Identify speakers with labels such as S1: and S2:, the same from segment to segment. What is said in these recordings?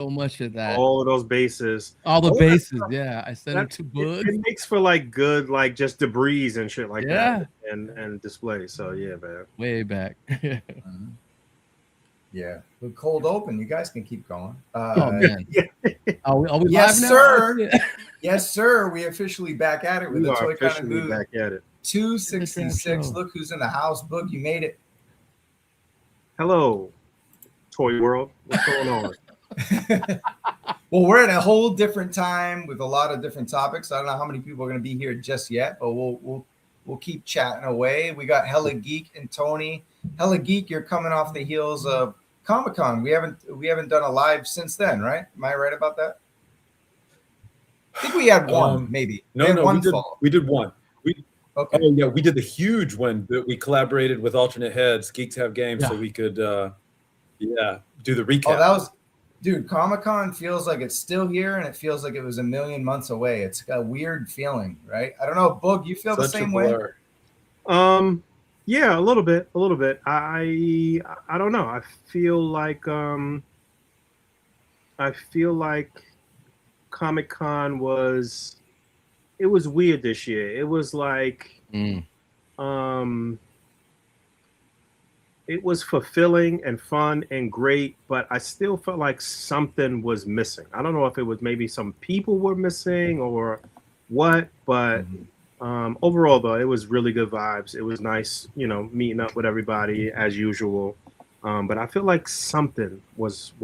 S1: much of that.
S2: All of those bases.
S1: All the bases, yeah. I sent them to Boog.
S2: It makes for like good, like just debris and shit like that, and display. So yeah, man.
S1: Way back.
S3: Yeah, the cold open. You guys can keep going.
S1: Oh man. Are we
S3: yes,
S1: live now?
S3: Sir. Yes, sir. We officially back at it with the Toy Kind of Mood.
S2: Back at it.
S3: 266. Look who's in the house. Boog, you made it.
S2: Hello, Toy World. What's going on?
S3: Well, we're at a whole different time with a lot of different topics. I don't know how many people are going to be here just yet, but we'll keep chatting away. We got Hellageek and Tony. Hellageek, you're coming off the heels of Comic-Con. We haven't done a live since then, right? Am I right about that? I think we had one, maybe.
S4: No, we did one.
S3: Okay.
S4: Oh yeah, we did the huge one that we collaborated with Alternate Heads, Geeks Have Games, so we could do the recap.
S3: Oh, that was, dude, Comic-Con feels like it's still here, and it feels like it was a million months away. It's a weird feeling, right? I don't know, Boog, you feel the same way?
S2: Yeah, a little bit. I don't know. I feel like Comic-Con was weird this year. It was like it was fulfilling and fun and great, but I still felt like something was missing. I don't know if it was maybe some people were missing or what, but overall though, it was really good vibes. It was nice, meeting up with everybody as usual. But I feel like something was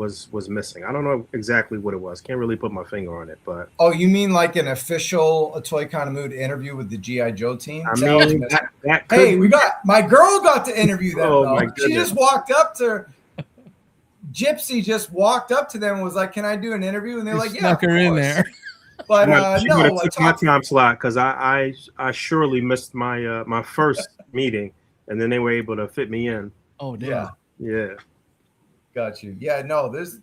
S2: missing. I don't know exactly what it was. Can't really put my finger on it. But
S3: you mean like an official A Toy Kind of Mood interview with the G.I. Joe team?
S2: I mean, that could
S3: hey, my girl got to interview them.
S2: Oh my goodness.
S3: She just walked up to Gypsy. Just walked up to them and was like, "Can I do an interview?" And they're like, "Yeah."
S1: Snuck her in there.
S3: But
S2: she took my time slot because I surely missed my my first meeting, and then they were able to fit me in.
S1: Oh damn.
S2: Yeah.
S3: Got you. Yeah, no, there's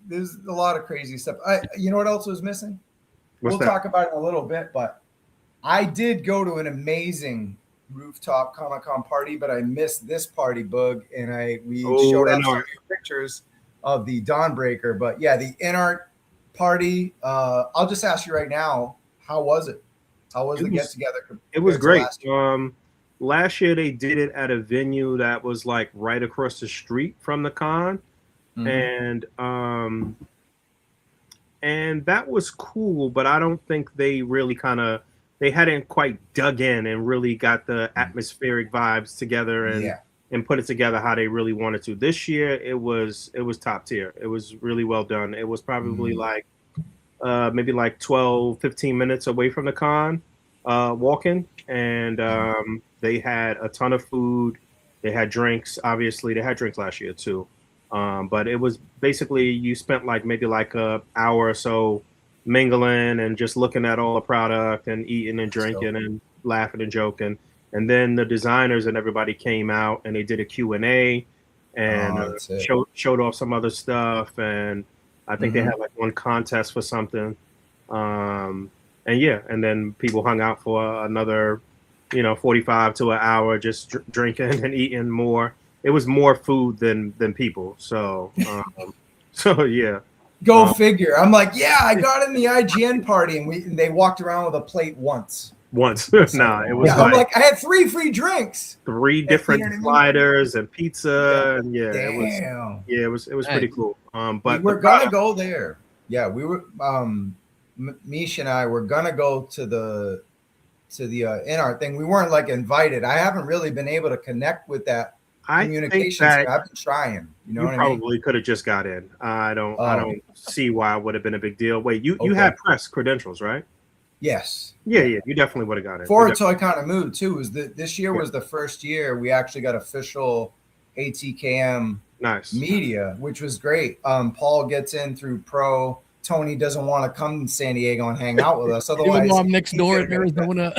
S3: a lot of crazy stuff. You know what else was missing? We'll talk about it in a little bit, but I did go to an amazing rooftop Comic-Con party, but I missed this party, Boog, and we showed up some pictures of the Dawnbreaker. But yeah, the Inart party. I'll just ask you right now, how was it? How was the get together?
S2: It was great. Last year they did it at a venue that was like right across the street from the con, and that was cool. But I don't think they really they hadn't quite dug in and really got the atmospheric vibes together and put it together how they really wanted to. This year it was top tier. It was really well done. It was probably like maybe like 12-15 minutes away from the con walking, and they had a ton of food. They had drinks. Obviously, they had drinks last year too. But it was basically you spent like maybe like an hour or so mingling and just looking at all the product and eating and drinking and laughing and joking. And then the designers and everybody came out and they did a Q&A and showed off some other stuff. And I think they had like one contest for something. And then people hung out for another 45 to an hour, just drinking and eating more. It was more food than people. So, yeah.
S3: Go figure. I'm like, yeah, I got in the IGN party, and they walked around with a plate once.
S2: It was
S3: I'm like, I had 3 free drinks,
S2: 3 different sliders and pizza, and it was pretty cool. But
S3: we're gonna go there. Yeah, we were. Mish and I were gonna go to the Inart thing. We weren't like invited. I haven't really been able to connect with that communication. I've been trying. You know, what I mean?
S2: Probably could have just got in. I don't see why it would have been a big deal. Wait, you had press credentials, right?
S3: Yes.
S2: Yeah. You definitely would have got in.
S3: For A Toy Kind of Mood too. This year was the first year we actually got official ATKM media, which was great. Paul gets in through Pro. Tony doesn't want to come to San Diego and hang out with us. Otherwise,
S1: even though I'm next door in Arizona.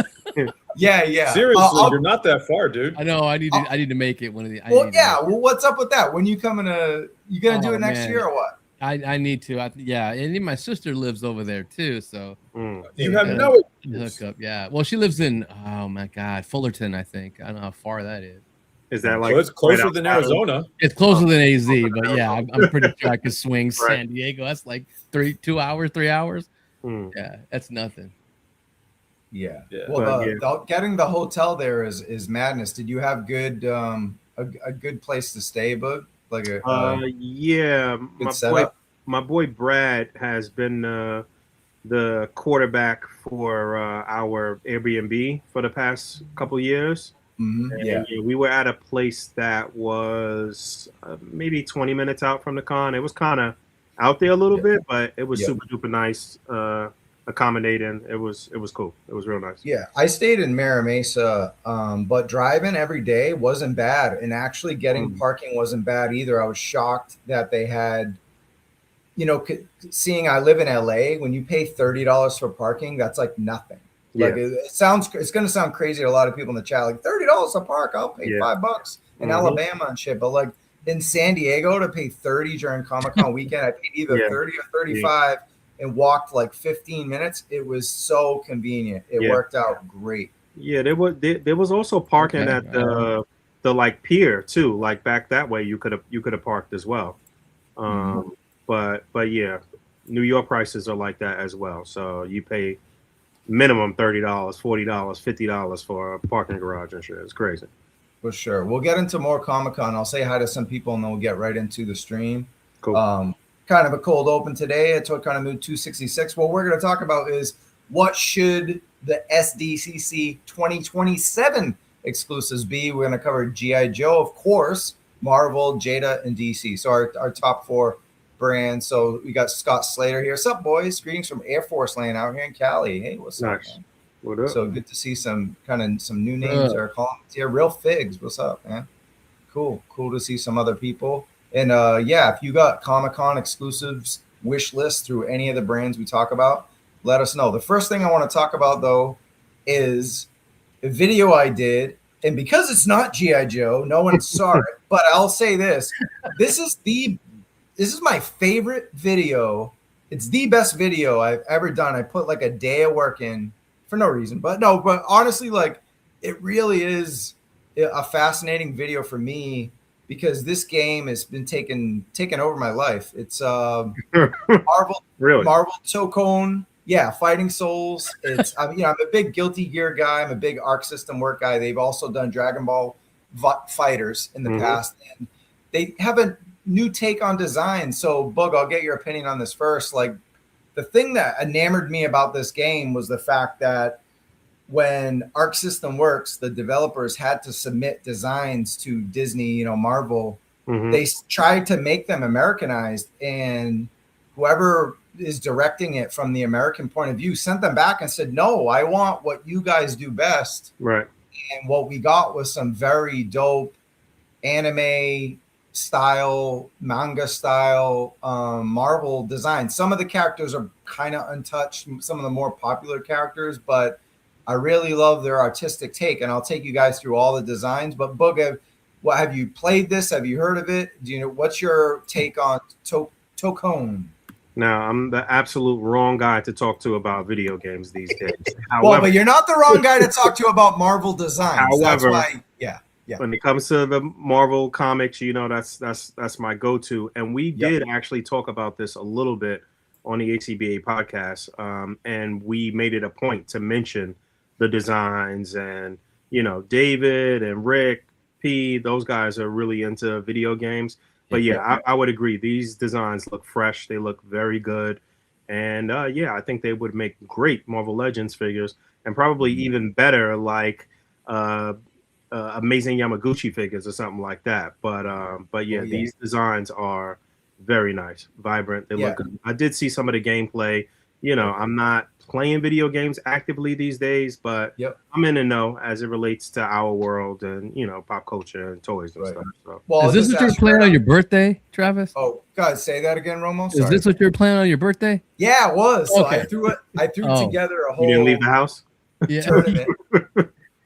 S3: Yeah.
S4: Seriously, you're not that far, dude.
S1: I know. I need to make it one of the.
S3: Well, what's up with that? When you coming to? You gonna do it next year or what?
S1: I need to. And my sister lives over there too. So
S4: you have no
S1: hook up. Yeah. Well, she lives in. Oh my God, Fullerton. I think. I don't know how far that is.
S2: Is that like
S4: so it's closer than Arizona?
S1: It's closer than AZ, but yeah, I'm pretty sure I could swing
S2: Right.
S1: San Diego. That's like 3 hours.
S2: Hmm.
S1: Yeah, that's nothing.
S3: Yeah.
S4: Yeah.
S3: Well, getting the hotel there is madness. Did you have good a good place to stay, Boog? Like
S2: yeah,
S3: good setup?
S2: my boy Brad has been the quarterback for our Airbnb for the past couple years.
S3: Mm-hmm.
S2: And,
S3: Yeah.
S2: we were at a place that was maybe 20 minutes out from the con. It was kind of out there a little bit, but it was super duper nice, accommodating. It was cool. It was real nice.
S3: Yeah, I stayed in Mira Mesa, but driving every day wasn't bad, and actually getting parking wasn't bad either. I was shocked that they had, seeing I live in LA, when you pay $30 for parking, that's like nothing.
S2: Yeah.
S3: Like it's going to sound crazy to a lot of people in the chat. Like $30 a park, I'll pay $5 in Alabama and shit. But like in San Diego to pay 30 during Comic-Con weekend, I paid either 30 or 35 and walked like 15 minutes. It was so convenient. It worked out great.
S2: Yeah, there was also parking at the like pier too. Like back that way, you could have parked as well. But yeah, New York prices are like that as well. So you pay minimum $30, $40, $50 for a parking garage and shit. It's crazy.
S3: For sure. We'll get into more Comic-Con. I'll say hi to some people and then we'll get right into the stream.
S2: Cool.
S3: Kind of a cold open today at Tokon Mood 266. What we're going to talk about is what should the SDCC 2027 exclusives be. We're going to cover G.I. Joe, of course, Marvel, Jada, and DC. So our top 4 brands. So we got Scott Slater here. What's up, boys? Greetings from Air Force Land out here in Cali. Hey, what's up, man?
S2: What up?
S3: So good to see some new names are calling here. Real Figs. What's up, man? Cool to see some other people. And if you got Comic-Con exclusives wish list through any of the brands we talk about, let us know. The first thing I want to talk about though is a video I did, and because it's not G.I. Joe, no one saw it. But I'll say this: this is my favorite video. It's the best video I've ever done. I put like a day of work in for no reason, but honestly, like it really is a fascinating video for me because this game has been taken over my life. It's Marvel Tokon, Fighting Souls. It's I'm a big Guilty Gear guy. I'm a big Arc System work guy. They've also done Dragon Ball Fighters in the past, and they have a new take on design. So Boog, I'll get your opinion on this first. Like the thing that enamored me about this game was the fact that when Arc System Works, the developers had to submit designs to Disney, Marvel. They tried to make them Americanized, and whoever is directing it from the American point of view sent them back and said, no, I want what you guys do best.
S2: Right.
S3: And what we got was some very dope anime style, manga style, Marvel design. Some of the characters are kind of untouched, some of the more popular characters, but I really love their artistic take, and I'll take you guys through all the designs. But Boog, have you played this? Have you heard of it? What's your take on Tokon?
S2: Now, I'm the absolute wrong guy to talk to about video games these days.
S3: Well, but you're not the wrong guy to talk to about Marvel designs.
S2: However,
S3: that's why,
S2: when it comes to the Marvel comics, that's my go-to. And we did actually talk about this a little bit on the A.C.B.A. podcast, and we made it a point to mention the designs. And David and Rick P, those guys are really into video games. But I would agree, these designs look fresh, they look very good, and I think they would make great Marvel Legends figures, and probably even better like Amazing Yamaguchi figures or something like that. But these designs are very nice, vibrant. They look good. I did see some of the gameplay. I'm not playing video games actively these days, but I'm in the know as it relates to our world and pop culture and toys and stuff. So.
S1: Well, is this what you're playing on your birthday, Travis?
S3: Oh, guys, say that again, Romo. Sorry.
S1: Is this what you're playing on your birthday?
S3: Yeah, it was.
S1: Okay.
S3: So I threw together a whole.
S2: You didn't leave the house?
S3: Tournament.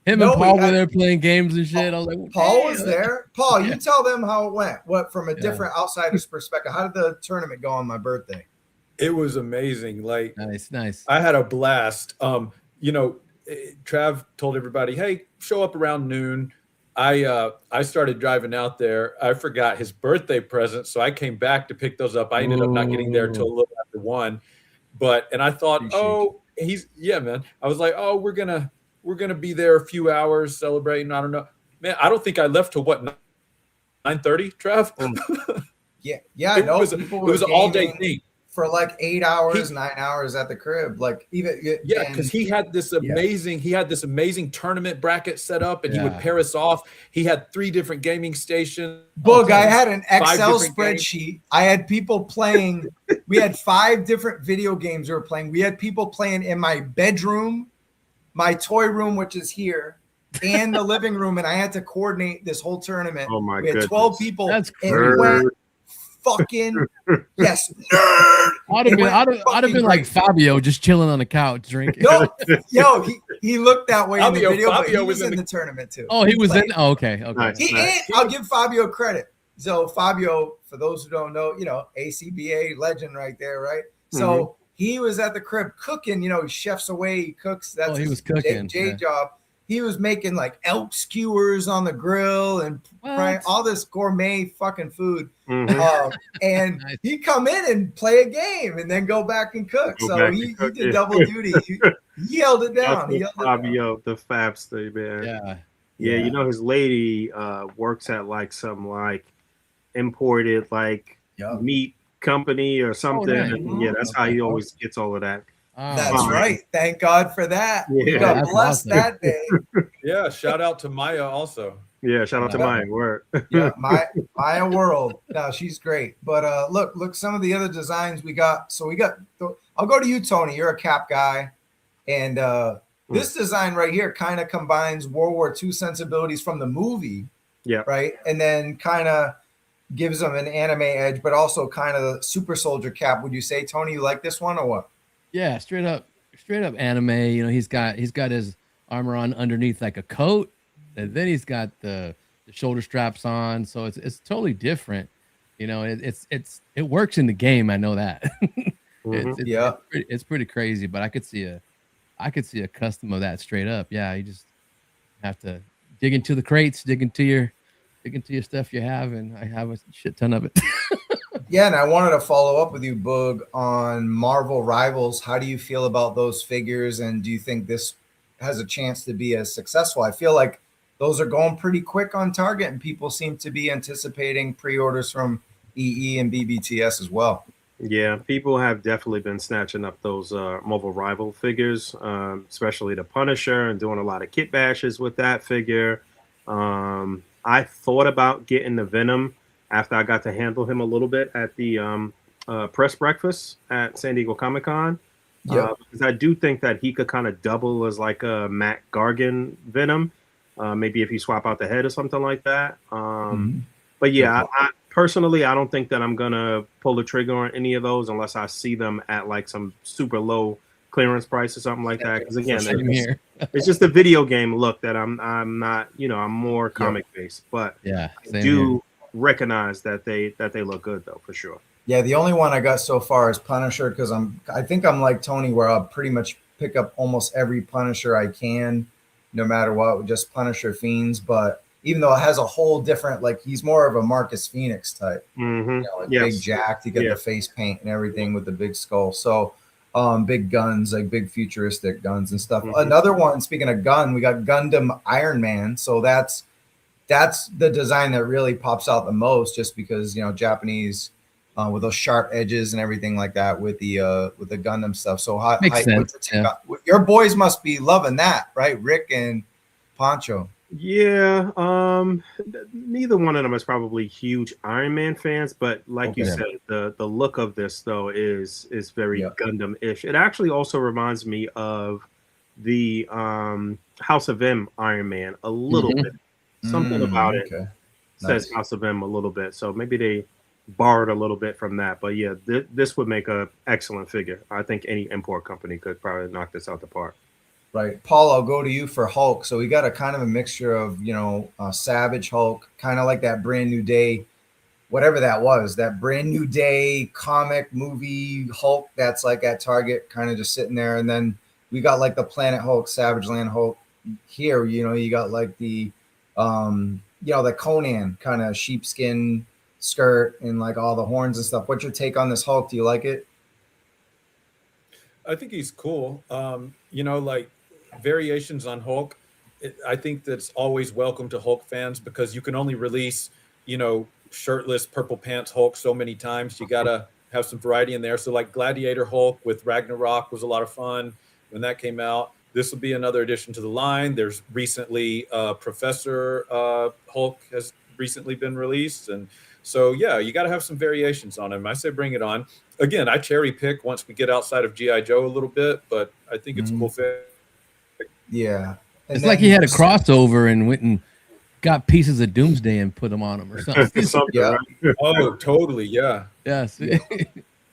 S1: Him and Paul were there playing games and shit. I was like,
S3: Paul was there. Paul, you tell them how it went. What from a different outsider's perspective? How did the tournament go on my birthday?
S4: It was amazing. Like
S1: nice.
S4: I had a blast. Trav told everybody, hey, show up around noon. I started driving out there. I forgot his birthday present, so I came back to pick those up. I ended up not getting there until a little after 1. And I thought, man. I was like, oh, we're gonna be there a few hours celebrating. I don't know, man. I don't think I left till what, 9:30, Trev?
S3: Yeah,
S4: it was an all-day thing
S3: for like 8 hours, 9 hours at the crib. Like even
S4: because he had this amazing tournament bracket set up, and he would pair us off. He had 3 different gaming stations.
S3: Boog, I had an Excel spreadsheet. Games. I had people playing. We had 5 different video games we were playing. We had people playing in my bedroom, my toy room, which is here, and the living room, and I had to coordinate this whole tournament.
S2: Oh my
S3: we had
S2: goodness.
S3: 12 people.
S1: That's
S3: and we went fucking yes, nerd.
S1: I'd have been like Fabio, just chilling on the couch drinking.
S3: No, he looked that way in the video, but he was in the tournament too.
S1: Oh, he was in. Oh, okay.
S2: Nice.
S3: I'll give Fabio credit. So Fabio, for those who don't know, A.C.B.A. legend right there, right? So he was at the crib cooking. He chefs away, he cooks. That's
S1: he was cooking.
S3: J job. He was making like elk skewers on the grill and all this gourmet fucking food. And
S1: Nice.
S3: he'd come in and play a game and then go back and cook. He did double duty. He held it down.
S2: Fabio, the Fabster, man. Yeah. His lady works at like some like imported like meat company or something. And, that's how he always gets all of that.
S3: That's right. Thank God for that.
S2: Yeah,
S3: got blessed that day.
S4: Yeah, shout out to Maya also.
S2: Yeah, shout out to Maya. Word.
S3: Yeah, Maya World. No, she's great. But look, some of the other designs we got. So I'll go to you, Tony. You're a cap guy. And this design right here kind of combines World War II sensibilities from the movie. Yeah. Right. And then kind of gives them an anime edge, but also kind of the super soldier cap. Would you say, Tony, you like this one or what?
S1: Yeah, straight up anime. He's got his armor on underneath like a coat, and then he's got the shoulder straps on. So it's totally different. It works in the game. I know that. It's pretty crazy, but I could see a custom of that straight up. Yeah, you just have to dig into the crates, dig into your stuff you have, and I have a shit ton of it.
S3: Yeah, and I wanted to follow up with you, Boog, on Marvel Rivals. How do you feel about those figures, and do you think this has a chance to be as successful? I feel like those are going pretty quick on target, and people seem to be anticipating pre-orders from EE and BBTS as well.
S2: Yeah, people have definitely been snatching up those Marvel Rival figures, especially the Punisher, and doing a lot of kit bashes with that figure. I thought about getting the Venom after I got to handle him a little bit at the press breakfast at San Diego Comic-Con. Because I do think that he could kind of double as like a Matt Gargan Venom, maybe if you swap out the head or something like that. But yeah, I personally, I don't think that I'm going to pull the trigger on any of those unless I see them at like some super low clearance price or something like that. Because again, it's just a video game look that I'm not, I'm more comic based, but I do recognize that they look good though, for sure.
S3: Yeah, the only one I got so far is Punisher, because I think I'm like Tony, where I'll pretty much pick up almost every Punisher I can, no matter what, just Punisher fiends. But even though it has a whole different, like, he's more of a Marcus Phoenix type, big jacked, you get the face paint and everything with the big skull. So big guns, like big futuristic guns and stuff. Another one, speaking of gun, we got Gundam Iron Man. So that's the design that really pops out the most, just because Japanese with those sharp edges and everything like that with the Gundam stuff. So
S1: makes sense.
S3: Your boys must be loving that, right? Rick and Pancho.
S2: Yeah, neither one of them is probably huge Iron Man fans, but like you said, the look of this though is very Gundam-ish. It actually also reminds me of the House of M Iron Man a little bit. Something about it says House of M a little bit, so maybe they borrowed a little bit from that. But yeah, this would make an excellent figure. I think any import company could probably knock this out the park.
S3: Right, Paul, I'll go to you for Hulk. So we got a kind of a mixture of Savage Hulk, kind of like that Brand New Day, whatever that was, that Brand New Day comic movie Hulk that's like at Target, kind of just sitting there. And then we got like the Planet Hulk, Savage Land Hulk here. You got like the You know, the Conan kind of sheepskin skirt and like all the horns and stuff. What's your take on this Hulk? Do you like it?
S4: I think he's cool. You know, like variations on Hulk. I think that's always welcome to Hulk fans because you can only release, you know, shirtless purple pants Hulk so many times. You gotta have some variety in there. So like Gladiator Hulk with Ragnarok was a lot of fun when that came out. This will be another addition to the line. There's recently Professor Hulk has recently been released, and so yeah, you got to have some variations on him. I say bring it on. Again, I cherry pick once we get outside of GI Joe a little bit, but I think it's a cool fit.
S3: Yeah, and
S1: it's like he had a crossover and went and got pieces of Doomsday and put them on him or something.
S3: Yeah.
S4: Oh, totally. Yeah.
S1: Yes.
S3: Yeah.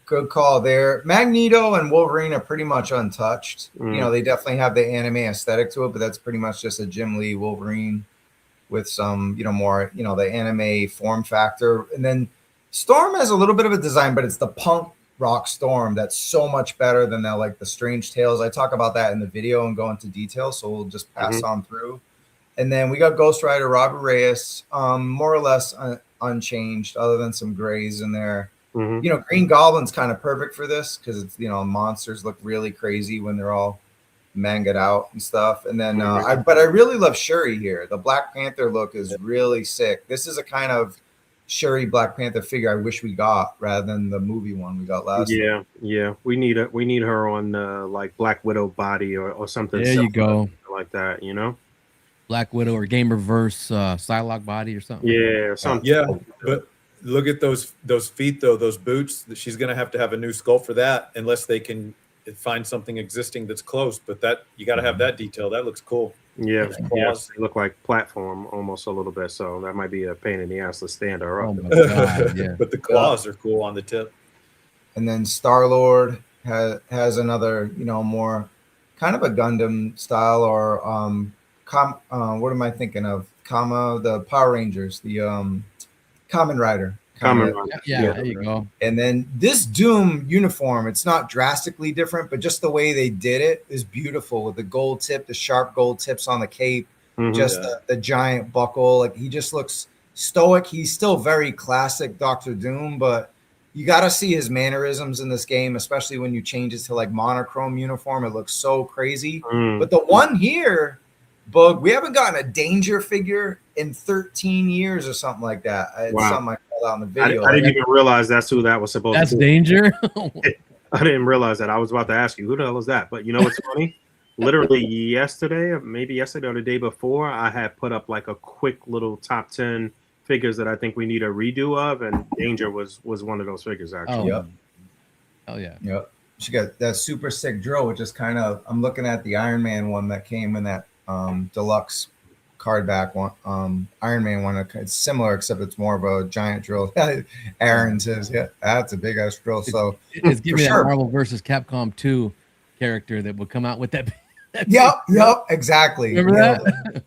S3: Good call there. Magneto and Wolverine are pretty much untouched. You know, they definitely have the anime aesthetic to it, but that's pretty much just a Jim Lee Wolverine with some, you know, more, you know, the anime form factor. And then Storm has a little bit of a design, but it's the punk rock Storm that's so much better than that, like the Strange Tales. I talk about that in the video and go into detail, so we'll just pass on through. And then we got Ghost Rider, Robert Reyes, more or less unchanged, other than some grays in there. You know, Green Goblin's kind of perfect for this because it's, you know, monsters look really crazy when they're all manga'd out and stuff. And then, but I really love Shuri here. The Black Panther look is really sick. This is a kind of Shuri Black Panther figure I wish we got rather than the movie one we got last.
S2: Yeah, we need her on like Black Widow body or something.
S1: There you go,
S2: like that. You know,
S1: Black Widow or Gamerverse Psylocke body or something.
S2: Yeah, or something.
S4: Yeah, but look at those feet though, those boots. She's gonna have to have a new sculpt for that unless they can find something existing that's close. But that you got to have that detail. That looks cool.
S2: Yeah, they look like platform almost a little bit. So that might be a pain in the ass to stand her up.
S1: Oh my God, yeah.
S4: But the claws are cool on the tip.
S3: And then Star-Lord has another, you know, more kind of a Gundam style or what am I thinking of? The Power Rangers, the Kamen Rider.
S1: Yeah, there you go.
S3: And then this Doom uniform, it's not drastically different, but just the way they did it is beautiful with the gold tip, the sharp gold tips on the cape, just the giant buckle. Like he just looks stoic. He's still very classic Dr. Doom, but you got to see his mannerisms in this game, especially when you change it to like monochrome uniform. It looks so crazy. But the one here, Boog, we haven't gotten a Danger figure in 13 years or something like that. It's something I called out in the video.
S2: I didn't even realiase that's who that was supposed to be.
S1: That's Danger?
S2: I didn't realize that. I was about to ask you, who the hell is that? But you know what's funny? Literally yesterday, or maybe yesterday or the day before, I had put up like a quick little top 10 figures that I think we need a redo of, and Danger was one of those figures, actually.
S1: Oh yeah.
S3: Yep. She got that super sick drill, which is kind of, I'm looking at the Iron Man one that came in that deluxe card back one, Iron Man one. It's similar, except it's more of a giant drill. Aaron says, yeah, that's a big ass drill. So
S1: it's giving me that Marvel versus Capcom 2 character that would come out with that.
S3: Yep, exactly.
S1: Remember that?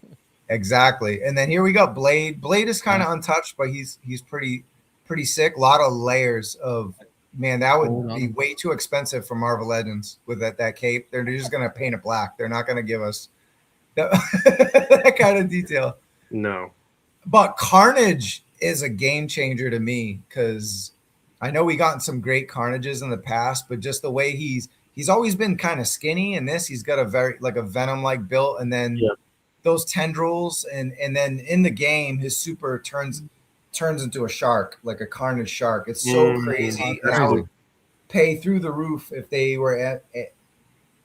S3: Exactly. And then here we got Blade. Blade is kind of untouched, but he's pretty sick. A lot of layers of, man, that would be way too expensive for Marvel Legends with that cape. They're just gonna paint it black. They're not gonna give us that kind of detail.
S2: No.
S3: But Carnage is a game changer to me because I know we gotten some great Carnages in the past, but just the way he's always been kind of skinny. In this, he's got a very like a Venom-like build, and then those tendrils, and then in the game, his super turns into a shark, like a Carnage shark. It's so crazy. And I would pay through the roof if they were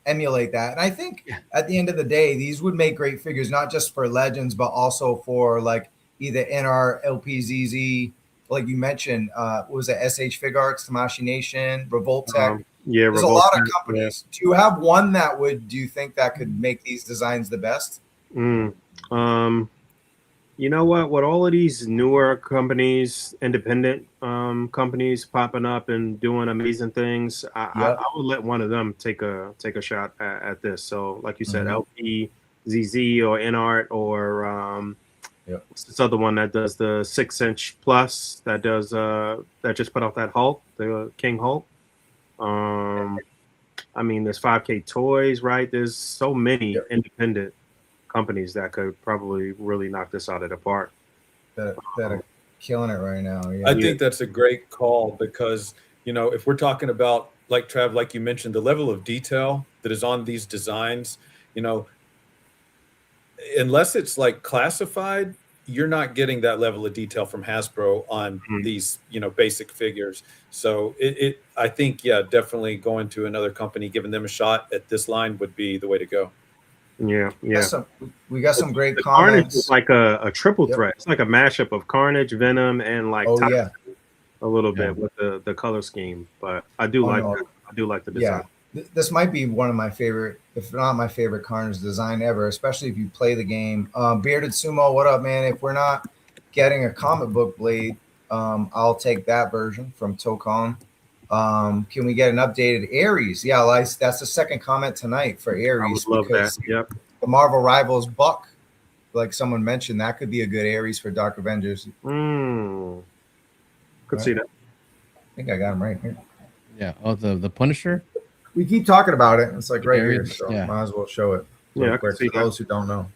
S3: emulate that. And I think at the end of the day, these would make great figures, not just for Legends, but also for like either Inart, LPZZ, like you mentioned, what was it, SH Fig Arts, Tamashi Nation, Revoltech. There's a lot of companies. Do you have one that do you think that could make these designs the best?
S2: You know what? With all of these newer companies, independent companies popping up and doing amazing things, I would let one of them take a shot at this. So, like you said, LPZZ or Inart or what's this other one that does the 6-inch plus that does that just put out that Hulk, the King Hulk. I mean, there's 5K Toys, right? There's so many independent companies that could probably really knock this out of the park.
S3: That are killing it right now. Yeah.
S4: I think that's a great call because, if we're talking about, like Trav, like you mentioned, the level of detail that is on these designs, unless it's like classified, you're not getting that level of detail from Hasbro on these, basic figures. So I think, definitely going to another company, giving them a shot at this line would be the way to go.
S2: Yeah.
S3: We got some great
S2: the
S3: comments.
S2: Carnage is like a triple threat. It's like a mashup of Carnage, Venom, and like a little bit with the color scheme. But I do like that. I do like the design.
S3: Yeah. This might be one of my favorite, if not my favorite Carnage design ever, especially if you play the game. Bearded Sumo, what up, man? If we're not getting a comic book blade, I'll take that version from Tokon. Can we get an updated Ares? Yeah, that's the second comment tonight for Ares.
S2: I would love that. Yep.
S3: The Marvel Rivals Buck, like someone mentioned, that could be a good Ares for Dark Avengers.
S2: Could see that.
S3: I think I got him right here.
S1: Yeah. Oh, the Punisher.
S3: We keep talking about it. It's like right
S1: Ares,
S3: here, so
S1: yeah.
S3: might as well show it.
S2: Yeah,
S3: For those who don't know.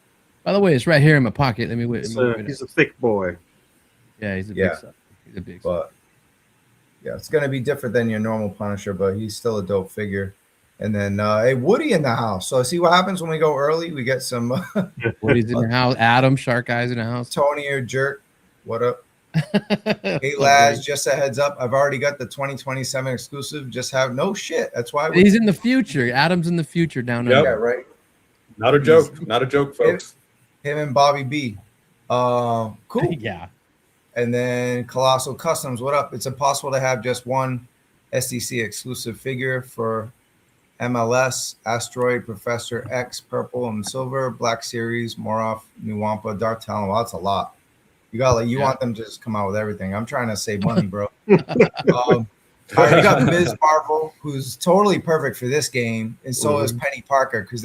S1: By the way, it's right here in my pocket. Let me wait.
S2: He's a thick boy.
S1: Yeah, he's a big son. He's a big son.
S3: But yeah, it's gonna be different than your normal Punisher, but he's still a dope figure. And then hey, Woody in the house. So see what happens when we go early. We get some
S1: Woody's in the house. Adam Shark Eyes in the house.
S3: Tony or Jerk. What up? Hey lads, just a heads up. I've already got the 2027 exclusive. Just have no shit. That's why
S1: he's in the future. Adam's in the future down there.
S3: Yeah, right.
S4: Not a joke. Not a joke, folks.
S3: Him and Bobby B. Cool.
S1: Yeah.
S3: And then Colossal Customs. What up? It's impossible to have just one SDC exclusive figure for MLS, Asteroid, Professor X, Purple and Silver, Black Series, Moroff, New Wampa, Dark Talon. Well, that's a lot. You got want them to just come out with everything. I'm trying to save money, bro. You got Ms. Marvel, who's totally perfect for this game, and so is Penny Parker, because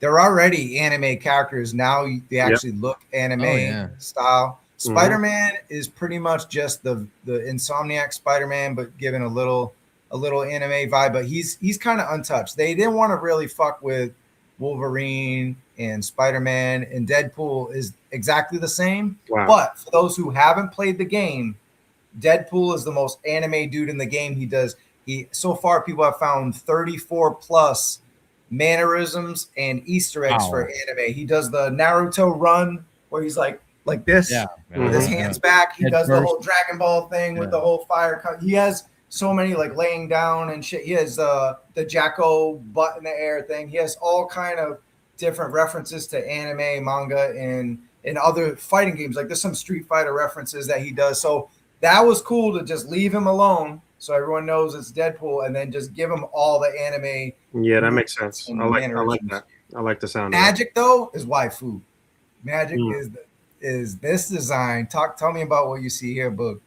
S3: they're already anime characters. Now they actually look anime style. Spider-Man is pretty much just the Insomniac Spider-Man, but given a little anime vibe. But he's kind of untouched. They didn't want to really fuck with Wolverine and Spider-Man, and Deadpool is exactly the same. Wow. But for those who haven't played the game, Deadpool is the most anime dude in the game. So far people have found 34 plus mannerisms and Easter eggs for anime. He does the Naruto run where he's like this with his hands back. He does the whole Dragon Ball thing with the whole fire. He has so many like laying down and shit. He has the Jacko butt in the air thing. He has all kind of different references to anime, manga, and other fighting games. Like there's some Street Fighter references that he does. So that was cool to just leave him alone so everyone knows it's Deadpool, and then just give him all the anime.
S2: Yeah, that makes sense. I like that. I like the sound.
S3: Magic though is waifu. Magic is this design. Tell me about what you see here, Boog.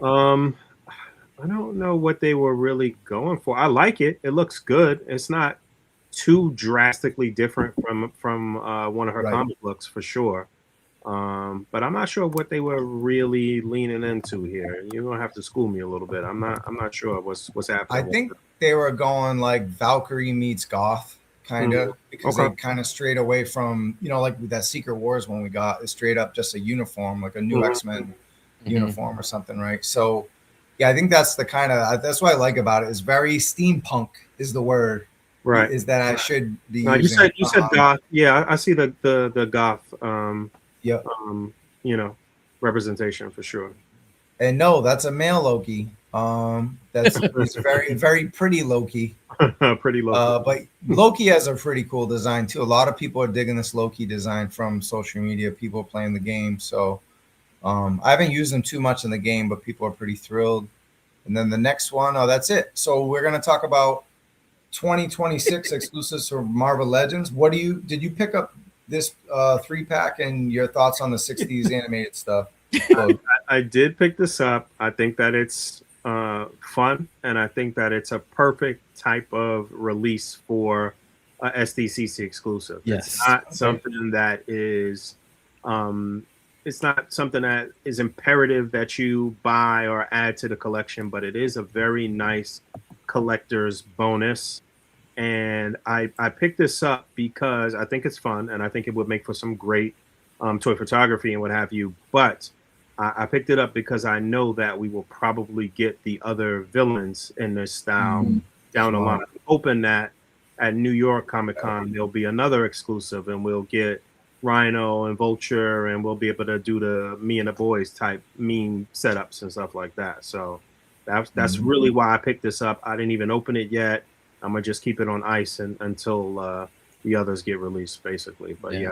S2: I don't know what they were really going for. I like it. It looks good. It's not too drastically different from one of her comic books for sure. But I'm not sure what they were really leaning into here. You're gonna have to school me a little bit. I'm not sure what's happening.
S3: I think they were going like Valkyrie meets Goth, kind of, because they kind of strayed away from, like with that Secret Wars one we got, is straight up just a uniform, like a new X-Men uniform or something, right? So yeah, I think that's that's what I like about it. Is very steampunk is the word.
S2: Right.
S3: Is that I should be
S2: using. You said goth. Yeah, I see the goth representation for sure.
S3: And no, that's a male Loki. That's it's very, very pretty Loki.
S2: Pretty Loki.
S3: But Loki has a pretty cool design too. A lot of people are digging this Loki design from social media, people playing the game. So I haven't used them too much in the game, but people are pretty thrilled. And then the next one, that's it. So we're gonna talk about 2026 exclusives for Marvel Legends. Did you pick up this 3-pack, and your thoughts on the 60s animated stuff?
S2: I did pick this up. I think that it's fun, and I think that it's a perfect type of release for a SDCC exclusive.
S1: Yes.
S2: It's not something that is it's not something that is imperative that you buy or add to the collection, but it is a very nice collector's bonus. and I picked this up because I think it's fun and I think it would make for some great toy photography and what have you. But I picked it up because I know that we will probably get the other villains in this style down the line. I'm hoping that at New York Comic Con there'll be another exclusive, and we'll get Rhino and Vulture, and we'll be able to do the Me and the Boys type meme setups and stuff like that. So that's really why I picked this up. I didn't even open it yet. I'm gonna just keep it on ice until the others get released, basically. But yeah,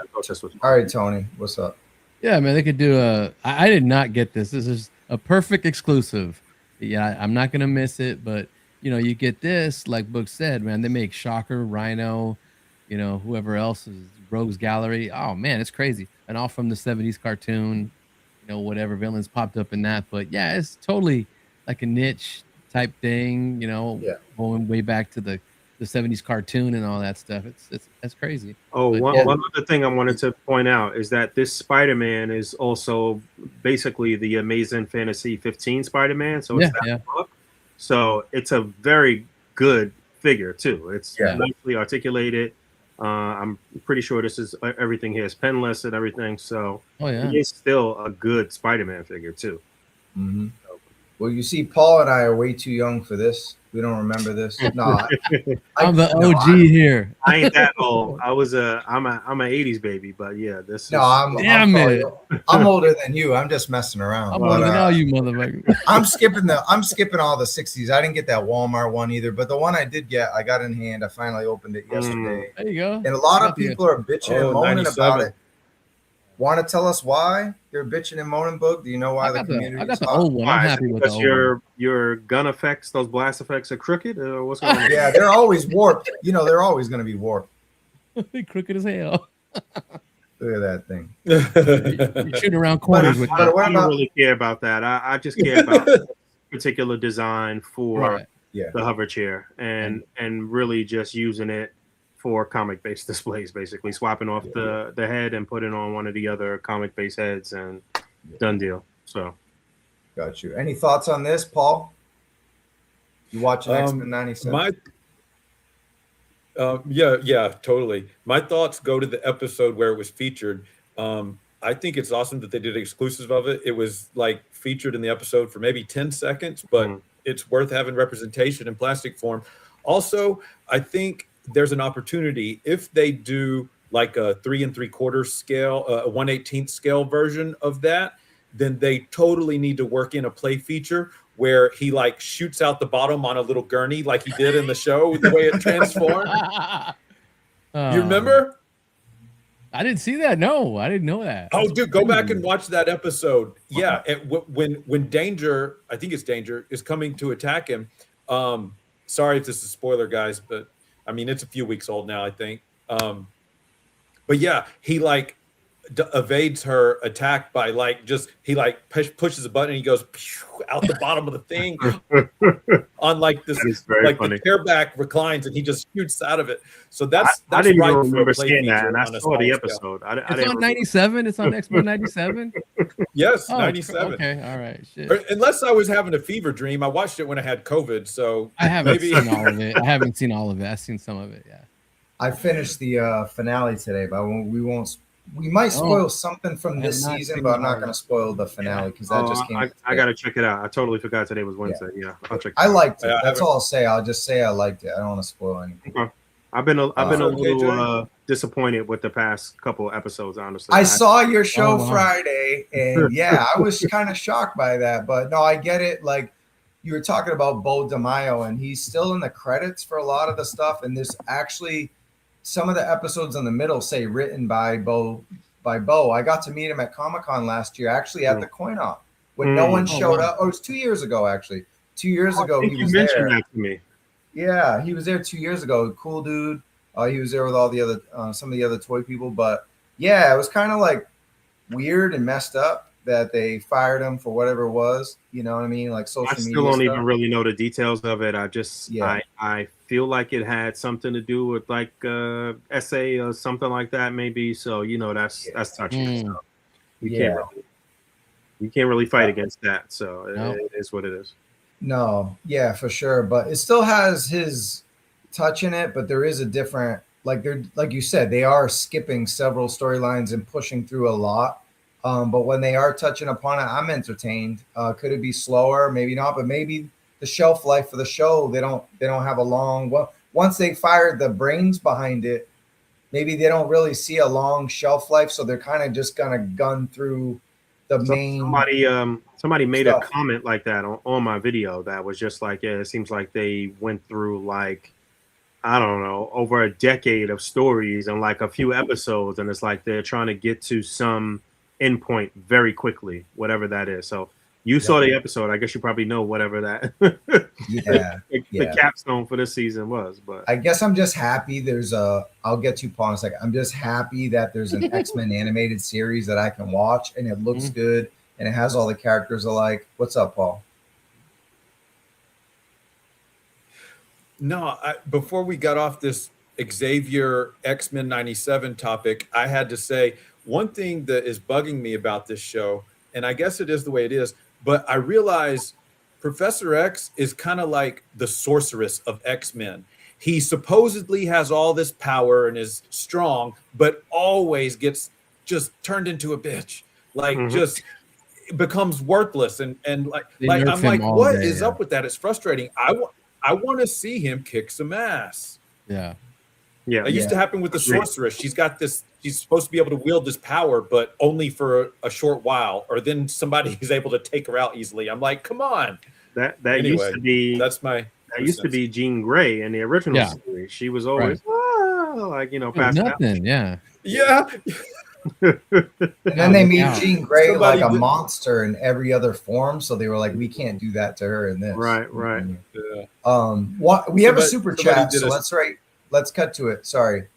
S3: all right, Tony, what's up?
S1: Yeah, man, they could do I did not get this. This is a perfect exclusive. Yeah, I'm not gonna miss it, but you know, you get this, like Boog said, man. They make Shocker, Rhino, you know, whoever else is Rogues Gallery. Oh man, it's crazy, and all from the '70s cartoon. You know, whatever villains popped up in that, but yeah, it's totally like a niche type thing. You know, going way back to the '70s cartoon and all that stuff. That's crazy.
S2: Oh, one other thing I wanted to point out is that this Spider-Man is also basically the Amazing Fantasy 15 Spider-Man. So it's that book. So it's a very good figure too. It's nicely articulated. I'm pretty sure this is everything here is penless and everything. So it's still a good Spider-Man figure too.
S3: Well, you see, Paul and I are way too young for this. We don't remember this. No,
S1: I'm the OG here.
S2: I ain't that old. I'm an '80s baby, but yeah, this.
S3: No, I'm older than you. I'm just messing around.
S1: I'm older than all you motherfuckers.
S3: I'm skipping all the '60s. I didn't get that Walmart one either, but the one I did get, I got in hand. I finally opened it yesterday.
S1: There you go.
S3: And a lot of people are bitching and moaning about it. Want to tell us why they're bitching and moaning, Boog? Do you know why the community?
S1: I got the old one. I'm happy with the old one.
S2: Your gun effects, those blast effects, are crooked. Or what's going on?
S3: Yeah, they're always warped. You know, they're always going to be warped.
S1: They're crooked as hell.
S3: Look at that thing.
S1: You shoot around corners with that.
S2: I don't really care about that. I just care about particular design for the hover chair and really just using it for comic-based displays, basically swapping off the head and putting on one of the other comic-based heads, and done deal. So,
S3: got you. Any thoughts on this, Paul? You watching X-Men '97?
S4: Yeah, totally. My thoughts go to the episode where it was featured. I think it's awesome that they did exclusive of it. It was like featured in the episode for maybe 10 seconds, but it's worth having representation in plastic form. Also, I think there's an opportunity if they do like a 3 3/4 scale, a 1/18 scale version of that, then they totally need to work in a play feature where he like shoots out the bottom on a little gurney like he did in the show, the way it transformed. You remember?
S1: I didn't see that. No, I didn't know that.
S4: Oh, dude, go back and watch that episode. Yeah, when Danger, I think it's Danger, is coming to attack him. Sorry if this is a spoiler, guys, but I mean, it's a few weeks old now, I think. But yeah, he like evades her attack by like he pushes a button and he goes out the bottom of the thing on like this, like funny. The chair back reclines and he just shoots out of it. So that's
S2: I didn't even remember seeing that, and I saw the episode.
S1: It's on '97. It's on X-Men '97.
S4: Yes, 97.
S1: Okay, all right. Shit.
S4: Unless I was having a fever dream, I watched it when I had COVID. So
S1: I haven't seen all of it. I haven't seen all of it. I've seen some of it. Yeah.
S3: I finished the finale today, but we might spoil something from this season, but I'm not going to spoil the finale because that just came.
S2: I got to check it out. I totally forgot today was Wednesday. Yeah, I'll check it out.
S3: I liked it. That's all I'll say. I'll just say I liked it. I don't want to spoil anything.
S2: Okay. I've been a little disappointed with the past couple episodes, honestly.
S3: I saw your show Friday, and yeah, I was kind of shocked by that. But no, I get it. Like you were talking about Bo DeMaio, and he's still in the credits for a lot of the stuff. And there's actually some of the episodes in the middle say written by Bo. I got to meet him at Comic-Con last year, actually at the coin op when no one showed up. Oh, it was 2 years ago, actually. 2 years ago, he was there.
S2: That to me.
S3: Yeah, he was there 2 years ago. Cool dude. He was there with all the other some of the other toy people. But yeah, it was kind of like weird and messed up that they fired him for whatever it was. You know what I mean? Like social media.
S2: I still don't even really know the details of it. I just I feel like it had something to do with like essay or something like that, maybe. So you know that's touchy. So you can't really fight against that. So it is what it is.
S3: No, yeah, for sure. But it still has his touching it, but there is a different, like you said, they are skipping several storylines and pushing through a lot. But when they are touching upon it, I'm entertained. Could it be slower? Maybe not, but maybe the shelf life for the show, they don't have a long, well, once they fired the brains behind it, maybe they don't really see a long shelf life, so they're kind of just gonna gun through the main.
S2: Somebody made
S3: stuff.
S2: a comment like that on my video that was just like, yeah, it seems like they went through like, I don't know, over a decade of stories and like a few episodes, and it's like they're trying to get to some endpoint very quickly, whatever that is. So you saw the episode. I guess you probably know whatever that the capstone for this season was. But
S3: I guess I'm just happy there's I'll get to Paul in a second. I'm just happy that there's an X-Men animated series that I can watch and it looks good and it has all the characters alike. What's up, Paul?
S4: No, before we got off this Xavier X-Men 97 topic, I had to say one thing that is bugging me about this show, and I guess it is the way it is, but I realize Professor X is kind of like the sorceress of X-Men. He supposedly has all this power and is strong, but always gets just turned into a bitch. Like just becomes worthless and like I'm like, what is up with that? It's frustrating. I want to see him kick some ass.
S1: Yeah.
S4: It used to happen with the sorceress. She's got this, she's supposed to be able to wield this power, but only for a short while, or then somebody is able to take her out easily. I'm like, come on.
S2: That anyway, used to be used to be Jean Grey in the original series. She was always like, you know, passing
S1: nothing.
S2: out.
S4: Yeah.
S3: And then they made Jean Grey like a monster in every other form, so they were like, we can't do that to her in this.
S2: Right.
S3: We have a super chat, so let's cut to it. Sorry.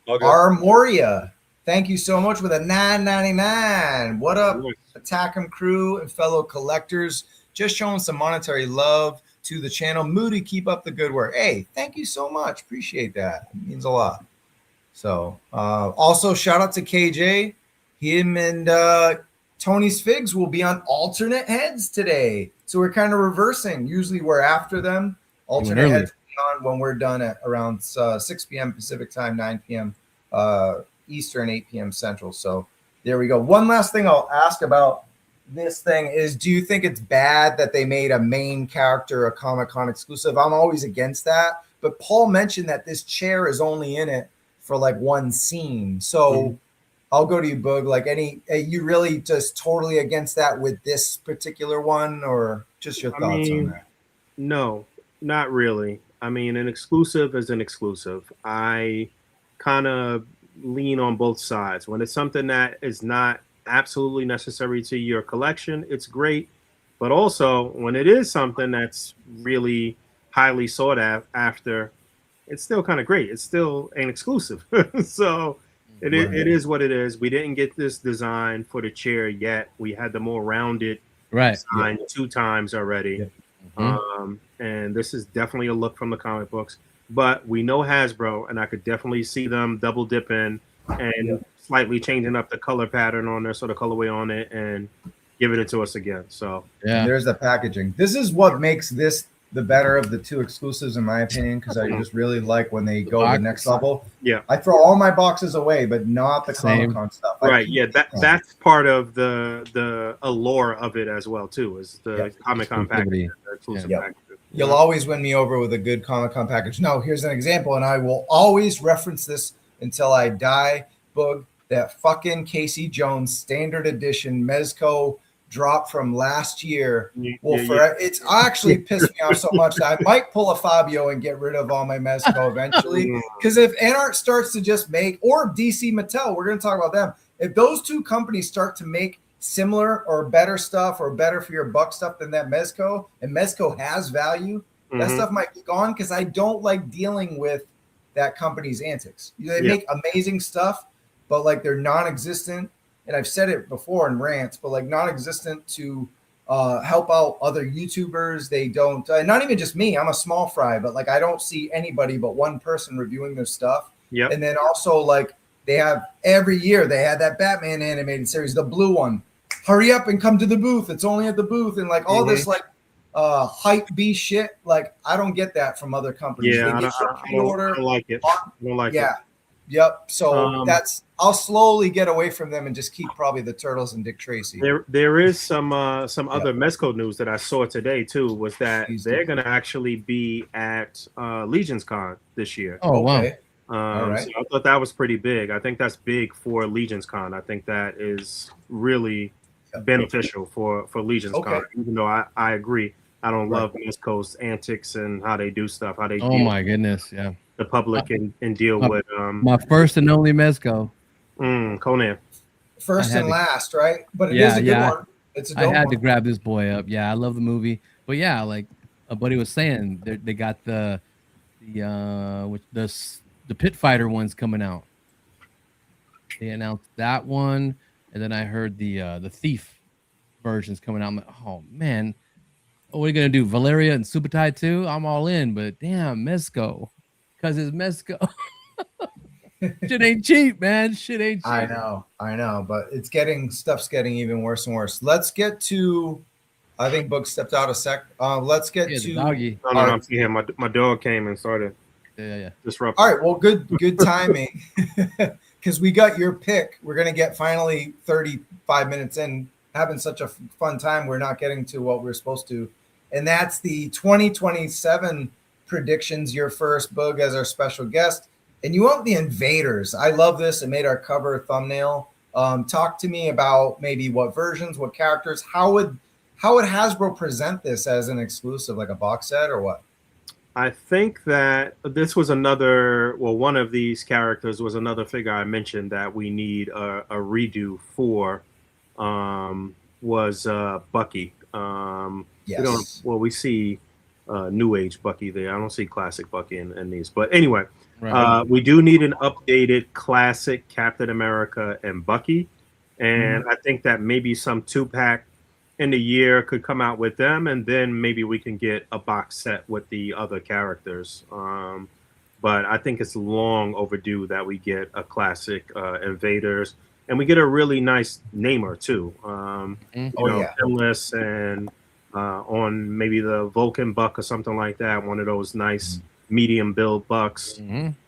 S3: Armoria, thank you so much with a $9.99. What up, ATKM crew and fellow collectors? Just showing some monetary love to the channel. Moody, keep up the good work. Hey, thank you so much. Appreciate that. It means a lot. So also shout out to KJ. Him and Tony's Figs will be on alternate heads today. So we're kind of reversing. Usually we're after them. Alternate heads on when we're done at around 6 p.m. Pacific time, 9 p.m. Eastern, 8 p.m. Central. So there we go. One last thing I'll ask about this thing is, do you think it's bad that they made a main character a Comic-Con exclusive? I'm always against that. But Paul mentioned that this chair is only in it for like one scene. So I'll go to you, Boog. Like are you really just totally against that with this particular one, or just your thoughts on that?
S2: No, not really. I mean, an exclusive is an exclusive. I kind of lean on both sides. When it's something that is not absolutely necessary to your collection, it's great. But also when it is something that's really highly sought after, it's still kind of great. It's still an exclusive. So it is what it is. We didn't get this design for the chair yet. We had the more rounded design 2 times already. And this is definitely a look from the comic books. But we know Hasbro, and I could definitely see them double dipping and slightly changing up the color pattern on there, sort of colorway on it, and giving it to us again. So
S3: there's the packaging. This is what makes this the better of the 2 exclusives, in my opinion, because I just really like when they go to the next level.
S2: Yeah,
S3: I throw all my boxes away, but not the Comic-Con stuff.
S2: Right. Yeah, that's part of the allure of it as well too, is the Comic-Con package.
S3: You'll always win me over with a good Comic-Con package. No, here's an example, and I will always reference this until I die. Boog, that fucking Casey Jones standard edition Mezco drop from last year. It's actually pissed me off so much that I might pull a Fabio and get rid of all my Mezco eventually. Because if Inart starts to just make, or DC Mattel, we're going to talk about them. If those 2 companies start to make similar or better stuff or better for your buck stuff than that Mezco, and Mezco has value, that stuff might be gone, because I don't like dealing with that company's antics. They make amazing stuff, but like they're non-existent. And I've said it before in rants, but like non-existent to help out other YouTubers. They don't, not even just me, I'm a small fry, but like I don't see anybody but one person reviewing their stuff. And then also like they have every year they had that Batman animated series, the blue one. Hurry up and come to the booth. It's only at the booth. And like all this like hype B shit. Like I don't get that from other companies.
S2: Yeah,
S3: I
S2: don't like it. I don't like it.
S3: Yep. So I'll slowly get away from them and just keep probably the Turtles and Dick Tracy.
S2: There is some other Mezco news that I saw today too. Was that they're going to actually be at Legion's Con this year.
S1: Oh wow!
S3: All right.
S2: So I thought that was pretty big. I think that's big for Legion's Con. I think that is really beneficial for Legion's Con. Even though I agree, I don't love Mezco's antics and how they do stuff. How they
S1: my goodness, yeah.
S2: The public and deal with
S1: my first and only Mezco.
S2: Conan.
S3: First and last, right? But it is a good one. It's a dope
S1: I had
S3: one.
S1: to grab this boy up. Yeah, I love the movie. But yeah, like a buddy was saying, they got the Pit Fighter ones coming out. They announced that one, and then I heard the Thief versions coming out. I'm like, oh man, what are you gonna do? Valeria and Subutai too? I'm all in, but damn, Mezco. Because it's Mezco. Shit ain't cheap, man. Shit ain't cheap.
S3: I know, but stuff's getting even worse and worse. Let's get to, I think Boog stepped out a sec. Let's get to
S1: doggy.
S2: No, I'm seeing my dog came and started disrupting.
S3: All right, well, good timing. Because we got your pick. We're gonna get finally 35 minutes in, having such a fun time. We're not getting to what we're supposed to, and that's the 2027 predictions. Your first, Boog, as our special guest, and you want the Invaders. I love this. It made our cover thumbnail. Talk to me about maybe what versions, what characters, how would Hasbro present this as an exclusive, like a box set or what?
S2: I think that this was one of these characters was another figure I mentioned that we need a redo for, was Bucky.
S3: Yes.
S2: We see New Age Bucky there. I don't see classic Bucky in these. But anyway, we do need an updated classic Captain America and Bucky. And I think that maybe some 2-pack in the year could come out with them, and then maybe we can get a box set with the other characters. But I think it's long overdue that we get a classic Invaders, and we get a really nice namer too. Endless and on maybe the Vulcan Buck or something like that, one of those nice medium build bucks.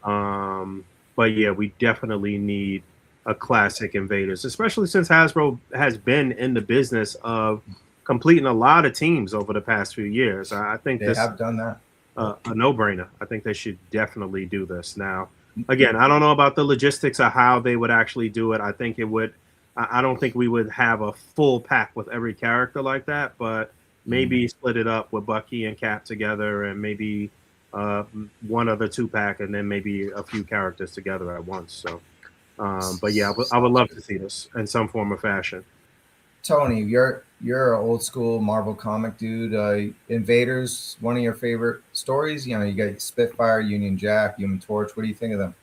S2: But yeah, we definitely need a classic Invaders, especially since Hasbro has been in the business of completing a lot of teams over the past few years. I think
S3: they have done that.
S2: A no-brainer. I think they should definitely do this. Now, again, I don't know about the logistics of how they would actually do it. I think it would. I don't think we would have a full pack with every character like that, but maybe split it up with Bucky and Cap together, and maybe one other 2-pack, and then maybe a few characters together at once. So. But yeah, I would love to see this in some form or fashion.
S3: Tony, you're an old school Marvel comic dude. Invaders, one of your favorite stories. You know, you got Spitfire, Union Jack, Human Torch. What do you think of them?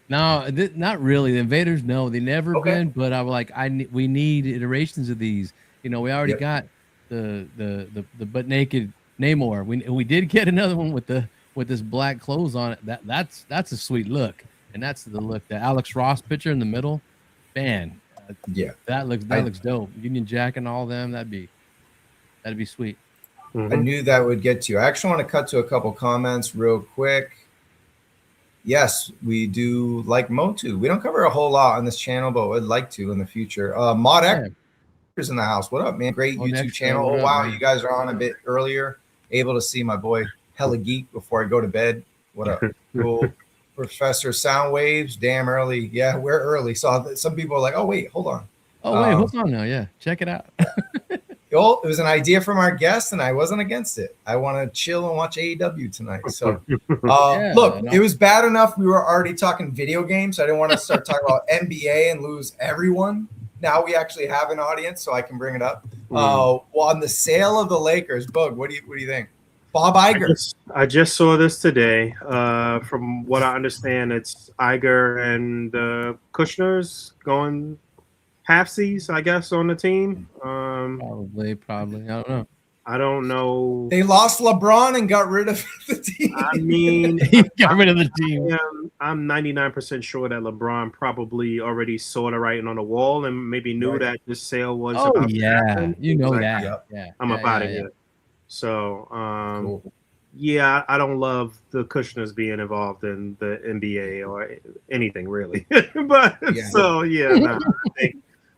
S1: No, not really. The Invaders, no, they never been. But I was like, we need iterations of these. You know, we already got the butt naked Namor. We did get another one with this black clothes on it. That's a sweet look. And that's the look. The Alex Ross picture in the middle, man. That looks dope. Union Jack and all them. That'd be sweet.
S3: I knew that would get to you. I actually want to cut to a couple comments real quick. Yes, we do like Motu. We don't cover a whole lot on this channel, but would like to in the future. Mod X is in the house. What up, man? Great YouTube channel. Oh wow, you guys are on a bit earlier. Able to see my boy Hellageek before I go to bed. What up? Cool. Professor Soundwaves, damn early. Yeah, we're early. So some people are like, oh, wait, hold on.
S1: Oh, wait, hold on now. Yeah, check it out.
S3: It was an idea from our guest, and I wasn't against it. I want to chill and watch AEW tonight. So, it was bad enough. We were already talking video games. So I didn't want to start talking about NBA and lose everyone. Now we actually have an audience, so I can bring it up. Well, on the sale of the Lakers, Boog, what do you think? Bob Iger.
S2: I just saw this today. From what I understand, it's Iger and Kushner's going halfsies, I guess, on the team.
S1: Probably.
S2: I don't know.
S3: They lost LeBron and got rid of the team.
S2: I mean,
S1: he got rid of the team.
S2: I'm 99% sure that LeBron probably already saw the writing on the wall and maybe knew that this sale was.
S1: Oh yeah, you know
S2: like,
S1: that. Yeah,
S2: I'm about it here. So
S3: Cool.
S2: yeah, I don't love the Kushners being involved in the NBA or anything really. But
S3: Yeah.
S2: so yeah, nah,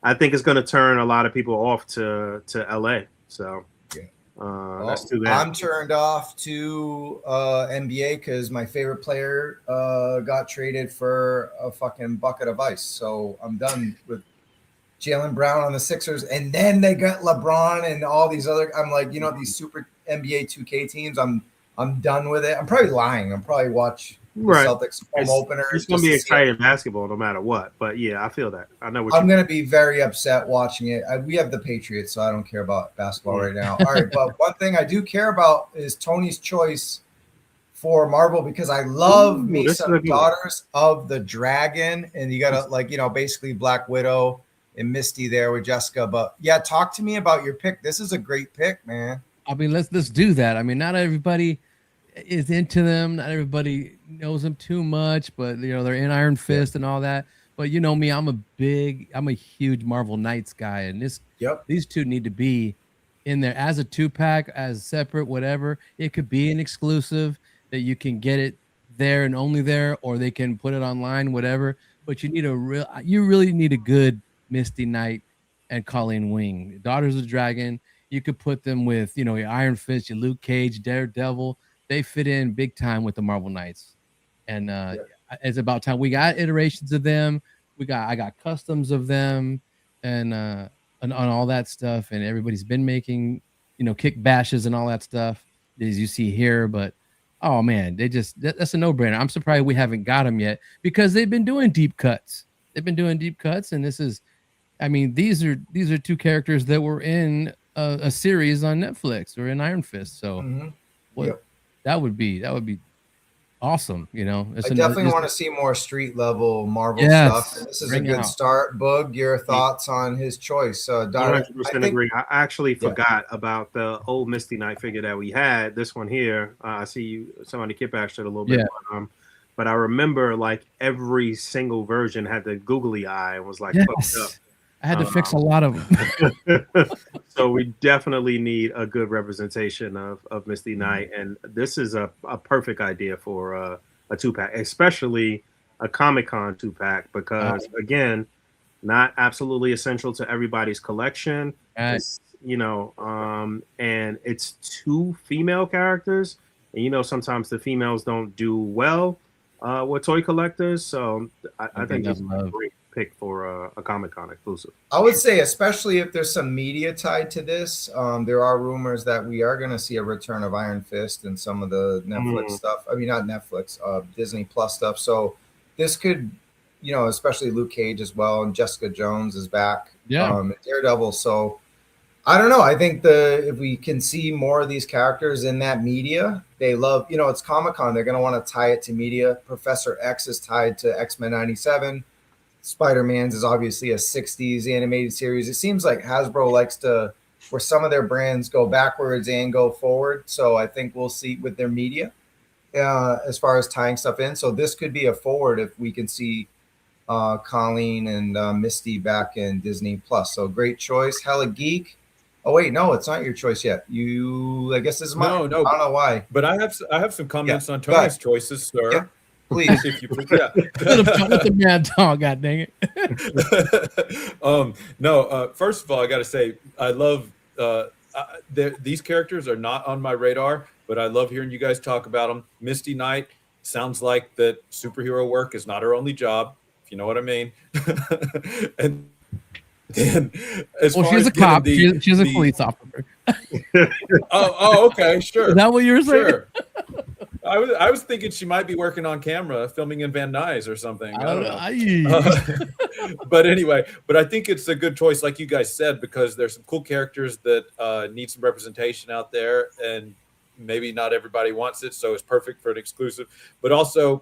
S2: I think it's going to turn a lot of people off to LA. So that's too bad.
S3: I'm turned off to NBA because my favorite player got traded for a fucking bucket of ice. So I'm done with Jaylen Brown on the Sixers, and then they got LeBron and all these other. I'm like, you know, these super NBA 2K teams. I'm done with it. I'm probably lying. I'm probably watch the Celtics home opener.
S2: It's gonna be exciting basketball no matter what. But yeah, I feel that. I know what
S3: I'm gonna be very upset watching it. We have the Patriots, so I don't care about basketball right now. All right, but one thing I do care about is Tony's choice for Marvel because I love me some Daughters of the Dragon, and you gotta like, you know, basically Black Widow and Misty there with Jessica. But yeah, talk to me about your pick. This is a great pick, man.
S1: I mean, let's do that. I mean, not everybody is into them. Not everybody knows them too much, but you know, they're in Iron Fist and all that. But you know me, I'm a huge Marvel Knights guy, and these two need to be in there as a 2-pack, as separate, whatever. It could be an exclusive that you can get it there and only there, or they can put it online, whatever. But you really need a good Misty Knight and Colleen Wing. Daughters of the Dragon, you could put them with, you know, your Iron Fist, your Luke Cage, Daredevil. They fit in big time with the Marvel Knights. And it's about time. We got iterations of them. I got customs of them and on all that stuff. And everybody's been making, you know, kick bashes and all that stuff as you see here. But oh man, that's a no-brainer. I'm surprised we haven't got them yet because they've been doing deep cuts. And this is, I mean, these are two characters that were in a series on Netflix or in Iron Fist. So that would be awesome. You know,
S3: I definitely want to see more street level Marvel stuff. And this is a good start. Boog, your thoughts on his choice?
S2: 100% agree. I actually forgot about the old Misty Knight figure that we had. This one here, I see somebody kickbacked it a little bit. But I remember like every single version had the googly eye and was like fucked up.
S1: I had to fix a lot of them.
S2: So we definitely need a good representation of Misty Knight. And this is a perfect idea for a 2-pack, especially a Comic-Con 2-pack, because again, not absolutely essential to everybody's collection. It's, you know, and it's 2 female characters. And, you know, sometimes the females don't do well with toy collectors. So I think that's a great pick for a Comic-Con exclusive.
S3: I would say, especially if there's some media tied to this, there are rumors that we are going to see a return of Iron Fist and some of the Netflix stuff. I mean, not Netflix, Disney Plus stuff. So this could, you know, especially Luke Cage as well, and Jessica Jones is back. Daredevil. So I don't know. I think if we can see more of these characters in that media, they love, you know, it's Comic-Con. They're going to want to tie it to media. Professor X is tied to X-Men 97. Spider-Man's is obviously a 60s animated series. It seems like Hasbro likes to, where some of their brands go backwards and go forward. So I think we'll see with their media as far as tying stuff in. So this could be a forward if we can see Colleen and Misty back in Disney Plus. So great choice. Hellageek. Oh wait, no, it's not your choice yet. I guess this is mine. No, I don't know why.
S4: But I have some comments on Tony's choices, sir.
S3: Yeah. Please,
S4: if you forget.
S1: Let the mad dog, god dang
S4: it. First of all, I got to say, I love these characters are not on my radar, but I love hearing you guys talk about them. Misty Knight sounds like that superhero work is not her only job, if you know what I mean. And then,
S1: she's a cop. She's a police officer.
S4: Okay, sure.
S1: Is that what you were saying?
S4: Sure. I was thinking she might be working on camera, filming in Van Nuys or something. I don't know. But anyway, I think it's a good choice, like you guys said, because there's some cool characters that need some representation out there, and maybe not everybody wants it, so it's perfect for an exclusive. But also,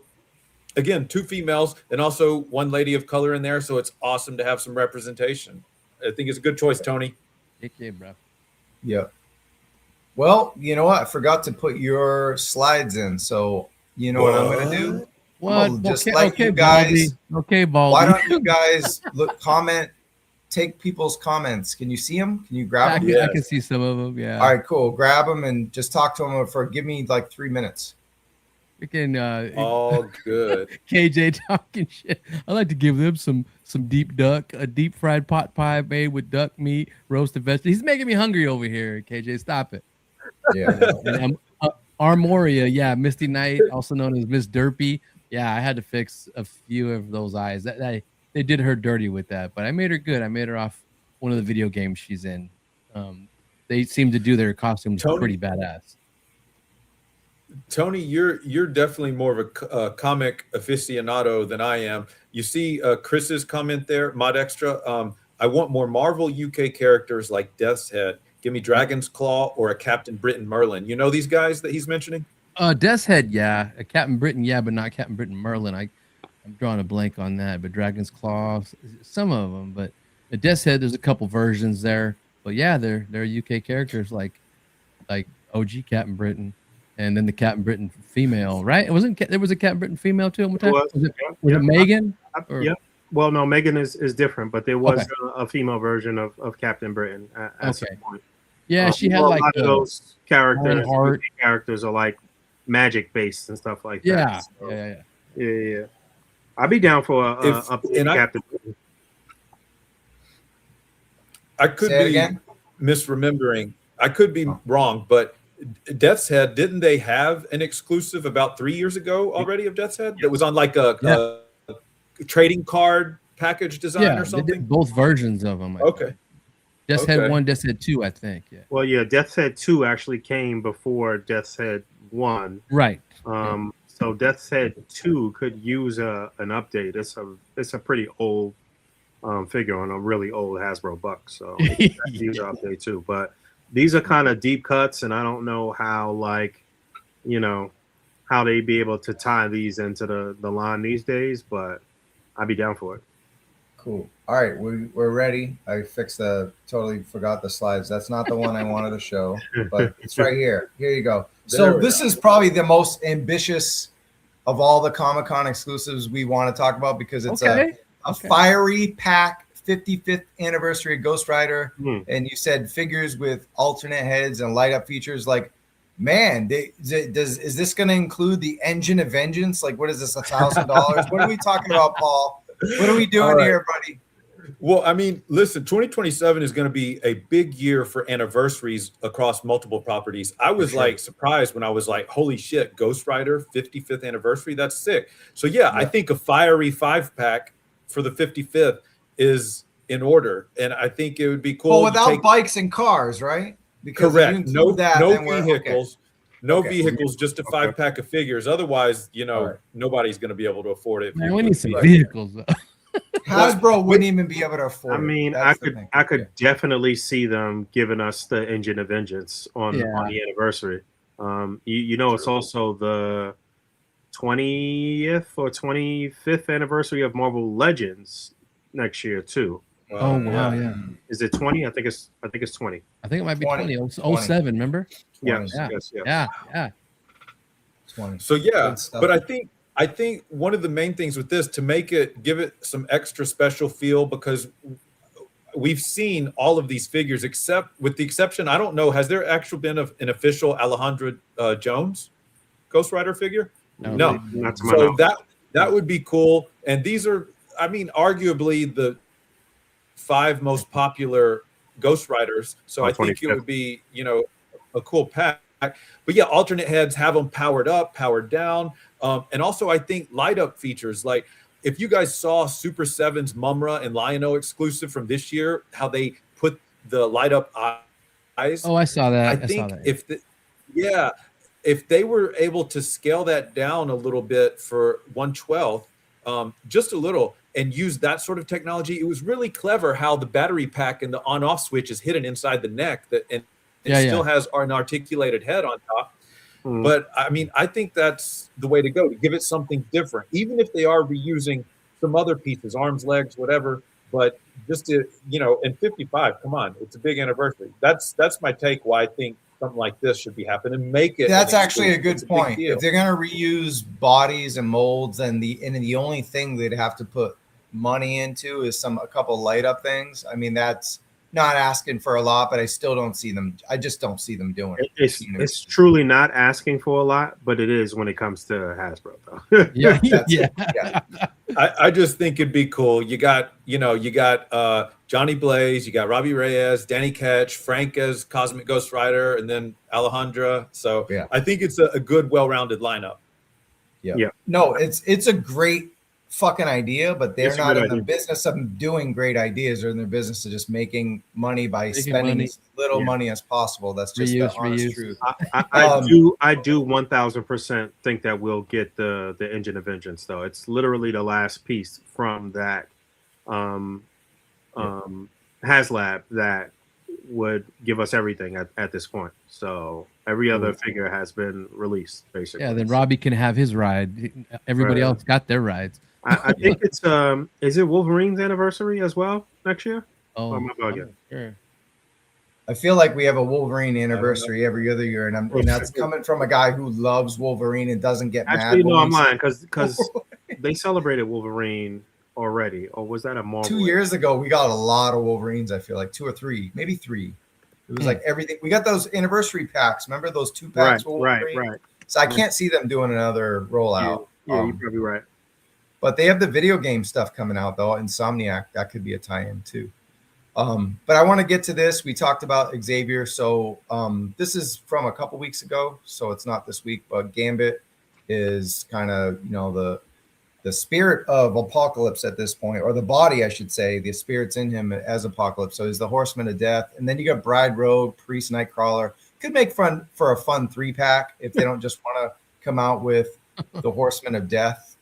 S4: again, 2 females and also 1 lady of color in there, so it's awesome to have some representation. I think it's a good choice, Tony.
S1: Okay, bro.
S3: Yeah. Well, you know what? I forgot to put your slides in, so you know what I'm going to do?
S1: What?
S3: Just let you guys.
S1: Okay, Baldy.
S3: Why don't you guys comment take people's comments. Can you see them? Can you grab them?
S1: Yeah, I can see some of them. Yeah.
S3: All right, cool. Grab them and just talk to them for give me like 3 minutes.
S1: We can
S4: all good.
S1: KJ talking shit. I like to give them some deep duck, a deep fried pot pie made with duck meat, roasted vegetables. He's making me hungry over here. KJ, stop it.
S3: Yeah.
S1: And, Armoria, yeah, Misty Knight, also known as Miss Derpy. Yeah, I had to fix a few of those eyes. They did her dirty with that, but I made her good. I made her off one of the video games she's in. They seem to do their costumes pretty badass.
S4: Tony, you're definitely more of a comic aficionado than I am. You see Chris's comment there, Mod Extra. I want more Marvel UK characters like Death's Head. Give me Dragon's Claw or a Captain Britain Merlin. You know these guys that he's mentioning?
S1: Death's Head, yeah. A Captain Britain, yeah, but not Captain Britain Merlin. I'm drawing a blank on that. But Dragon's Claw, some of them. But the Death's Head, there's a couple versions there. But yeah, they're UK characters like OG Captain Britain, and then the Captain Britain female, right? There was a Captain Britain female too. Was it Megan?
S2: Yeah. Well, no, Megan is different, but there was a female version of Captain Britain at some point.
S1: Yeah, she had like
S2: a lot of those characters are like magic based and stuff like that. So, yeah. I'd be down for a Captain Britain.
S4: I could be misremembering. I could be wrong, but Death's Head, didn't they have an exclusive about 3 years ago already of Death's Head? That was on like a trading card package design or something?
S1: They did both versions of them. Death's Head 1, Death's Head 2, I think. Yeah.
S2: Well, yeah, Death's Head 2 actually came before Death's Head 1.
S1: Right.
S2: So Death's Head 2 could use an update. It's a pretty old figure on a really old Hasbro buck, so use an update too. But these are kind of deep cuts, and I don't know how how they be able to tie these into the line these days, but I'd be down for it.
S3: Cool. All right, we're ready. I totally forgot the slides. That's not the one I wanted to show, but it's right here. Here you go. So this is probably the most ambitious of all the Comic-Con exclusives we want to talk about because it's a fiery pack 55th anniversary of Ghost Rider, and you said figures with alternate heads and light up features. Like, man, is this going to include the Engine of Vengeance? Like, what is this, $1,000? What are we talking about, Paul? What are we doing here, buddy?
S4: Well, I mean, listen, 2027 is going to be a big year for anniversaries across multiple properties. I was like surprised when I was like, holy shit, Ghost Rider 55th anniversary. That's sick. So yeah, I think a fiery 5-pack for the 55th is in order. And I think it would be cool.
S3: Well, without bikes and cars, right?
S4: Because correct. No vehicles. No vehicles, just a 5-pack of figures. Otherwise, nobody's going to be able to afford it.
S1: Man, we need some vehicles, though.
S3: Hasbro wouldn't even be able to afford it.
S2: I mean, I could definitely see them giving us the Engine of Vengeance on the anniversary. It's also the 20th or 25th anniversary of Marvel Legends next year too.
S1: Oh wow, yeah.
S2: Is it 20? I think it's 20.
S1: I think it might be 20. 07, remember?
S2: 20.
S1: Yeah.
S3: 20.
S4: So yeah, but I think one of the main things with this to give it some extra special feel, because we've seen all of these figures with the exception, I don't know, has there actually been an official Alejandro Jones Ghost Rider figure? No. So that would be cool. And these are, I mean, arguably the 5 most popular Ghost Riders. So I think it would be, a cool pack. But yeah, alternate heads, have them powered up, powered down. And also I think light up features. Like if you guys saw Super 7's Mumra and Lion-O exclusive from this year, how they put the light up eyes.
S1: Oh, I saw that.
S4: I think if they were able to scale that down a little bit for 1/12, just a little, and use that sort of technology, it was really clever how the battery pack and the on-off switch is hidden inside the neck, and it still has an articulated head on top. But I mean, I think that's the way to go, to give it something different, even if they are reusing some other pieces, arms, legs, whatever. But just to, in 55, come on, it's a big anniversary. That's my take. Why I think something like this should be happening. Make it.
S3: That's actually a good point. If they're going to reuse bodies and molds, and the only thing they'd have to put money into is a couple light up things. I mean, that's not asking for a lot, but I still don't see them. I just don't see them doing it.
S2: It's truly not asking for a lot, but it is when it comes to Hasbro, though.
S3: Yeah.
S4: I just think it'd be cool. You got Johnny Blaze, you got Robbie Reyes, Danny Ketch, Frank as Cosmic Ghost Rider, and then Alejandra. So I think it's a good, well-rounded lineup.
S3: Yeah. No, it's a great fucking idea, but they're not in the business of doing great ideas. They're in their business of just making money by spending as little money as possible. That's just the honest truth.
S2: I do 1000% think that we'll get the Engine of Vengeance, though. It's literally the last piece from that HasLab that would give us everything at this point. So every other figure has been released, basically.
S1: Yeah, then Robbie can have his ride. Everybody else got their rides.
S2: I think it's is it Wolverine's anniversary as well next year?
S1: Oh,
S2: am I bugging?
S1: Sure.
S3: I feel like we have a Wolverine anniversary every other year, and that's coming from a guy who loves Wolverine and doesn't get mad.
S2: Actually, no, I'm lying because they celebrated Wolverine already, or was that a Marvel?
S3: 2 years ago, we got a lot of Wolverines. I feel like 2 or 3, maybe 3. It was like everything. We got those anniversary packs. Remember those 2 packs?
S2: Right.
S3: So I can't see them doing another rollout.
S2: Yeah, you're probably right.
S3: But they have the video game stuff coming out, though. Insomniac, that could be a tie-in, too. But I want to get to this. We talked about Xavier. So this is from a couple weeks ago, so it's not this week. But Gambit is kind of, the spirit of Apocalypse at this point, or the body, I should say. The spirit's in him as Apocalypse. So he's the Horseman of Death. And then you got Bride Rogue, Priest, Nightcrawler. Could make fun for a fun 3-pack if they don't just want to come out with the Horseman of Death.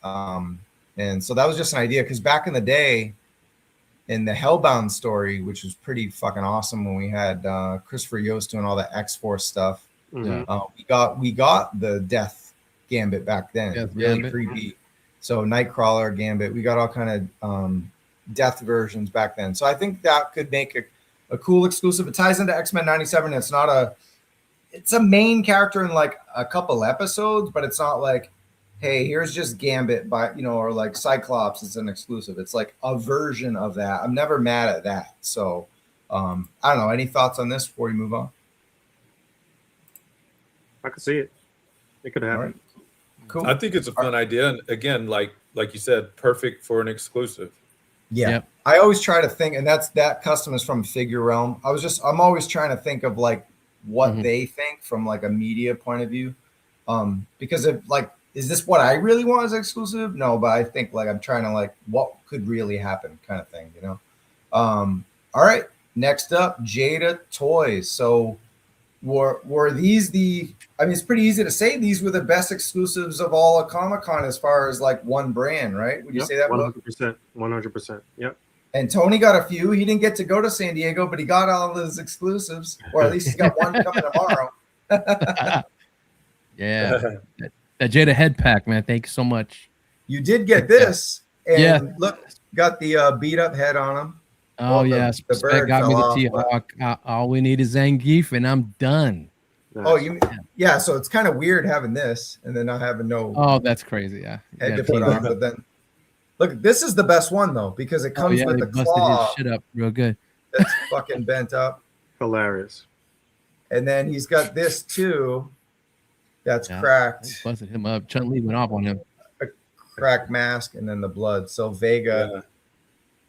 S3: And so that was just an idea, because back in the day, in the Hellbound story, which was pretty fucking awesome when we had Christopher Yost doing all the X-Force stuff, we got the Death Gambit back then. Really Gambit. Creepy. So Nightcrawler, Gambit, we got all kind of Death versions back then. So I think that could make a cool exclusive. It ties into X-Men 97. It's a main character in like a couple episodes, but it's not like, hey, here's just Gambit or like Cyclops. It's an exclusive. It's like a version of that. I'm never mad at that. So I don't know. Any thoughts on this before we move on?
S2: I could see it. It could happen.
S3: Right. Cool.
S4: I think it's a fun idea. And again, like you said, perfect for an exclusive.
S3: Yeah. Yep. I always try to think, and that custom is from Figure Realm. I'm always trying to think of like what they think from like a media point of view. Because if like, is this what I really want as exclusive? No, but I think like I'm trying to like what could really happen kind of thing, All right. Next up, Jada Toys. So were these it's pretty easy to say these were the best exclusives of all of Comic-Con as far as like one brand, right? Would you say that?
S2: 100%. 100%. Yep.
S3: And Tony got a few. He didn't get to go to San Diego, but he got all of his exclusives, or at least he's got one coming tomorrow.
S1: Yeah. That Jada head pack, man. Thank you so much.
S3: You did get this. And look, got the beat up head on him.
S1: Oh, yeah. The bird got me the T-Hawk. All we need is Zangief, and I'm done.
S3: Oh, so it's kind of weird having this and then not having no.
S1: Oh, that's crazy. Yeah.
S3: Head to put on. But then, look, this is the best one, though, because it comes with the claw.
S1: His shit up real good.
S3: That's fucking bent up.
S2: Hilarious.
S3: And then he's got this, too. That's cracked.
S1: Busted him up. Chun-Li went off on him.
S3: A cracked mask and then the blood. So Vega,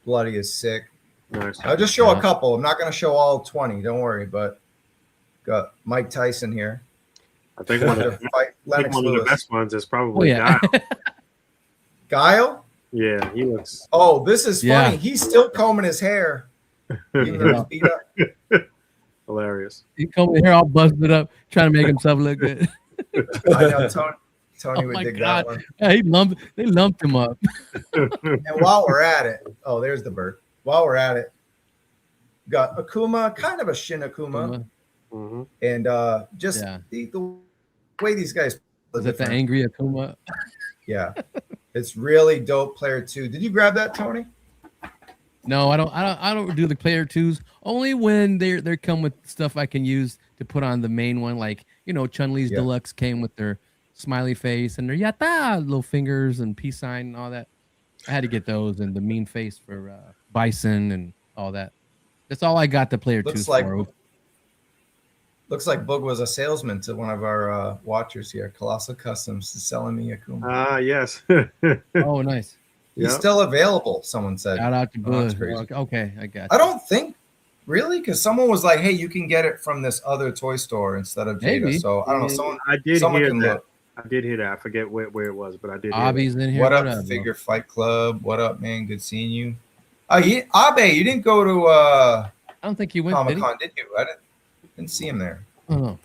S3: bloody is sick.
S2: Nice.
S3: I'll just show a couple. I'm not going to show all 20. Don't worry. But got Mike Tyson here.
S2: I think one of the best ones is probably Guile.
S3: Guile?
S2: Yeah, he looks.
S3: Oh, this is funny. He's still combing his hair. Even though he's beat up.
S2: Hilarious.
S1: He combed his hair all busted up, trying to make himself look good.
S3: I know Tony would dig that one.
S1: Yeah, they lumped him up.
S3: And while we're at it, there's the bird. While we're at it, got Akuma, kind of a Shin Akuma. And just the way these guys.
S1: Is that the angry Akuma?
S3: Yeah. It's really dope. Player 2. Did you grab that, Tony?
S1: No, I don't do the player 2s. Only when they come with stuff I can use to put on the main one, like Chun-Li's Deluxe came with their smiley face and their yata little fingers and peace sign and all that. I had to get those and the mean face for Bison and all that. That's all I got the player two for.
S3: Looks like Boog was a salesman to one of our watchers here. Colossal Customs is selling me a Kuma.
S2: Yes.
S1: Oh, nice.
S3: He's still available, someone said.
S1: Shout out to Boog. Okay, I got you.
S3: I don't think, really, because someone was like, hey, you can get it from this other toy store instead of Jada.
S1: Maybe.
S3: So I don't know.
S2: I did hear that. I did hear that. I forget where it was, but I did hear
S1: Abby's in here.
S3: What up, Figure Fight Club? What up, man? Good seeing you. A.B.A, you didn't go to
S1: I don't think you went
S3: Comic-Con, did you? I didn't see him there.
S1: Oh.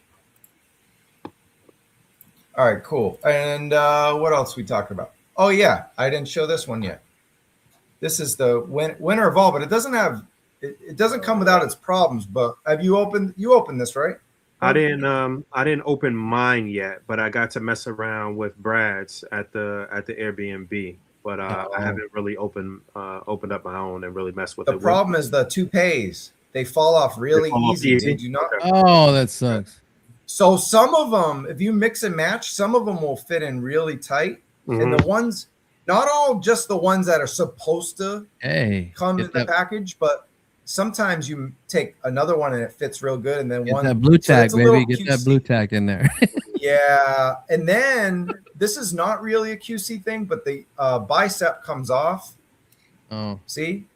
S3: All right, cool. And what else we talked about? Oh yeah, I didn't show this one yet. This is the winner of all, but it doesn't have it doesn't come without its problems. But have you opened this, right?
S2: I didn't open mine yet, but I got to mess around with Brad's at the Airbnb. But I haven't really opened up my own and really messed with it.
S3: The problem is the toupees. They fall off really easy. Did you not?
S1: Oh, that sucks.
S3: So some of them, if you mix and match, some of them will fit in really tight. And the ones, not all just the ones that are supposed to come in the package, but sometimes you take another one and it fits real good. And then
S1: get that blue tack, baby. Get that blue tack in there.
S3: Yeah. And then this is not really a QC thing, but the bicep comes off.
S1: Oh.
S3: See?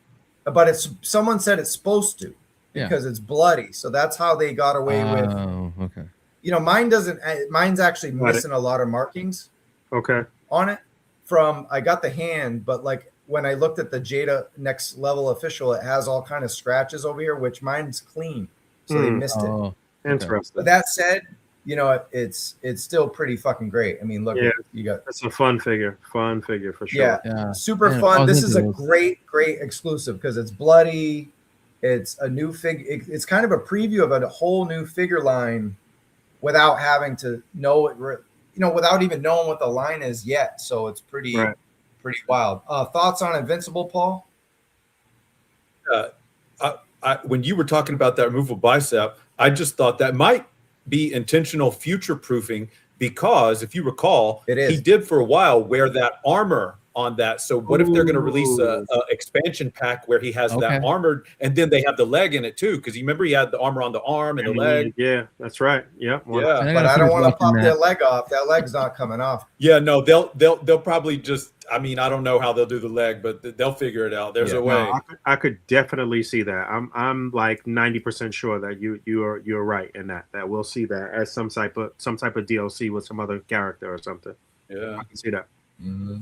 S3: But someone said it's supposed to because it's bloody. So that's how they got away with.
S1: Oh, okay.
S3: You know, mine's actually missing a lot of markings.
S2: Okay.
S3: On it I got the hand, but like when I looked at the Jada Next Level official, it has all kind of scratches over here, which mine's clean. So they missed it.
S2: Interesting.
S3: But that said, you know, it's still pretty fucking great. I mean, look, you got
S2: that's a fun figure for sure.
S3: Yeah. Super fun. This is a great exclusive because it's bloody. It's a new it's kind of a preview of a whole new figure line without having to know it, you know, without even knowing what the line is yet. So it's pretty wild. Thoughts on Invincible, Paul?
S4: When you were talking about that removable bicep, I just thought that might be intentional future proofing because if you recall, he did for a while wear that armor on that. So what if they're going to release a expansion pack where he has that armored and then they have the leg in it too? Because you remember he had the armor on the arm and the leg.
S2: Yeah, that's right. Yeah.
S3: Yeah. But I don't want to pop their leg off. That leg's not coming off.
S4: Yeah, no, they'll probably just, I mean, I don't know how they'll do the leg, but they'll figure it out. There's a way.
S2: No, I could definitely see that. I'm like 90% sure that you're right in that we'll see that as some type of DLC with some other character or something.
S4: Yeah,
S2: I can see that.
S3: Mm-hmm.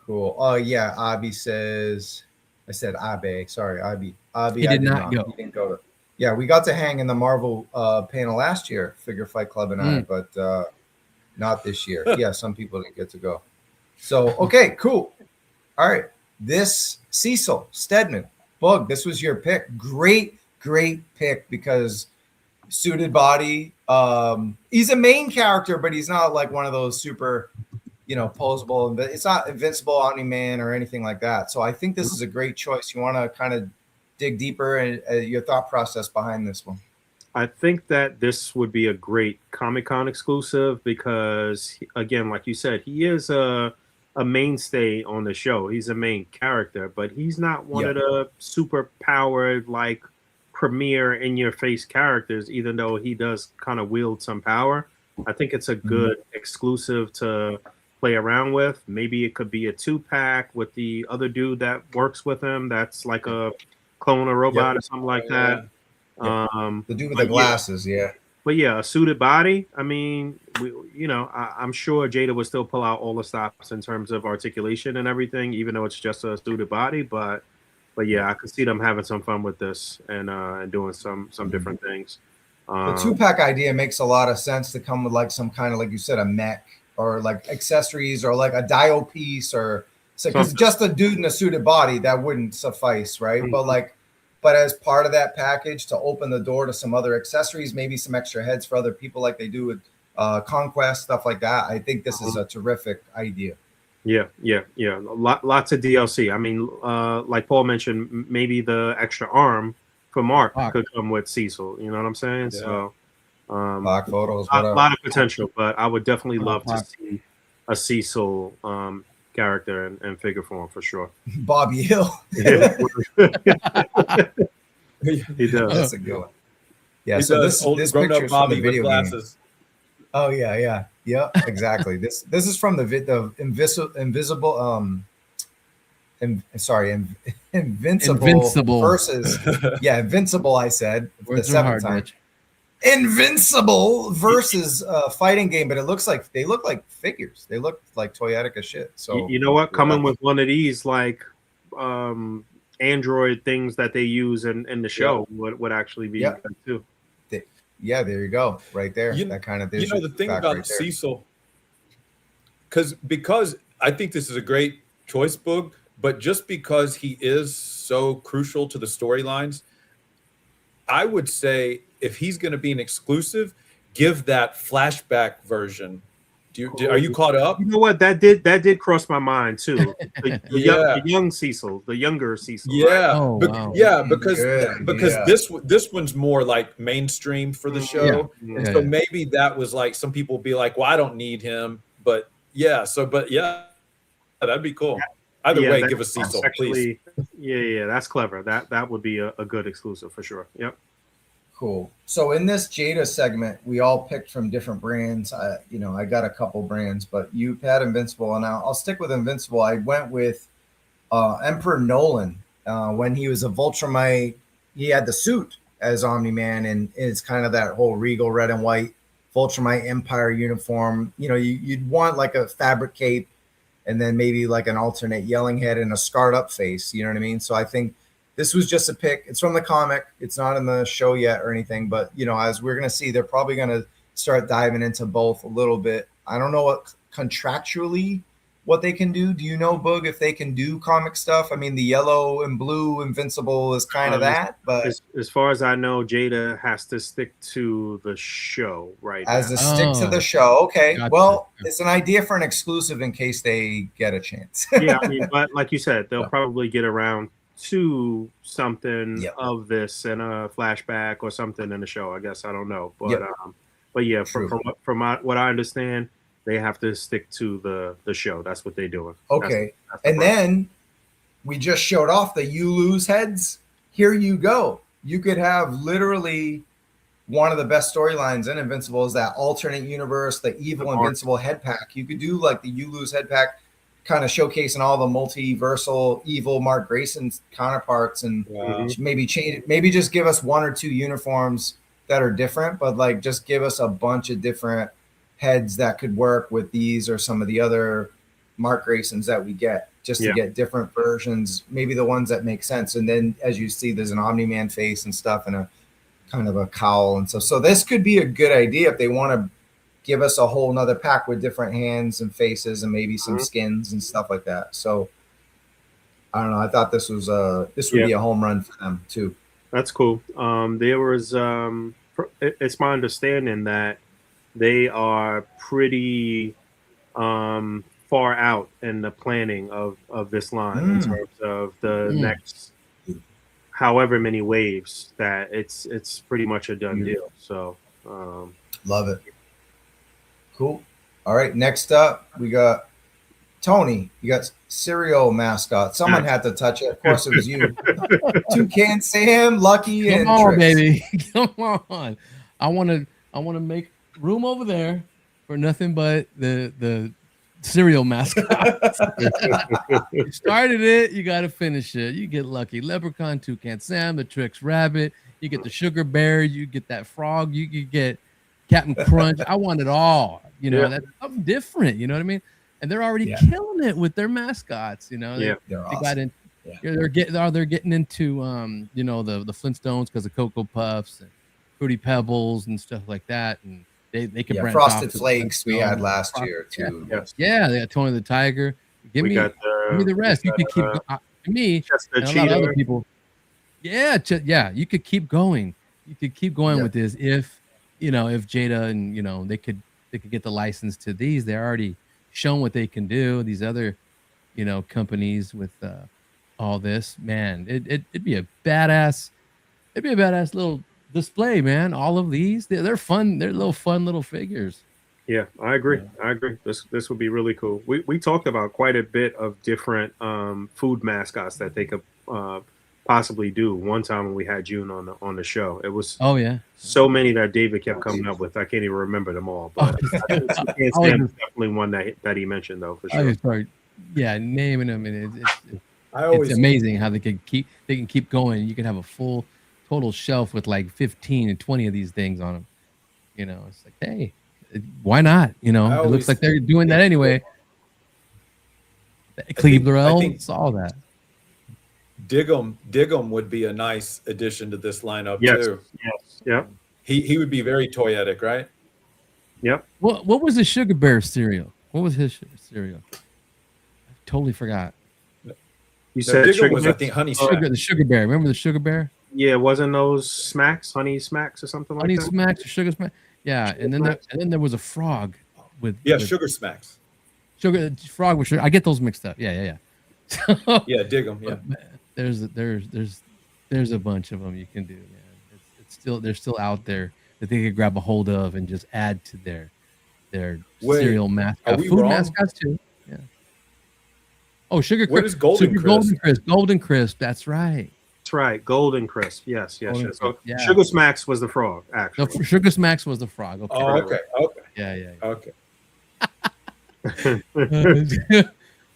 S3: Cool. Oh yeah, Abby says. I said A.B.A. Sorry, Abby.
S1: He did not go.
S3: He didn't go. Yeah, we got to hang in the Marvel panel last year, Figure Fight Club and I, but not this year. Yeah, some people didn't get to go. So okay, cool. All right, this Cecil Stedman Boog. This was your pick. Great pick because suited body. He's a main character, but he's not like one of those super, you know, posable. It's not Invincible, Omni-Man, or anything like that. So I think this is a great choice. You want to kind of dig deeper in your thought process behind this one.
S2: I think that this would be a great Comic-Con exclusive because, again, like you said, he is a mainstay on the show. He's a main character, but he's not one of the super powered, like, premier in-your-face characters, even though he does kind of wield some power. I think it's a good exclusive to play around with. Maybe it could be a 2-pack with the other dude that works with him. That's like a clone or robot or something like that.
S3: The dude with the glasses,
S2: But yeah, a suited body. I mean, I'm sure Jada would still pull out all the stops in terms of articulation and everything, even though it's just a suited body. But yeah, I could see them having some fun with this and doing some different things.
S3: The 2-pack idea makes a lot of sense to come with like some kind of, like you said, a mech or like accessories or like a dial piece or because just a dude in a suited body that wouldn't suffice, right? But as part of that package to open the door to some other accessories, maybe some extra heads for other people like they do with Conquest, stuff like that. I think this is a terrific idea.
S2: Yeah. Lots of DLC. I mean, like Paul mentioned, maybe the extra arm for Mark could come with Cecil. You know what I'm saying? Yeah. So,
S3: photos,
S2: a lot of potential. But I would definitely love to see a Cecil character and figure form for sure.
S3: Bobby Hill.
S2: Yeah. He does.
S3: That's a good one. Yeah,
S4: He's
S3: so this
S4: grown
S3: picture
S4: up
S3: is from the
S4: Bobby with
S3: video game.
S4: glasses.
S3: Oh yeah, exactly. This is from the Invincible versus Invincible. I said for the seventh time.
S1: Mitch.
S3: Invincible versus fighting game, but they look like figures. They look like toyetic as shit. So
S2: you know what? Coming with one of these like Android things that they use in the show would actually be good too.
S3: Yeah, there you go, right there. That kind of
S4: the thing about right Cecil, because I think this is a great choice, Boog, but just because he is so crucial to the storylines, I would say if he's going to be an exclusive, give that flashback version. Are you caught up?
S2: You know what? That did cross my mind too. The young Cecil, the younger Cecil.
S4: Yeah,
S2: right?
S4: Because this one's more like mainstream for the show. And so maybe that was like some people be like, well, I don't need him, but that'd be cool. Either way, give us Cecil, please.
S2: Yeah, that's clever. That would be a good exclusive for sure. Yep.
S3: Cool. So in this Jada segment, we all picked from different brands. I got a couple brands, but you had Invincible, and I'll stick with Invincible. I went with Emperor Nolan when he was a Viltrumite. He had the suit as Omni-Man, and it's kind of that whole regal red and white Viltrumite Empire uniform. You know, you'd want like a fabric cape, and then maybe like an alternate yelling head and a scarred up face. You know what I mean? So I think this was just a pick. It's from the comic. It's not in the show yet or anything, but as we're going to see, they're probably going to start diving into both a little bit. I don't know what contractually what they can do. Do you know, Boog, if they can do comic stuff? I mean, the yellow and blue Invincible is kind of that, but
S2: as far as I know, Jada has to stick to the show, right?
S3: Stick to the show. Okay. Gotcha. Well, it's an idea for an exclusive in case they get a chance.
S2: Yeah, I mean, but like you said, they'll probably get around to something of this in a flashback or something in the show. I guess I don't know, but yeah, from what I understand, they have to stick to the show. That's what they're doing.
S3: Okay, and then we just showed off the You Lose heads. Here you go. You could have literally one of the best storylines in Invincible is that alternate universe, the evil Invincible head pack. You could do like the You Lose head pack, kind of showcasing all the multiversal evil Mark Grayson's counterparts, and maybe change it. Maybe just give us one or two uniforms that are different, but like just give us a bunch of different heads that could work with these or some of the other Mark Graysons that we get, just to get different versions, maybe the ones that make sense. And then as you see, there's an Omni-Man face and stuff and a kind of a cowl and stuff. So this could be a good idea if they want to give us a whole nother pack with different hands and faces and maybe some skins and stuff like that. So I don't know. I thought this was this would be a home run for them too.
S2: That's cool. There was it's my understanding that they are pretty far out in the planning of this line in terms of the next however many waves, that it's pretty much a done deal. So
S3: love it. Cool. All right. Next up, we got Tony. You got cereal mascot. Someone had to touch it. Of course, it was you. Toucan Sam, Lucky, and
S1: Come on,
S3: Trix.
S1: baby. Come on. I want to make room over there for nothing but the cereal mascot. You started it, you got to finish it. You get Lucky Leprechaun, Toucan Sam, the Trix Rabbit. You get the Sugar Bear. You get that frog. You get Captain Crunch. I want it all. That's something different. You know what I mean? And they're already killing it with their mascots. They're awesome. They're getting into the Flintstones because of Cocoa Puffs and Fruity Pebbles and stuff like that, and they can branch
S3: Frosted
S1: off
S3: Flakes we had last year too.
S2: Yeah,
S1: they got Tony the Tiger. Give me the rest. You could keep me and a lot of other people. Yeah, you could keep going. You could keep going with this if Jada and they could get the license to these. They're already shown what they can do. These other companies with all this, man, it'd be a badass little display, man. All of these, they're fun. They're fun little figures.
S2: Yeah, I agree. I agree. This would be really cool. We talked about quite a bit of different food mascots that they could possibly do. One time when we had June on the show, it was so many that David kept coming up with. I can't even remember them all, but I think is definitely one that he mentioned though for sure.
S1: Sorry. Yeah, naming them, and it's amazing how they can keep going. You can have a full total shelf with like 15 and 20 of these things on them. You know, it's like, hey, why not? You know, it looks like they're doing that anyway. Cleveland, it's all that.
S4: Diggum would be a nice addition to this lineup too.
S2: Yes. Yeah.
S4: He would be very toyetic, right?
S2: Yep.
S1: What was the Sugar Bear cereal? What was his cereal? I totally forgot.
S2: You said
S4: Diggum was, I think, Honey Smacks.
S1: The Sugar Bear. Remember the Sugar Bear?
S2: Yeah, wasn't those Smacks, Honey Smacks or something like that?
S1: Honey Smacks or Sugar Smacks? Yeah, and then there was a frog with
S4: Sugar Smacks.
S1: Sugar frog with sugar. I get those mixed up. Yeah.
S4: Yeah, Diggum. Yeah.
S1: There's a bunch of them you can do, man. They're still out there that they could grab a hold of and just add to their cereal mascot. Food mascots too. Yeah. Oh, Sugar Crisp.
S4: What is Golden Crisp?
S1: Golden Crisp. That's right.
S2: That's right. Golden Crisp. Yes. So
S1: yeah.
S2: Sugar Smacks was the frog, actually.
S1: No, Sugar Smacks was the frog. Okay.
S4: Oh, okay.
S1: Yeah.
S4: Okay.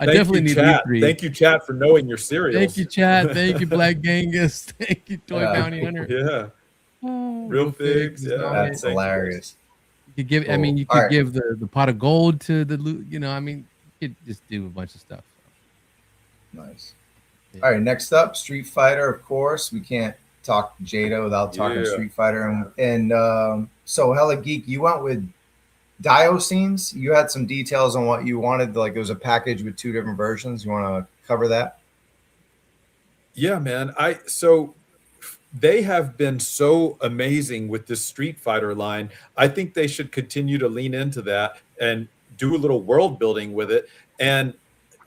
S1: I definitely need
S4: chat.
S1: to read.
S4: Thank you, chat, for knowing your cereals.
S1: Thank you, chat. Thank you, Black Genghis. Thank you, Toy Bounty Hunter.
S4: Yeah. Real Figs. Yeah,
S3: that's hilarious.
S1: You could give. Cool. I mean, you could give the pot of gold to the. You know, I mean, you could just do a bunch of stuff.
S3: Nice. Yeah. All right. Next up, Street Fighter. Of course, we can't talk Jada without talking Street Fighter. And so, Hellageek, you went with Dios. You had some details on what you wanted. Like it was a package with 2 different versions. You want to cover that?
S4: Yeah, man. So they have been so amazing with this Street Fighter line. I think they should continue to lean into that and do a little world building with it. And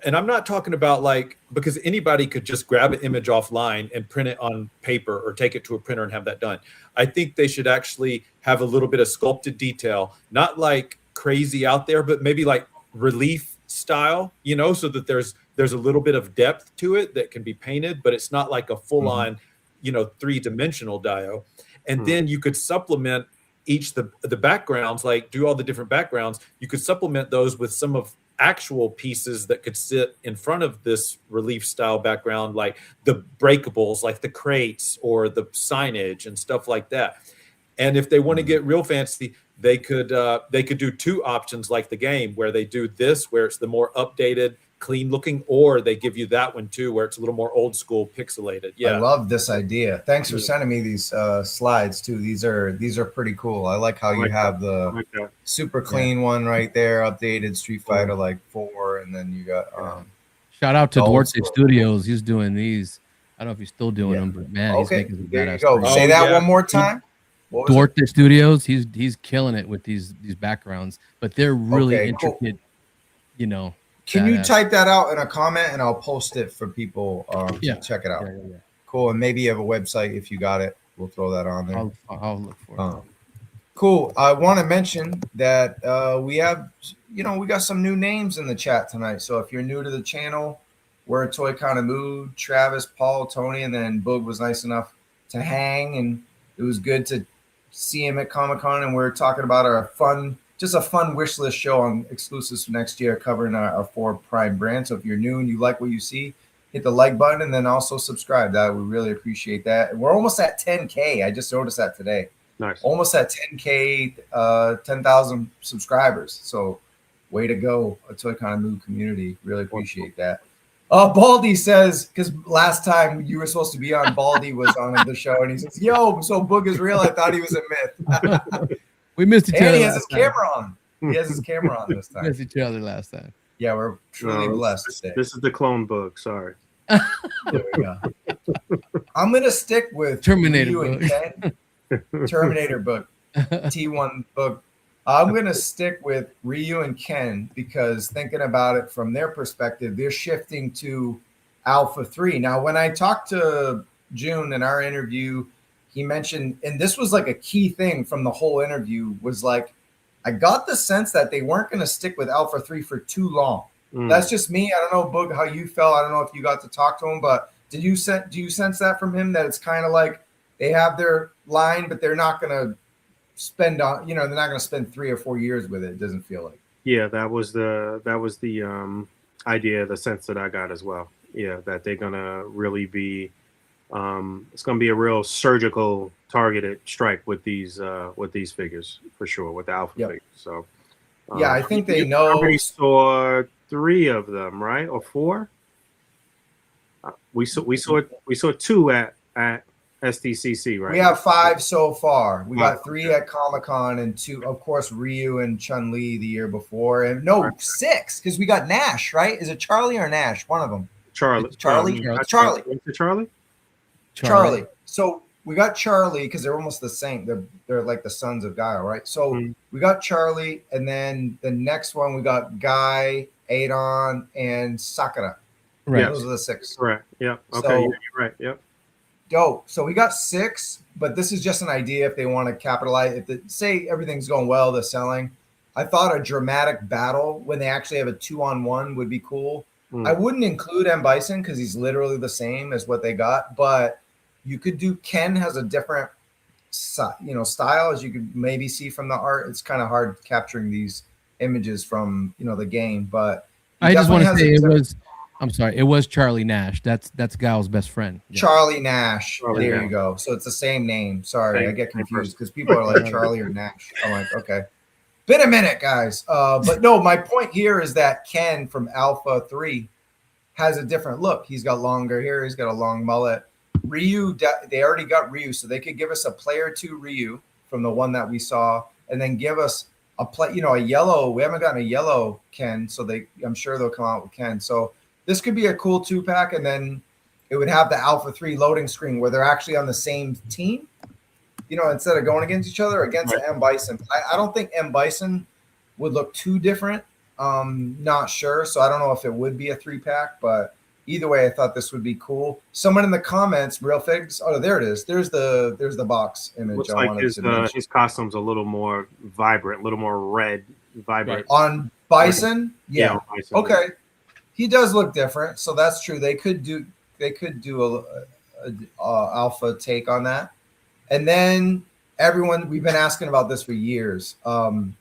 S4: I'm not talking about because anybody could just grab an image offline and print it on paper or take it to a printer and have that done. I think they should actually have a little bit of sculpted detail, not like crazy out there, but maybe like relief style, so that there's a little bit of depth to it that can be painted, but it's not like a full on, 3-dimensional Dio. And then you could supplement the backgrounds, like do all the different backgrounds. You could supplement those with some of actual pieces that could sit in front of this relief style background, like the breakables, like the crates or the signage and stuff like that. And if they want to get real fancy, they could do 2 options like the game, where they do this, where it's the more updated, clean looking, or they give you that one too, where it's a little more old school pixelated. Yeah,
S3: I love this idea. Thanks for sending me these slides too. These are pretty cool. I like how you have the super clean one right there, updated Street Fighter like 4, and then you got
S1: shout out to Duarte Studios. He's doing these. I don't know if he's still doing them, but man, he's making some
S3: badass. Go. Say that one more time.
S1: Duarte Studios. He's killing it with these backgrounds, but they're really intricate.
S3: Cool. Can you type that out in a comment and I'll post it for people to check it out? Yeah. Cool. And maybe you have a website. If you got it, we'll throw that on there.
S1: I'll look for it.
S3: Cool. I want to mention that we have, we got some new names in the chat tonight. So if you're new to the channel, we're a Toy Kind of Mood, Travis, Paul, Tony, and then Boog was nice enough to hang. And it was good to see him at Comic-Con. And we're talking about a fun wish list show on exclusives for next year, covering our 4 prime brands. So if you're new and you like what you see, hit the like button and then also subscribe. That we really appreciate that. And we're almost at 10K. I just noticed that today.
S2: Nice.
S3: Almost at 10K, 10,000 subscribers. So way to go, a Toy Kind of Mood community. Really appreciate that. Baldy says, because last time you were supposed to be on, Baldy was on the show, and he says, "Yo, so Boog is real. I thought he was a myth."
S1: We missed each other.
S3: And he has his camera on. He has his camera on this time.
S1: We missed each other last time.
S3: Yeah, we're truly blessed.
S2: This is the clone Boog. Sorry.
S3: There we go. I'm gonna stick with
S1: Terminator
S3: Boog. Terminator Boog. T1 Boog. I'm gonna stick with Ryu and Ken because thinking about it from their perspective, they're shifting to Alpha 3. Now, when I talked to June in our interview, he mentioned, and this was like a key thing from the whole interview, was like I got the sense that they weren't going to stick with Alpha 3 for too long. That's just me. I don't know, Boog, how you felt. I don't know if you got to talk to him, but do you sense that from him, that it's kind of like they have their line, but they're not going to spend on, they're not going to spend 3 or 4 years with it. It doesn't feel like.
S2: Yeah, that was the idea, the sense that I got as well. Yeah, that they're gonna really be, it's gonna be a real surgical, targeted strike with these figures for sure, with the Alpha figures. So
S3: yeah, I think they know.
S2: We saw 3 of them, right, or 4? We saw 2 at SDCC, right?
S3: We have 5 so far. We got 3 at Comic-Con and 2, of course, Ryu and Chun-Li the year before. And no, 6, because we got Nash, right? Is it Charlie or Nash? One of them.
S2: Charlie.
S3: Charlie.
S2: Charlie. Is it Charlie?
S3: Charlie. So we got Charlie because they're almost the same. They're like the sons of Guile, right? So we got Charlie, and then the next one we got Guy, Adon, and Sakura.
S1: Right.
S3: Those are the 6.
S2: Correct. Yeah. Okay.
S3: So,
S2: yeah, you're right. Yep.
S3: Dope. So we got 6, but this is just an idea if they want to capitalize. Say everything's going well, they're selling. I thought a dramatic battle when they actually have a 2-on-1 would be cool. I wouldn't include M. Bison because he's literally the same as what they got, but you could do. Ken has a different, style, as you could maybe see from the art. It's kind of hard capturing these images from the game, but
S1: I just want to say it was. I'm sorry, it was Charlie Nash. That's Guile's best friend.
S3: Yeah. Charlie Nash. There you go. So it's the same name. Sorry, I get confused because people are like Charlie or Nash. I'm like, okay. Been a minute, guys. But no, my point here is that Ken from Alpha 3 has a different look. He's got longer hair. He's got a long mullet. Ryu, they already got Ryu, so they could give us a player 2 Ryu from the one that we saw, and then give us a yellow. We haven't gotten a yellow Ken, so I'm sure they'll come out with Ken. So this could be a cool 2-pack, and then it would have the Alpha 3 loading screen where they're actually on the same team, instead of going against each other against the M. Bison. I don't think M. Bison would look too different. Not sure. So I don't know if it would be a 3-pack, but either way, I thought this would be cool. Someone in the comments, Real Figs. Oh, there it is. There's the box image.
S2: Looks like his costume's a little more vibrant, a little more red, vibrant.
S3: On Bison? Yeah.
S2: On Bison.
S3: Okay. He does look different, so that's true. They could do a alpha take on that. And then we've been asking about this for years.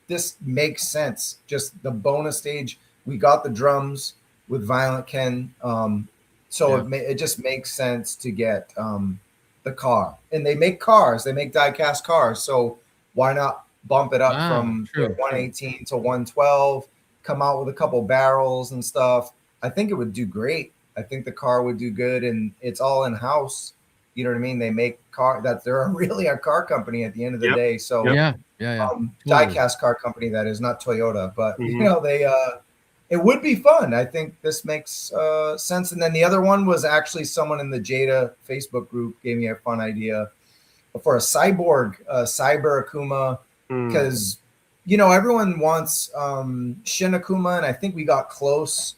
S3: This makes sense. Just the bonus stage, we got the drums with Violent Ken. It just makes sense to get the car. And they make cars. They make die-cast cars. So why not bump it up from 118 to 112, come out with a couple barrels and stuff. I think it would do great. I think the car would do good, and it's all in-house. You know what I mean? They make they're really a car company at the end of the day. So die-cast car company, that is, not Toyota, but it would be fun. I think this makes sense. And then the other one was actually someone in the Jada Facebook group gave me a fun idea for a cyborg, Cyber Akuma, because everyone wants Shin Akuma, and I think we got close.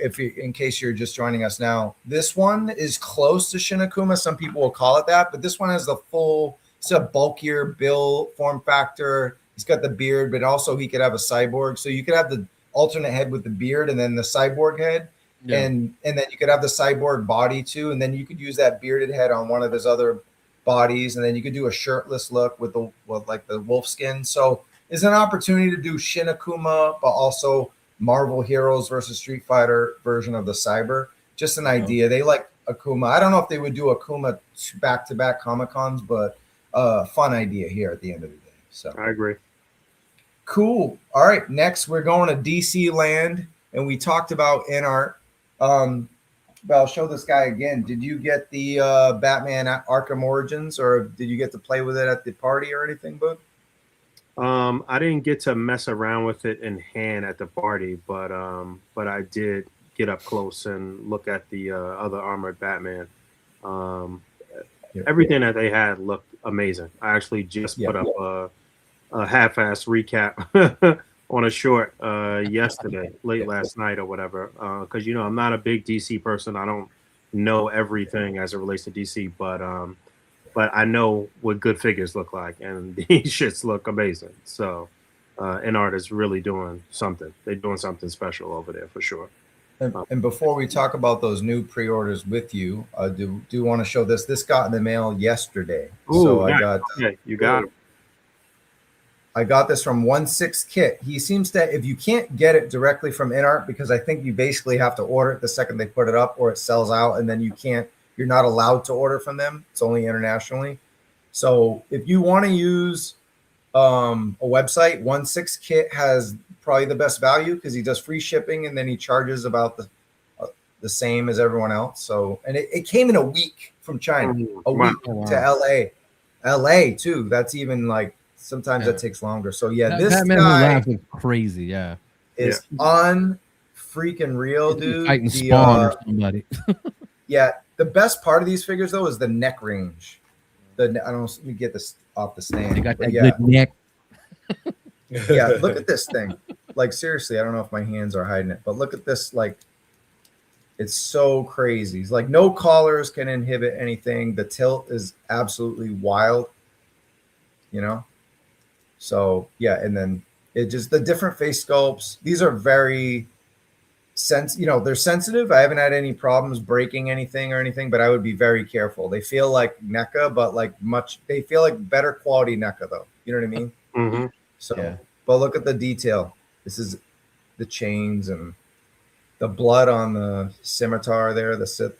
S3: In case you're just joining us now, this one is close to Shin Akuma. Some people will call it that, but this one has it's a bulkier build form factor. He's got the beard, but also he could have a cyborg. So you could have the alternate head with the beard and then the cyborg head. Yeah. And then you could have the cyborg body too. And then you could use that bearded head on one of his other bodies. And then you could do a shirtless look with the wolf skin. So it's an opportunity to do Shin Akuma, but also Marvel Heroes versus Street Fighter version of the Cyber. Just an idea. They like Akuma. I don't know if they would do Akuma back-to-back Comic-Cons, but fun idea here at the end of the day. So
S2: I agree.
S3: Cool. All right. Next, we're going to DC land, and we talked about Inart. But I'll show this guy again. Did you get the Batman Arkham Origins, or did you get to play with it at the party or anything, Boog?
S2: I didn't get to mess around with it in hand at the party, but I did get up close and look at the other armored Batman. Everything that they had looked amazing. I actually just put up a half-ass recap on a short yesterday, late last night or whatever, because I'm not a big DC person. I don't know everything as it relates to DC, but I know what good figures look like, and these shits look amazing. So Inart is really doing something. They're doing something special over there for sure.
S3: And before we talk about those new pre-orders with you, I do want to show this. This got in the mail yesterday.
S2: Ooh,
S3: so
S2: nice.
S3: I got
S2: you got it.
S3: I got this from 1/6 Kit. He seems to, if you can't get it directly from Inart, because I think you basically have to order it the second they put it up, or it sells out, and then you're not allowed to order from them. It's only internationally. So if you want to use a website, 1/6 Kit has probably the best value because he does free shipping, and then he charges about the same as everyone else. So, and it came in a week from China, a week to LA too. That's even like, sometimes that takes longer. So yeah, this guy
S1: is crazy. Yeah,
S3: is unfreaking real, dude.
S1: Fighting Spawn or somebody.
S3: Yeah, the best part of these figures though is the neck range. Let me get this off the stand.
S1: They got that good neck.
S3: Yeah, look at this thing. Like seriously, I don't know if my hands are hiding it, but look at this. Like, it's so crazy. It's like no collars can inhibit anything. The tilt is absolutely wild. You know. So yeah, and then it just the different face sculpts. These are very they're sensitive. I haven't had any problems breaking anything or anything, but I would be very careful. They feel like NECA, but they feel like better quality NECA though. You know what I mean?
S2: Mm-hmm.
S3: So, but look at the detail. This is the chains and the blood on the scimitar there, the Sith.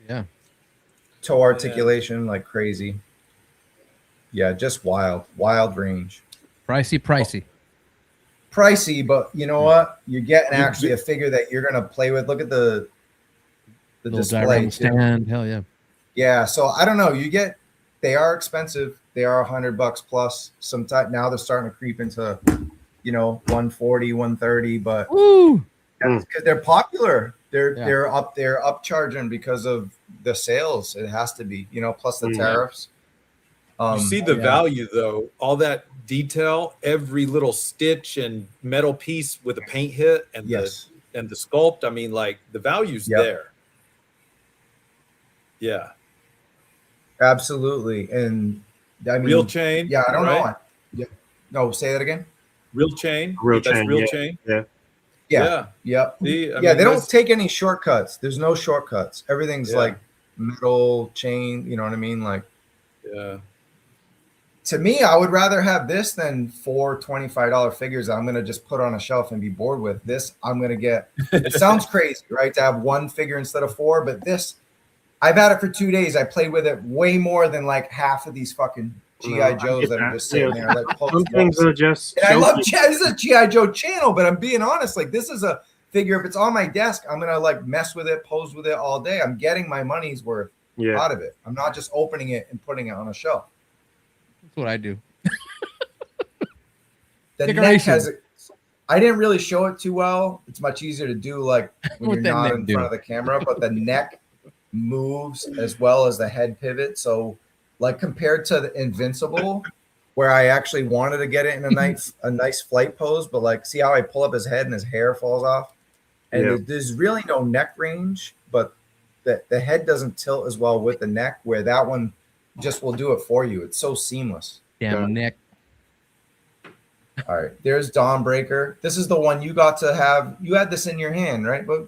S1: Yeah.
S3: Toe articulation like crazy. Yeah, just wild range.
S1: Pricey.
S3: Pricey, but you know what? You're getting actually a figure that you're gonna play with. Look at the display
S1: stand. Hell yeah.
S3: Yeah, so I don't know. They are expensive. They are $100 plus. Sometimes now they're starting to creep into, 140, 130. But because they're popular, they're upcharging because of the sales. It has to be, plus the tariffs.
S4: You see the value though, all that detail, every little stitch and metal piece with a paint hit and the sculpt. I mean, like the value's there. Yeah,
S3: absolutely. And I mean,
S4: real chain.
S3: Yeah, I don't know. Yeah. No, say that again.
S4: Real chain. Chain.
S3: Yeah. See, they don't take any shortcuts. There's no shortcuts. Everything's like metal chain. You know what I mean? Like, to me, I would rather have this than 4 $25 figures I'm going to just put on a shelf and be bored with. This, I'm going to get, it sounds crazy, right? To have 1 figure instead of 4, but this, I've had it for 2 days. I played with it way more than like half of these fucking G.I. Joes that are just sitting there. Like,
S2: some things are just.
S3: And I love this is a G.I. Joe channel, but I'm being honest. Like, this is a figure. If it's on my desk, I'm going to like mess with it, pose with it all day. I'm getting my money's worth out of it. I'm not just opening it and putting it on a shelf.
S1: That's what I do.
S3: The neck has I didn't really show it too well. It's much easier to do like when you're not in front of the camera, but the neck moves as well as the head pivot. So like compared to the Invincible, where I actually wanted to get it in a nice flight pose, but like see how I pull up his head and his hair falls off? And there's really no neck range, but the head doesn't tilt as well with the neck, where that one just will do it for you. It's so seamless.
S1: Damn neck.
S3: All right, there's Dawnbreaker. This is the one you got to have. You had this in your hand, right, Boog?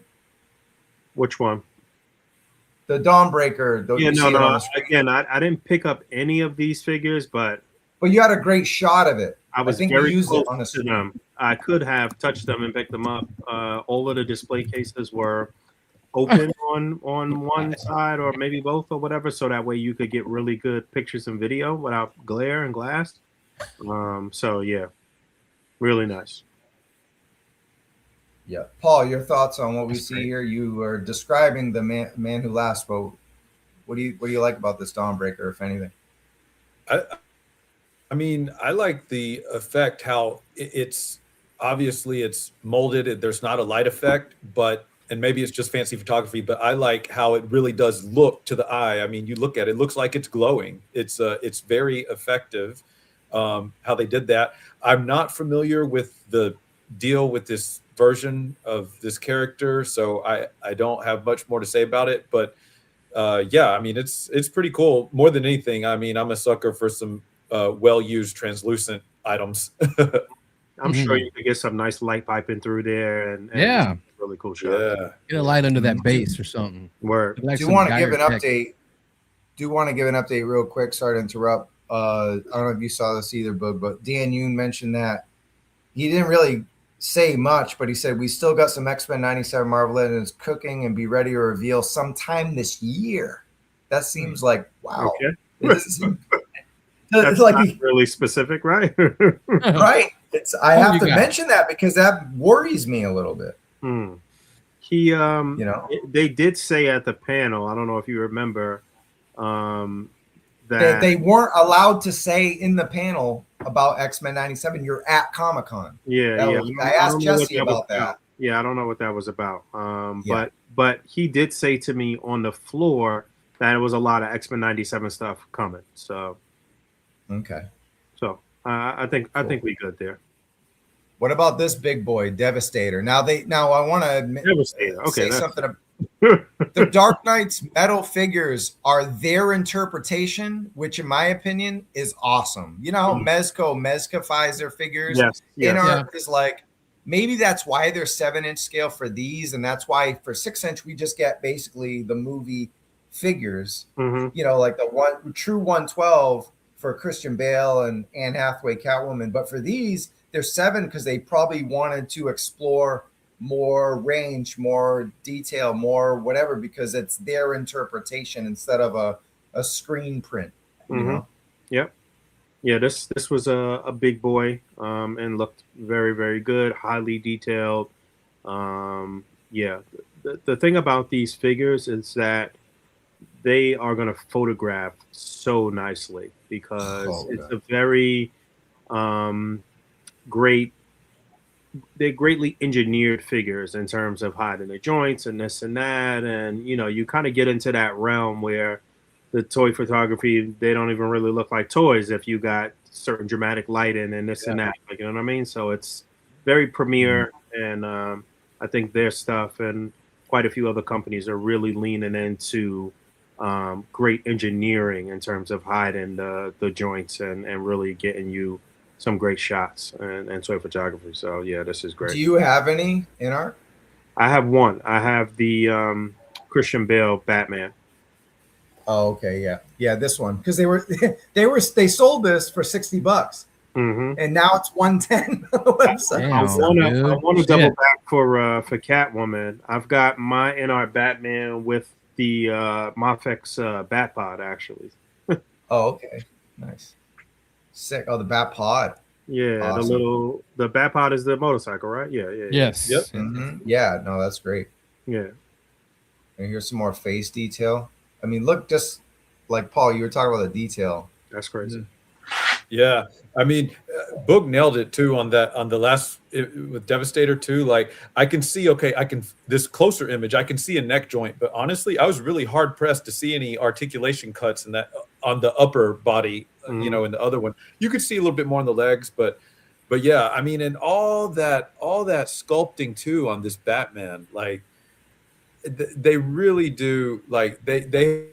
S2: Which one?
S3: The Dawnbreaker.
S2: No. Again, I didn't pick up any of these figures, but
S3: you had a great shot of it.
S2: I think very close to them. I could have touched them and picked them up. All of the display cases were open on one side or maybe both or whatever, so that way you could get really good pictures and video without glare and glass. So yeah, really nice.
S3: Yeah, Paul, your thoughts on what we see here? You were describing the man who last spoke. What do you like about this Dawnbreaker, if anything?
S4: I mean, I like the effect. How it's obviously it's molded. There's not a light effect, and maybe it's just fancy photography, but I like how it really does look to the eye. I mean, you look at it, it looks like it's glowing. It's very effective how they did that. I'm not familiar with the deal with this version of this character, so I don't have much more to say about it. But yeah, I mean, it's pretty cool. More than anything, I mean, I'm a sucker for some well-used translucent items.
S2: I'm sure you could get some nice light piping through there, and
S1: yeah,
S2: really cool shot.
S4: Yeah,
S1: get a light under that base or something.
S2: Word.
S1: Like
S3: Do you want to give an update? Do you want to give an update real quick? Sorry to interrupt. I don't know if you saw this either, Boog, but Dan Yoon mentioned that he didn't really say much, but he said we still got some X-Men 97 Marvel Legends cooking and be ready to reveal sometime this year. That seems like wow.
S2: Okay.
S3: It's like
S2: really specific, right?
S3: Right. I have to mention that because that worries me a little bit.
S2: He they did say at the panel, I don't know if you remember, that
S3: they weren't allowed to say in the panel about X-Men 97. You're at Comic-Con. I asked Jesse about that.
S2: Yeah, I don't know what that was about. But he did say to me on the floor that it was a lot of X-Men 97 stuff coming. So
S3: okay.
S2: So I think we good there.
S3: What about this big boy, Devastator? Now I want to say something. The Dark Knight's metal figures are their interpretation, which in my opinion is awesome. You know how Mezco their figures.
S2: Yes.
S3: Inart is like, maybe that's why they're 7-inch scale for these, and that's why for 6-inch we just get basically the movie figures. You know, like the true 112 for Christian Bale and Anne Hathaway Catwoman, but for these they're 7 because they probably wanted to explore more range, more detail, more whatever, because it's their interpretation instead of a screen print. You know?
S2: Yep. Yeah, this was a big boy and looked very, very good, highly detailed. The thing about these figures is that they are going to photograph so nicely because it's a very they're greatly engineered figures in terms of hiding the joints and this and that. And, you know, you kind of get into that realm where the toy photography, they don't even really look like toys if you got certain dramatic lighting and this and that. Like, you know what I mean? So it's very premiere. And I think their stuff and quite a few other companies are really leaning into great engineering in terms of hiding the joints and really getting you some great shots and toy photography. So yeah, this is great.
S3: Do you have any Inart?
S2: I have one. I have the Christian Bale Batman.
S3: Oh, okay, yeah, this one, because they sold this for $60, and now it's $110 on the website.
S1: Damn,
S2: I want to double back for Catwoman. I've got my Inart Batman with the Mafex Batpod actually.
S3: Oh, okay, nice. Sick. Oh, the Bat Pod.
S2: Yeah,
S3: awesome.
S2: the Bat Pod is the motorcycle, right? Yeah.
S1: Yes.
S4: Yep.
S3: Yeah, no, that's great.
S2: Yeah.
S3: And here's some more face detail. I mean, look, just like Paul, you were talking about the detail.
S2: That's crazy.
S4: Yeah, I mean, Boog nailed it too on the last with Devastator too. Like I can see, this closer image, I can see a neck joint, but honestly, I was really hard pressed to see any articulation cuts in that on the upper body. You know, in the other one, you could see a little bit more on the legs, but yeah, I mean, and all that sculpting too on this Batman, like they really do, like they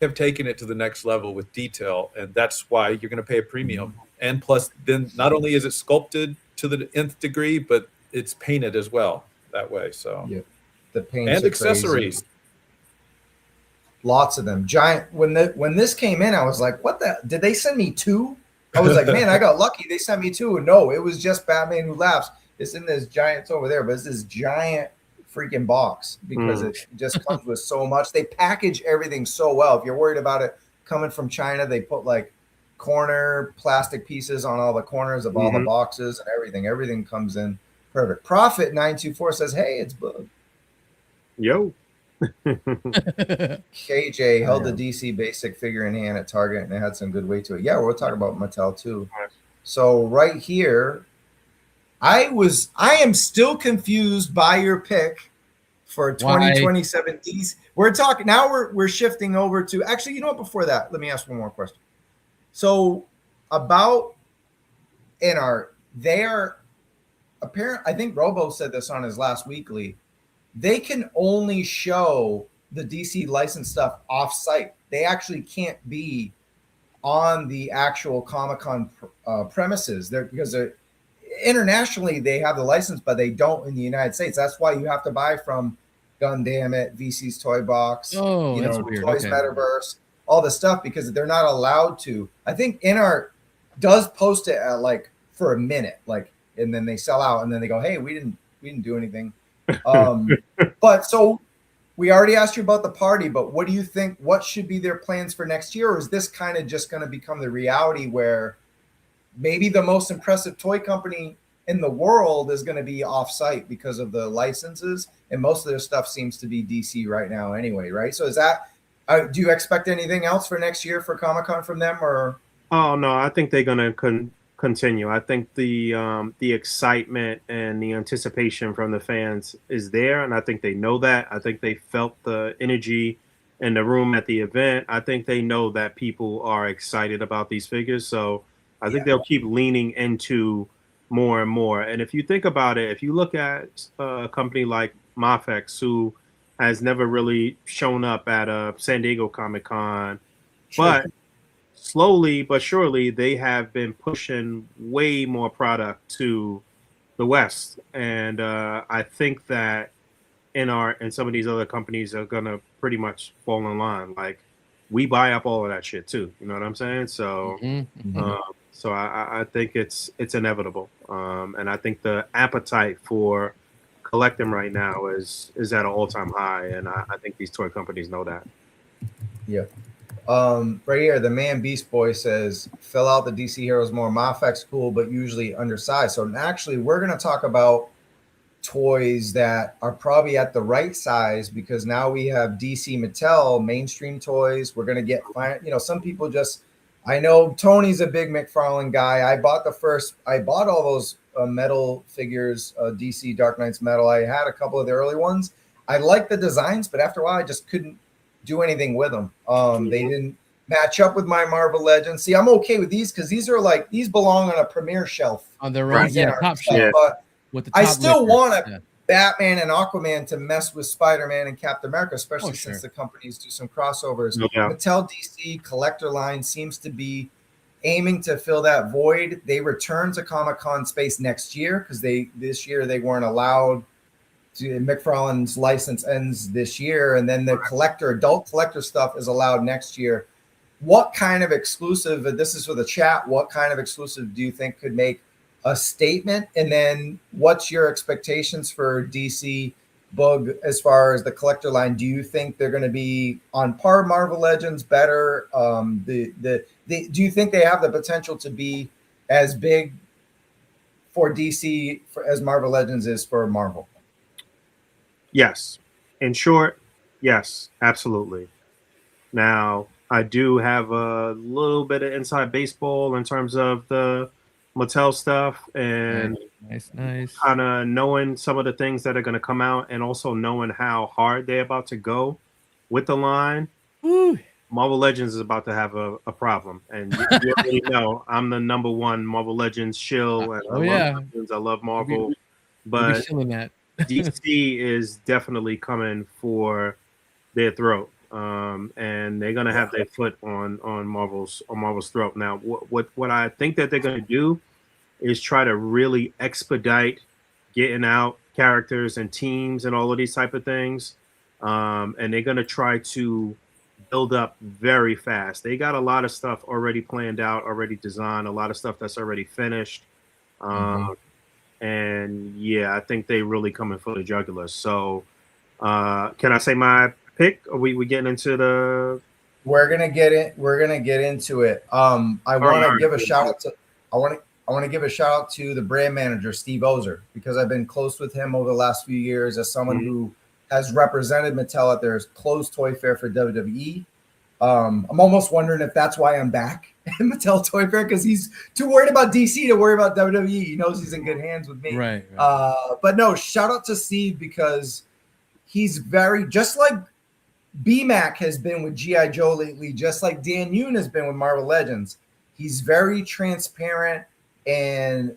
S4: have taken it to the next level with detail, and that's why you're going to pay a premium. And plus, then not only is it sculpted to the nth degree, but it's painted as well that way. So
S3: yeah, the paint
S4: and accessories.
S3: Crazy. Lots of them. Giant. When this came in, I was like, "What the? Did they send me 2?" I was like, "Man, I got lucky. They sent me 2." And no, it was just Batman Who Laughs. It's in this giant over there, but it's this giant freaking box because it just comes with so much. They package everything so well. If you're worried about it coming from China, they put like corner plastic pieces on all the corners of all the boxes and everything. Everything comes in perfect. Profit 924 says, "Hey, it's Boog."
S2: Yo.
S3: KJ held the DC basic figure in hand at Target and it had some good weight to it. Yeah, we'll talk about Mattel too. So right here, I am still confused by your pick for 2027 DC. We're talking now. We're shifting over to actually. You know what? Before that, let me ask one more question. So about Inart, they are apparent. I think Robo said this on his last weekly. They can only show the DC licensed stuff off-site. They actually can't be on the actual Comic-Con premises there because internationally they have the license, but they don't in the United States. That's why you have to buy from Gundam, VC's Toy Box,
S1: Oh, that's weird.
S3: Toys
S1: Okay.
S3: Metaverse, all this stuff, because they're not allowed to. I think Inart does post it at like for a minute, like, and then they sell out, and then they go, hey, we didn't do anything. But so we already asked you about the party, but what do you think? What should be their plans for next year? Or is this kind of just going to become the reality where maybe the most impressive toy company in the world is going to be off-site because of the licenses, and most of their stuff seems to be DC right now anyway, right? So is that, do you expect anything else for next year for Comic-Con from them, or?
S2: Oh no, I think they're going to continue. I think the excitement and the anticipation from the fans is there, and I think they know that. I think they felt the energy in the room at the event. I think they know that people are excited about these figures, so I think they'll keep leaning into more and more. And if you think about it, if you look at a company like Mafex, who has never really shown up at a San Diego Comic-Con, but slowly but surely they have been pushing way more product to the West. And I think that Inart and some of these other companies are going to pretty much fall in line. Like, we buy up all of that shit too. You know what I'm saying? So, so I think it's inevitable. And I think the appetite for collecting right now is at an all-time high. And I think these toy companies know that.
S3: Yeah. Right here, the man Beast Boy says, fill out the DC Heroes more. Mafex cool, but usually undersized. So actually, we're going to talk about toys that are probably at the right size, because now we have DC Mattel mainstream toys. We're going to get, some people just, I know Tony's a big McFarlane guy. I bought all those metal figures, DC Dark Knights metal. I had a couple of the early ones. I liked the designs, but after a while, I just couldn't do anything with them. They didn't match up with my Marvel Legends. See, I'm okay with these because these belong on a premiere shelf
S1: on their own, top shelf.
S2: Yeah.
S3: But
S1: with the top
S3: I still
S1: liquor.
S3: want a Batman and Aquaman to mess with Spider-Man and Captain America, especially since the companies do some crossovers.
S2: Yeah.
S3: Mattel DC collector line seems to be aiming to fill that void. They return to Comic-Con space next year because this year they weren't allowed. McFarlane's license ends this year, and then the adult collector stuff is allowed next year. What kind of exclusive, this is for the chat, what kind of exclusive do you think could make a statement? And then what's your expectations for DC Boog as far as the collector line? Do you think they're going to be on par Marvel Legends, better? Do you think they have the potential to be as big for DC as Marvel Legends is for Marvel?
S2: Yes. In short, yes, absolutely. Now, I do have a little bit of inside baseball in terms of the Mattel stuff, and
S1: nice.
S2: kind of knowing some of the things that are going to come out, and also knowing how hard they're about to go with the line.
S1: Woo.
S2: Marvel Legends is about to have a problem, and you already know I'm the #1 Marvel Legends shill, and I love Marvel, but
S1: that.
S2: DC is definitely coming for their throat, and they're gonna have their foot on Marvel's throat. Now, what I think that they're gonna do is try to really expedite getting out characters and teams and all of these type of things, and they're gonna try to build up very fast. They got a lot of stuff already planned out, already designed, a lot of stuff that's already finished. And yeah, I think they really coming for the jugular. So can I say my pick? Are we getting into the
S3: We're gonna get into it. I want to give a shout out to I want to give a shout out to the brand manager, Steve Ozer, because I've been close with him over the last few years as someone who has represented Mattel at their closed toy fair for WWE. I'm almost wondering if that's why I'm back at Mattel Toy Fair, because he's too worried about DC to worry about WWE. He knows he's in good hands with me.
S1: Right.
S3: But no, shout out to Steve, because he's very, just like BMAC has been with G.I. Joe lately, just like Dan Yoon has been with Marvel Legends. He's very transparent and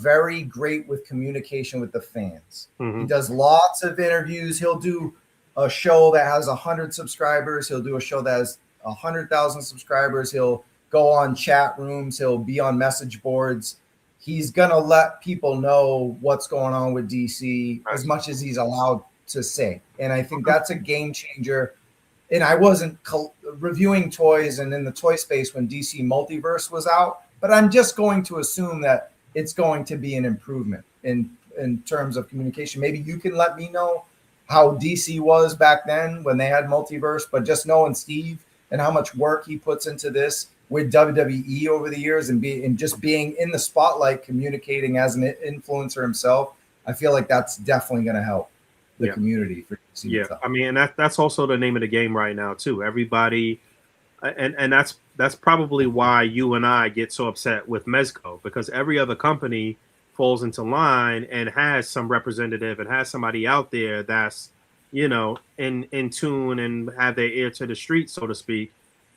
S3: very great with communication with the fans. He does lots of interviews. He'll do a show that has 100 subscribers. He'll do a show that has 100,000 subscribers. He'll go on chat rooms. He'll be on message boards. he's gonna let people know what's going on with DC as much as he's allowed to say. And I think that's a game changer. And I wasn't reviewing toys and in the toy space when DC Multiverse was out, but I'm just going to assume that it's going to be an improvement in terms of communication. Maybe you can let me know how DC was back then when they had Multiverse, but just knowing Steve and how much work he puts into this with WWE over the years and just being in the spotlight, communicating as an influencer himself, I feel like that's definitely going to help the community for DC.
S2: Yeah, I mean, and that's also the name of the game right now too. Everybody, and that's probably why you and I get so upset with Mezco, because every other company falls into line and has some representative and has somebody out there that's, you know, in tune and have their ear to the street, so to speak.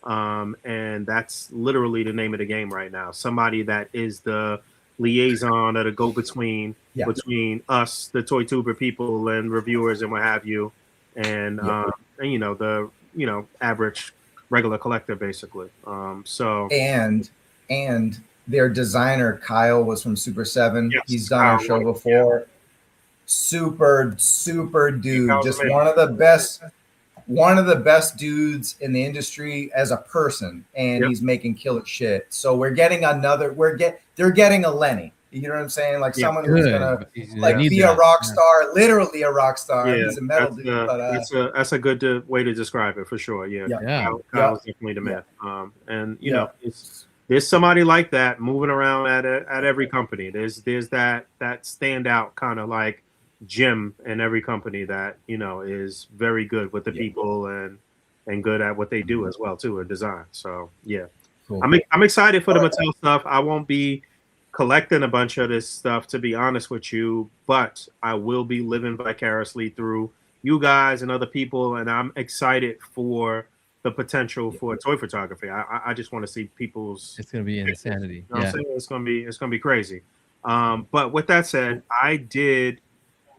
S2: And that's literally the name of the game right now. Somebody that is the liaison or the go-between between us, the toy tuber people, and reviewers and what have you, and you know, the average regular collector basically. So
S3: and their designer Kyle was from Super 7. Yes, he's done our show before. Super dude, just one of the best dudes in the industry as a person, and he's making killer shit. So we're getting they're getting a Lenny. You know what I'm saying? Like someone who's gonna be a rock star, literally a rock star.
S2: Yeah,
S3: he's a metal dude.
S2: That's a good way to describe it for sure. Kyle's definitely the man. And you know, there's somebody like that moving around at every company. There's that standout kind of like Jim in every company that, you know, is very good with the people and good at what they do as well too, in design. So cool. I'm excited for the Mattel stuff. I won't be collecting a bunch of this stuff, to be honest with you, but I will be living vicariously through you guys and other people, and I'm excited for the potential for toy photography. I just want to see people's.
S1: It's gonna be insanity.
S2: You know what I'm saying? It's gonna be crazy. But with that said, I did.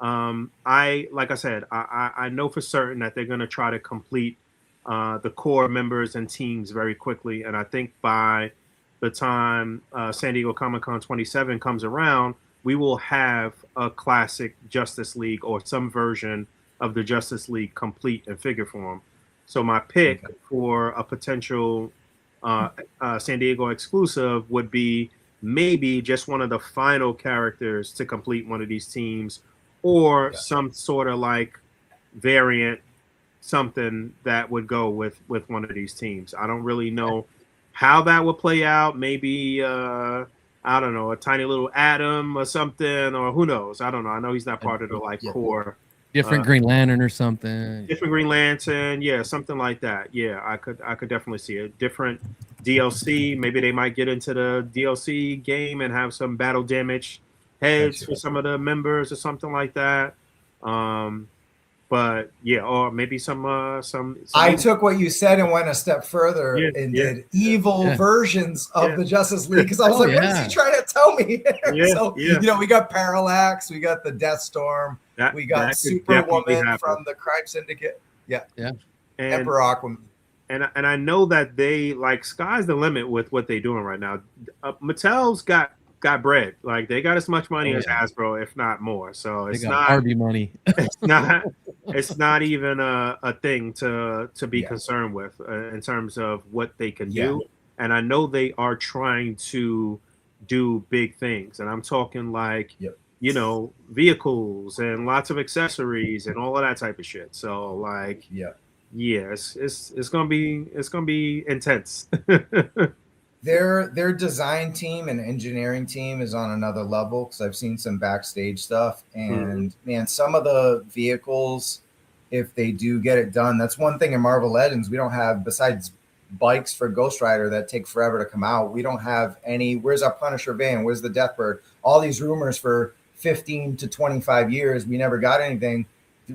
S2: Like I said, I know for certain that they're going to try to complete the core members and teams very quickly. And I think by the time San Diego Comic-Con 27 comes around, we will have a classic Justice League or some version of the Justice League complete in figure form. So my pick for a potential San Diego exclusive would be maybe just one of the final characters to complete one of these teams, or some sort of like variant, something that would go with one of these teams. I don't really know how that would play out. Maybe I don't know, a tiny little Atom or something, or who knows? I don't know. I know he's not part of the like core.
S1: Different Green Lantern or something.
S2: Different Green Lantern, something like that. Yeah, I could definitely see it. Different DLC. Maybe they might get into the DLC game and have some battle damage heads for some of the members or something like that. But or maybe some
S3: I took what you said and went a step further and did evil versions of the Justice League, because I was like, what is he trying to tell me? You know, we got Parallax, we got the Deathstorm, we got Superwoman from the Crime Syndicate. And Emperor Aquaman.
S2: And I know that they like sky's the limit with what they're doing right now. Mattel's got bread. Like they got as much money as Hasbro, if not more. So it's not
S1: Harvey money.
S2: It's not even a thing to be concerned with in terms of what they can do. And I know they are trying to do big things. And I'm talking like you know, vehicles and lots of accessories and all of that type of shit. So like it's gonna be intense.
S3: Their design team and engineering team is on another level, because I've seen some backstage stuff, and man, some of the vehicles, if they do get it done, that's one thing in Marvel Legends we don't have, besides bikes for Ghost Rider that take forever to come out. We don't have any. Where's our Punisher van? Where's the Deathbird? All these rumors for 15 to 25 years, we never got anything.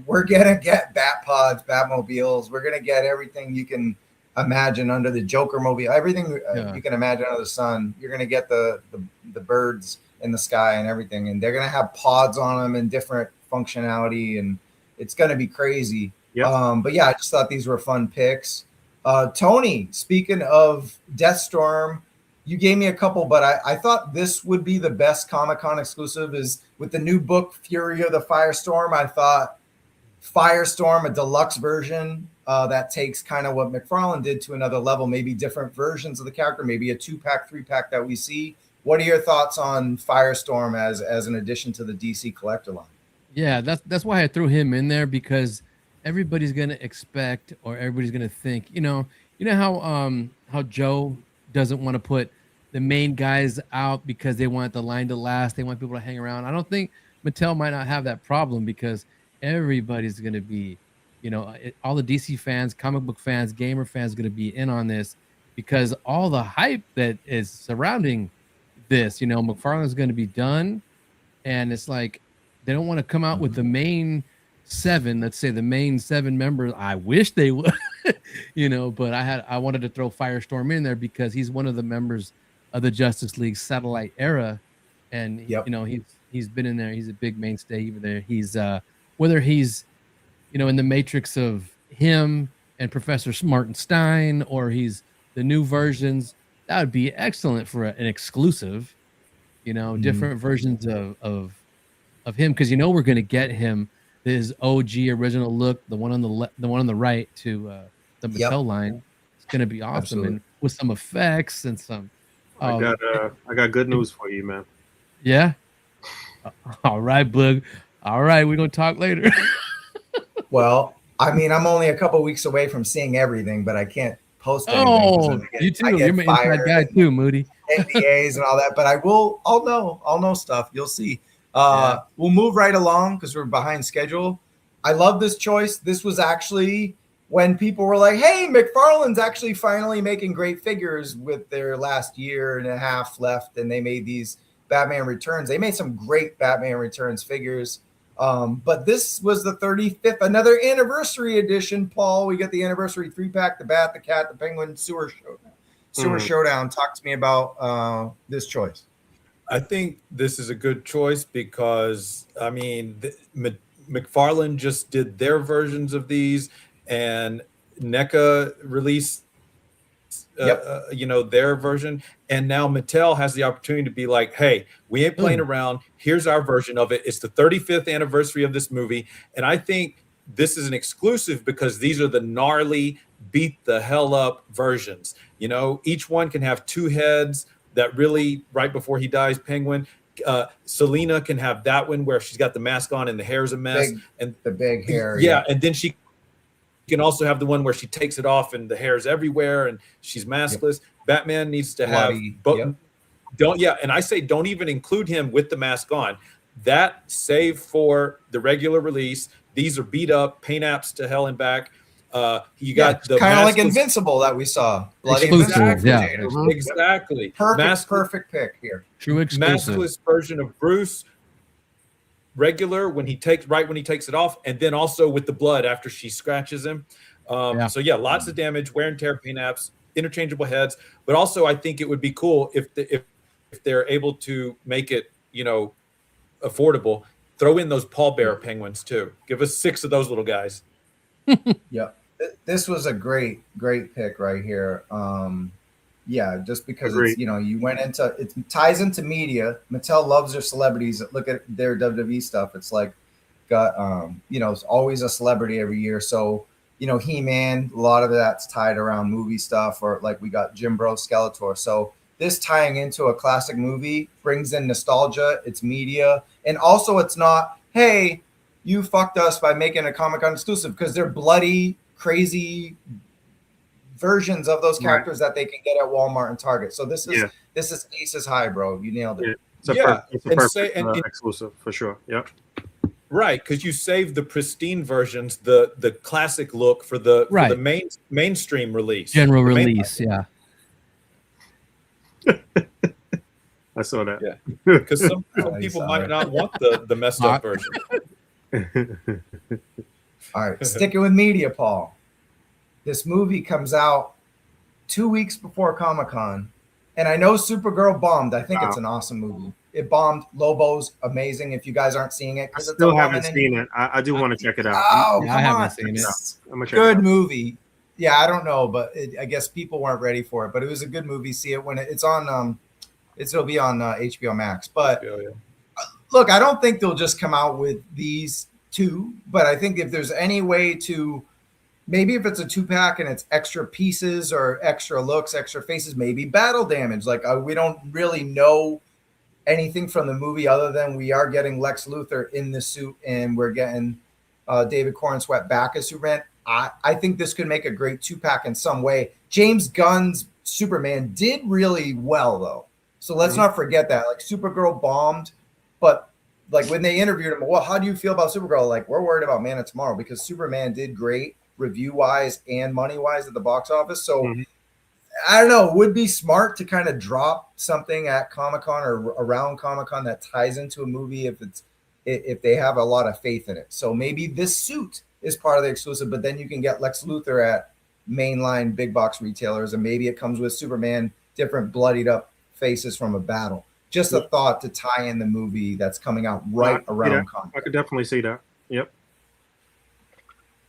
S3: We're gonna get Bat Pods, Batmobiles. We're gonna get everything you can imagine under the Joker mobile, everything you can imagine under the sun. You're gonna get the birds in the sky and everything, and they're gonna have pods on them and different functionality, and it's gonna be crazy. But I just thought these were fun picks. Tony, speaking of Deathstorm you gave me a couple, but I thought this would be the best Comic-Con exclusive is with the new book, Fury of the Firestorm. I thought Firestorm, a deluxe version that takes kind of what McFarlane did to another level, maybe different versions of the character, maybe a 2-pack, 3-pack that we see. What are your thoughts on Firestorm as an addition to the DC collector line?
S1: Yeah, that's why I threw him in there, because everybody's gonna expect, or everybody's gonna think, you know how Joe doesn't want to put the main guys out because they want the line to last, they want people to hang around. I don't think Mattel might not have that problem, because everybody's gonna be, all the DC fans, comic book fans, gamer fans, gonna be in on this, because all the hype that is surrounding this, McFarlane's gonna be done, and it's like they don't want to come out with the main 7, let's say the main 7 members. I wish they would, but I wanted to throw Firestorm in there because he's one of the members of the Justice League satellite era, and he's been in there. He's a big mainstay even there. He's whether he's in the matrix of him and Professor Martin-Stein, or he's the new versions, that would be excellent for an exclusive, different versions of him, because we're going to get him his OG original look, the one on the right to the Mattel line. It's going to be awesome. Absolutely. And with some effects and some.
S2: I got good news for you, man.
S1: Yeah. All right, Boog. All right, we're gonna talk later.
S3: Well, I mean, I'm only a couple weeks away from seeing everything, but I can't post anything.
S1: Oh, you too. You're my inside guy too, Moody.
S3: NDAs and all that, but I'll know stuff. You'll see. We'll move right along because we're behind schedule. I love this choice. This was actually when people were like, hey, McFarlane's actually finally making great figures with their last year and a half left, and they made these Batman Returns. They made some great Batman Returns figures. But this was the 35th, another anniversary edition, Paul. We got the anniversary 3-pack, the Bat, the Cat, the Penguin, Sewer Showdown. Talk to me about this choice.
S4: I think this is a good choice because, I mean, McFarlane just did their versions of these, and NECA released their version, and now Mattel has the opportunity to be like, hey, we ain't playing around, here's our version of it. It's the 35th anniversary of this movie, and I think this is an exclusive because these are the gnarly, beat the hell up versions. Each one can have 2 heads that really, right before he dies, Penguin. Selena can have that one where she's got the mask on and the hair's a mess,
S3: and the big hair.
S4: And then she can also have the one where she takes it off and the hair's everywhere and she's maskless. Batman needs to have and I say don't even include him with the mask on. That save for the regular release. These are beat up, paint apps to hell and back. You got the
S3: kind of like Invincible that we saw.
S4: Exactly.
S3: Perfect pick here.
S1: True exclusive.
S4: Maskless version of Bruce. Regular when he takes it off, and then also with the blood after she scratches him. So lots of damage, wear and tear paint apps, interchangeable heads. But also, I think it would be cool if they're able to make it affordable. Throw in those pallbearer penguins too. Give us 6 of those little guys.
S3: This was a great pick right here. Just because it's, you went into it ties into media. Mattel loves their celebrities. Look at their WWE stuff. It's like got it's always a celebrity every year. So He-Man, a lot of that's tied around movie stuff, or like we got Jim Bro Skeletor. So this tying into a classic movie brings in nostalgia. It's media, and also it's not, hey, you fucked us by making a Comic-Con exclusive, because they're bloody, crazy versions of those characters that they can get at Walmart and Target. So this is aces high, bro. You nailed it.
S2: It's a perfect exclusive for sure. Yep.
S4: Right, because you save the pristine versions, the classic look for the mainstream release,
S1: general release. Yeah.
S2: I saw that.
S4: Yeah, because some people might not want the messed up version.
S3: All right, sticking with media, Paul. This movie comes out 2 weeks before Comic-Con, and I know Supergirl bombed. I think it's an awesome movie. It bombed. Lobo's amazing. If you guys aren't seeing it,
S2: I still haven't seen it. I do want to check it out.
S3: Oh,
S1: I haven't seen it.
S2: I'm gonna check it out.
S3: Good movie. yeah, I don't know, but I guess people weren't ready for it. But it was a good movie. See it when it's on. It'll be on HBO Max. But look, I don't think they'll just come out with these two. But I think if there's any way to, maybe if it's a 2-pack and it's extra pieces or extra looks, extra faces, maybe battle damage. Like we don't really know anything from the movie other than we are getting Lex Luthor in the suit and we're getting David Corenswet back as Superman. I think this could make a great 2-pack in some way. James Gunn's Superman did really well, though. So let's not forget that. Like, Supergirl bombed, but like when they interviewed him, well, how do you feel about Supergirl? Like, we're worried about Man of Tomorrow because Superman did great review-wise and money-wise at the box office. So I don't know. It would be smart to kind of drop something at Comic-Con or around Comic-Con that ties into a movie if they have a lot of faith in it. So maybe this suit is part of the exclusive, but then you can get Lex Luthor at mainline big box retailers, and maybe it comes with Superman, different bloodied up faces from a battle. Just a thought to tie in the movie that's coming out around Comic-Con.
S2: I could definitely see that. Yep.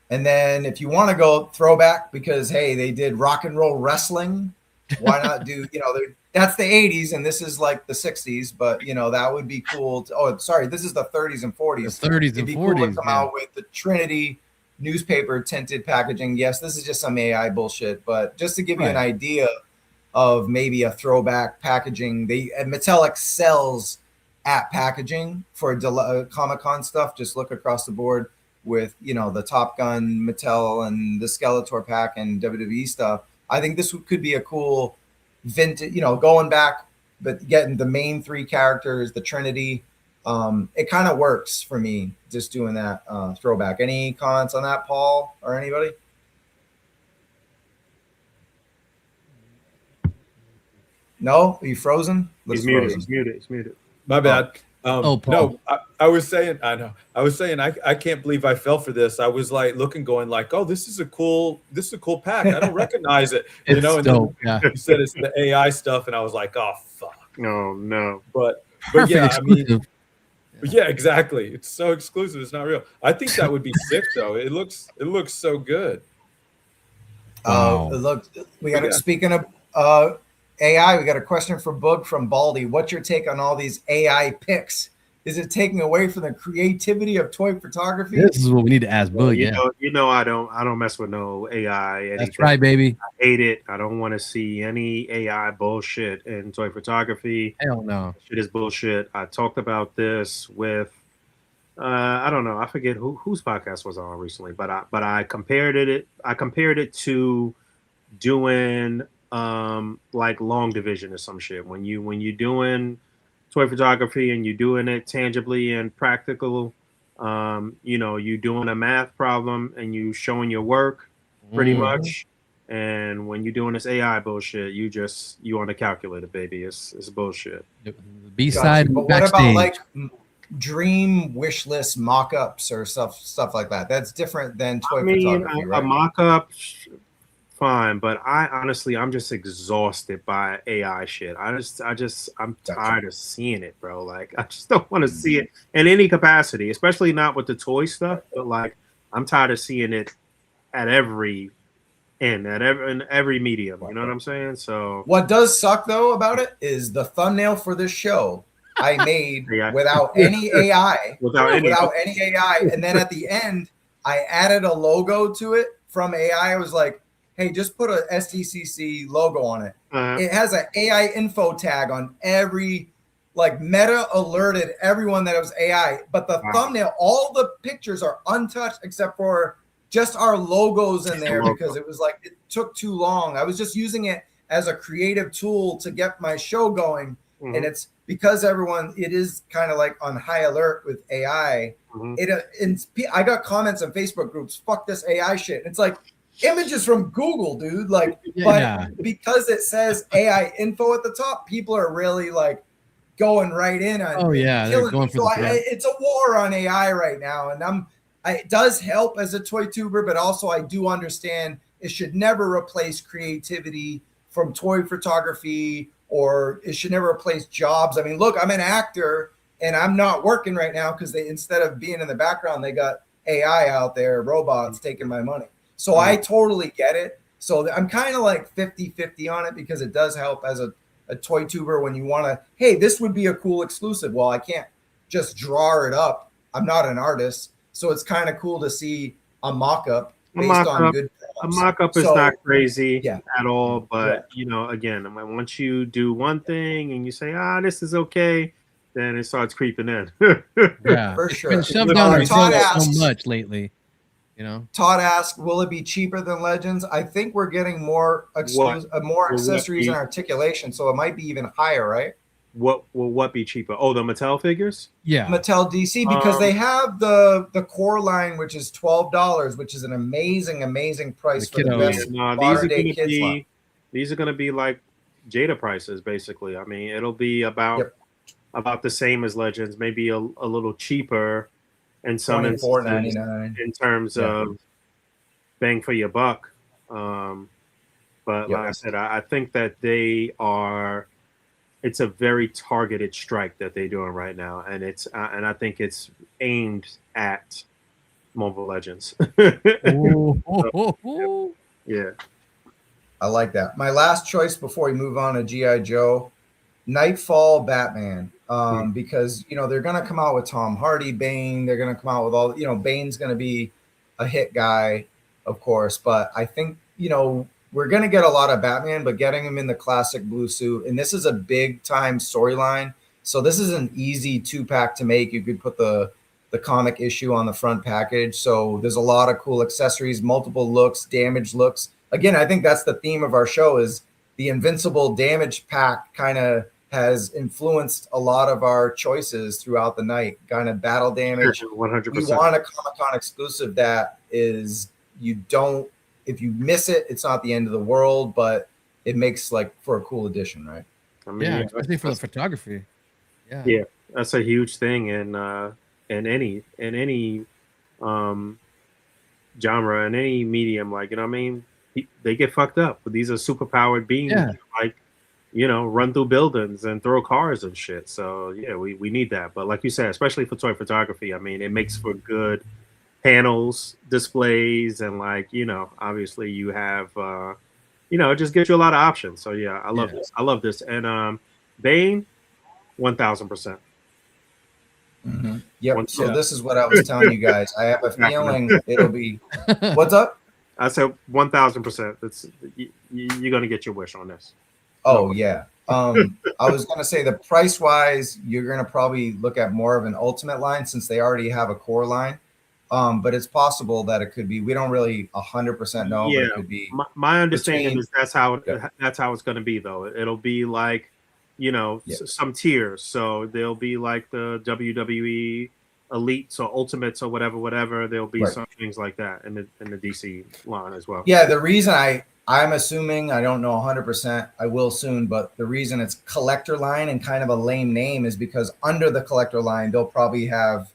S3: And then if you want to go throwback, because hey, they did rock and roll wrestling, why not do, that's the 80s and this is like the 60s, but that would be cool. This is the 30s and 40s.
S1: The 30s
S3: It'd
S1: and
S3: be
S1: 40s.
S3: Cool to come out with the Trinity newspaper tinted packaging. Yes, this is just some AI bullshit, but just to give you an idea of maybe a throwback packaging, Mattel excels at packaging for Comic-Con stuff. Just look across the board with the Top Gun, Mattel, and the Skeletor pack and WWE stuff. I think this could be a cool vintage, going back, but getting the main 3 characters, the Trinity. It kind of works for me just doing that throwback. Any comments on that, Paul, or anybody? No? Are you frozen?
S2: He's muted.
S4: My bad.
S1: Paul.
S4: No, I was saying, I can't believe I fell for this. I was like going like, oh, this is a cool pack. I don't recognize it.
S1: It's dope,
S4: you said it's the AI stuff, and I was like, oh fuck.
S2: No.
S4: But
S1: Perfect
S4: yeah,
S1: exclusive.
S4: yeah, exactly. It's so exclusive. It's not real. I think that would be sick though. It looks so good.
S3: Speaking of AI, we got a question for Boog from Baldy. What's your take on all these AI pics? Is it taking away from the creativity of toy photography?
S1: This is what we need to ask Boog.
S2: I don't mess with no AI. Anything.
S1: That's right, baby.
S2: I hate it. I don't want to see any AI bullshit in toy photography.
S1: Hell no.
S2: Shit is bullshit. I talked about this with I don't know. I forget whose podcast was on recently, but I compared it to doing like long division or some shit. When you're doing toy photography and you're doing it tangibly and practical, you're doing a math problem and you showing your work pretty much. And when you're doing this AI bullshit, you on the calculator, baby. It's bullshit.
S1: The B-side.
S3: But what about like dream wish list mock-ups or stuff like that? That's different than toy photography, right?
S2: A mock-up, fine, but I'm just exhausted by AI shit. I'm tired of seeing it, bro. Like, I just don't want to see it in any capacity, especially not with the toy stuff. But like, I'm tired of seeing it at every end, in every medium. You know what I'm saying? So
S3: what does suck though about it is the thumbnail for this show I made without any AI, without any AI, and then at the end I added a logo to it from AI. I was like, hey, just put a SDCC logo on it. It has an AI info tag on every, like, Meta alerted everyone that it was AI. But the thumbnail, all the pictures are untouched except for just our logos in there because it was like, it took too long. I was just using it as a creative tool to get my show going. And it's because it is kind of like on high alert with AI. I got comments on Facebook groups, fuck this AI shit. And it's like, images from Google, dude. Like, but because it says AI info at the top, people are really like going right in on.
S1: They're going for
S3: it's a war on AI right now, and it does help as a toy tuber, but also I do understand it should never replace creativity from toy photography, or it should never replace jobs. I mean, look, I'm an actor and I'm not working right now because they, instead of being in the background, they got AI out there, robots taking my money. So I totally get it. So I'm kind of like 50-50 on it because it does help as a toy tuber when you want to, hey, this would be a cool exclusive. Well, I can't just draw it up. I'm not an artist. So it's kind of cool to see a mock-up based on good props.
S2: A mock-up is not crazy at all, but again, once you do one thing and you say, this is okay, then it starts creeping in.
S1: Yeah,
S3: for
S1: it's
S3: sure.
S1: been shoved down our
S3: Todd
S1: throats
S3: asks,
S1: so much lately.
S3: Todd asked, will it be cheaper than Legends? I think we're getting more accessories and articulation, so it might be even higher, right?
S2: What will what be cheaper? Oh, the Mattel figures?
S1: Yeah.
S3: Mattel DC, because they have the core line, which is $12, which is an amazing price for the best modern day kids line.
S2: These are going to be like Jada prices, basically. I mean, it'll be about the same as Legends, maybe a little cheaper in some instances in terms of bang for your buck. But like I said, I think that it's a very targeted strike that they're doing right now, and I think it's aimed at Mobile Legends. Yeah,
S3: I like that. My last choice before we move on to G.I. Joe, Nightfall Batman, because they're gonna come out with Tom Hardy Bane. They're gonna come out with all Bane's gonna be a hit guy, of course, but I think we're going to get a lot of Batman, but getting him in the classic blue suit. And this is a big time storyline. So this is an easy 2-pack to make. You could put the comic issue on the front package. So there's a lot of cool accessories, multiple looks, damage looks. Again, I think that's the theme of our show is the Invincible damage pack kind of has influenced a lot of our choices throughout the night. Kind of battle damage.
S2: 100%.
S3: We want a Comic-Con exclusive that is if you miss it, it's not the end of the world, but it makes for a cool addition, right?
S1: I mean, especially for the photography.
S2: Yeah, that's a huge thing in any genre, in any medium. They get fucked up. But these are super powered beings, run through buildings and throw cars and shit. So we need that. But like you said, especially for toy photography, I mean, it makes for good panels, displays, and obviously you have it just gives you a lot of options. So I love this. I love this. And Bane, 1000%.
S3: Yep. So this is what I was telling you guys. I have a feeling it'll be what's up?
S2: I said 1000%. You're gonna get your wish on this.
S3: Oh yeah. I was gonna say the price wise, you're gonna probably look at more of an ultimate line since they already have a core line. But it's possible that it could be. We don't really 100% know.
S2: Yeah,
S3: but it could be.
S2: My understanding is that's how it's going to be, though. It'll be like, some tiers. So there'll be like the WWE Elites or Ultimates or whatever. There'll be some things like that in the DC line as well.
S3: Yeah, the reason I'm assuming, I don't know 100%. I will soon, but the reason it's collector line and kind of a lame name is because under the collector line they'll probably have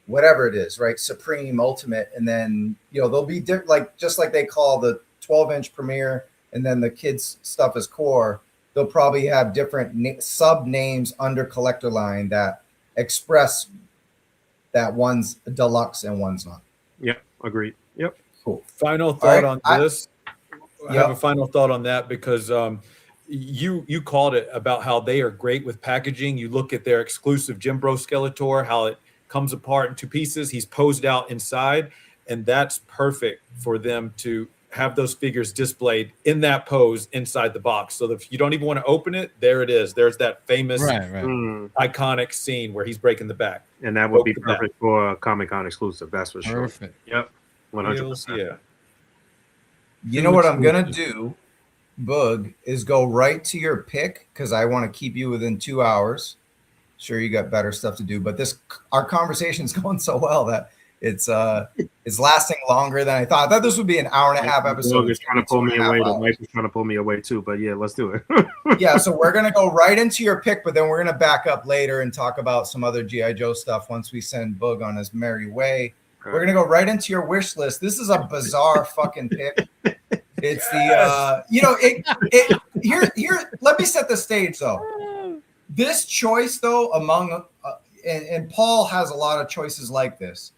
S3: whatever it is, right? Supreme, Ultimate, and then they'll be just like they call the 12-inch Premiere, and then the kids stuff is core. They'll probably have different sub names under collector line that express that one's deluxe and one's not.
S2: Yep, agreed. Yep.
S3: Cool.
S4: Final thought on this. I have a final thought on that because you called it about how they are great with packaging. You look at their exclusive Jim Bro Skeletor, how it comes apart in 2 pieces. He's posed out inside, and that's perfect for them to have those figures displayed in that pose inside the box. So if you don't even want to open it, there it is. There's that famous iconic scene where he's breaking the back.
S2: And that would be perfect for a Comic-Con exclusive. That's for sure.
S1: Perfect.
S2: Yep. 100%.
S4: Yeah.
S3: You know what I'm going to do, Boog, is go right to your pick because I want to keep you within 2 hours. Sure, you got better stuff to do, but our conversation's going so well that it's lasting longer than I thought. I thought this would be an hour and a half episode.
S2: It's trying to pull me away. The wife is trying to pull me away too, but yeah, let's do it.
S3: Yeah, so we're gonna go right into your pick, but then we're gonna back up later and talk about some other G.I. Joe stuff once we send Boog on his merry way. We're gonna go right into your wish list. This is a bizarre fucking pick. It's the here. Let me set the stage though. This choice though, among and Paul has a lot of choices like this.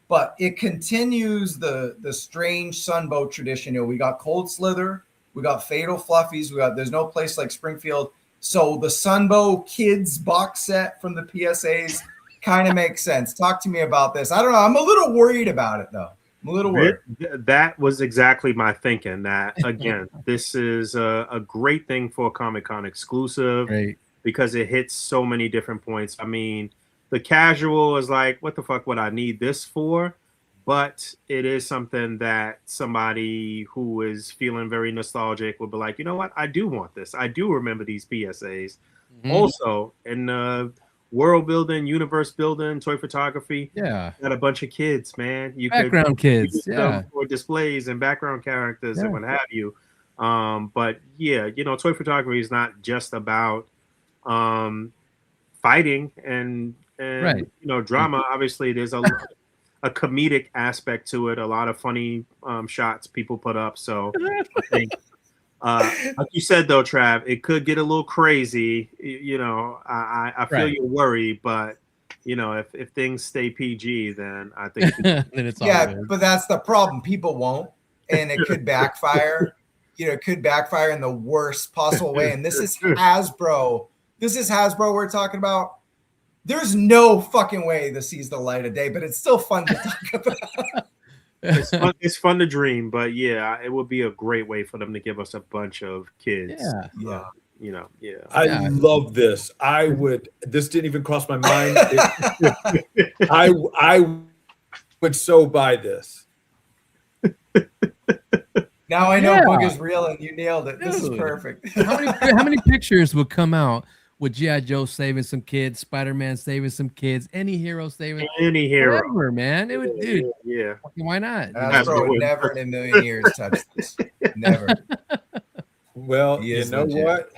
S3: but it continues the strange Sunbow tradition. You know, we got Cold Slither, we got Fatal Fluffies, we got There's No Place Like Springfield. So the Sunbow Kids box set from the PSAs kind of makes sense. Talk to me about this. I don't know. I'm a little worried about it though. I'm a little worried.
S2: That was exactly my thinking. That again, this is a great thing for a Comic-Con exclusive, because it hits so many different points. I mean, the casual is like, what the fuck would I need this for? But it is something that somebody who is feeling very nostalgic would be like, you know what? I do want this. I do remember these PSAs. Also, in world building, universe building, toy photography, got a bunch of kids, man. You
S1: background kids,
S2: for displays and background characters and what have you. But yeah, you know, toy photography is not just about fighting and you know, drama. Obviously, there's a comedic aspect to it. A lot of funny shots people put up. So I think, like you said though, Trav, it could get a little crazy. You know, I feel your worry, but you know, if things stay PG, then I think
S1: then it's all good.
S3: But that's the problem. People won't, and it could backfire. You know, it could backfire in the worst possible way. And this is Hasbro. This is Hasbro we're talking about. There's no fucking way this sees the light of day, but it's still fun to talk about.
S2: It's fun to dream, but yeah, it would be a great way for them to give us a bunch of kids. You know,
S4: I love this. This didn't even cross my mind. I would so buy this.
S3: Now I know Boog is real and you nailed it. This is perfect.
S1: How many pictures would come out with G.I. Joe saving some kids, Spider-Man saving some kids, any hero saving whatever, man? It would, dude.
S2: Yeah.
S3: Why not? Hasbro would never in a million years touch this. Never.
S4: Well, you know what?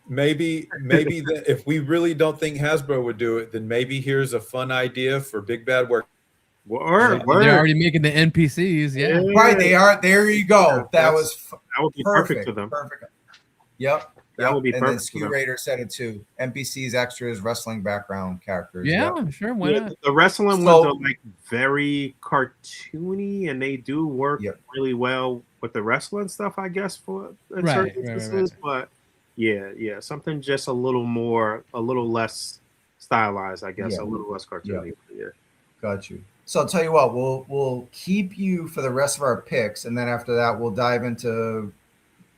S4: Maybe if we really don't think Hasbro would do it, then maybe here's a fun idea for Big Bad Work.
S1: They're already making the NPCs,
S3: Right, they are. There you go. That
S2: would be perfect for them.
S3: Perfect. Yep.
S2: That would be perfect.
S3: And then Skew Raider said it too. NPCs, extras, wrestling background characters.
S1: Yeah, sure. Why not?
S2: The wrestling ones are like very cartoony, and they do work really well with the wrestling stuff, I guess, for certain instances. But yeah, something just a little less stylized, I guess, a little less cartoony. Yeah.
S3: Got you. So I'll tell you what, we'll keep you for the rest of our picks, and then after that, we'll dive into